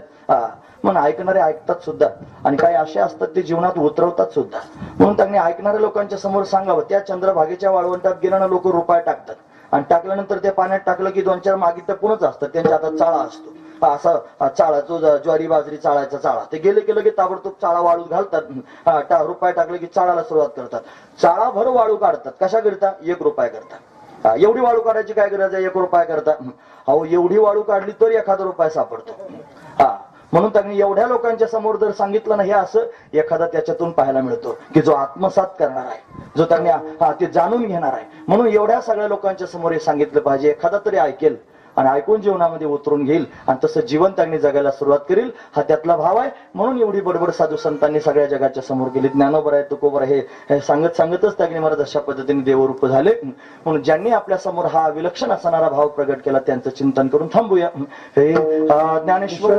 म्हणून ऐकणारे ऐकतात सुद्धा आणि काही असे असतात ते जीवनात उतरवतात सुद्धा. म्हणून त्यांनी ऐकणाऱ्या लोकांच्या समोर सांगावं. त्या चंद्रभागेच्या वाळवंटात गेल्यानं लोक रुपये टाकतात आणि टाकल्यानंतर ते पाण्यात टाकलं की 2-4 मागे टपूनच असतात, त्यांच्या हातात चाळा असतो. असा चाळा, जो ज्वारी बाजरी चाळायचा चाळा, ते गेले की लगेच ताबडतोब चाळा वाळूत घालतात. रुपये टाकले की चाळाला सुरुवात करतात. चाळा भर वाळू काढतात. कशा करता? 1 रुपया करता. एवढी वाळू काढायची काय गरज आहे? 1 रुपया करता. अहो एवढी वाळू काढली तर 1 रुपया सापडतो. म्हणून त्यांनी एवढ्या लोकांच्या समोर जर सांगितलं ना हे असं, एखादा त्याच्यातून पाहायला मिळतो की जो आत्मसात करणार आहे, जो त्यांनी ते जाणून घेणार आहे. म्हणून एवढ्या सगळ्या लोकांच्या समोर हे सांगितलं पाहिजे. एखादा तरी ऐकेल आणि ऐकून जीवनामध्ये उतरून घेईल आणि तसं जीवन त्यांनी जगायला सुरुवात करेल. हा त्यातला भाव आहे. म्हणून एवढी बडबड साधू संतांनी सगळ्या जगाच्या समोर केली. ज्ञानोबर आहे, तुकोबर आहे, हे सांगतच त्यांनी महाराज अशा पद्धतीने देवरूप झाले. म्हणून ज्यांनी आपल्या समोर हा विलक्षण असणारा भाव प्रगट केला त्यांचं चिंतन करून थांबूया. हे ज्ञानेश्वर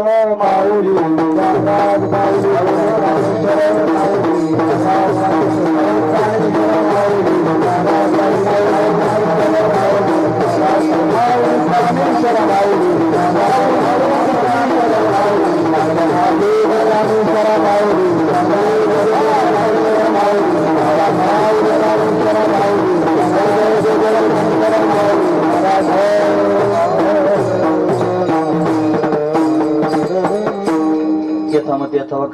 यथामती अथवा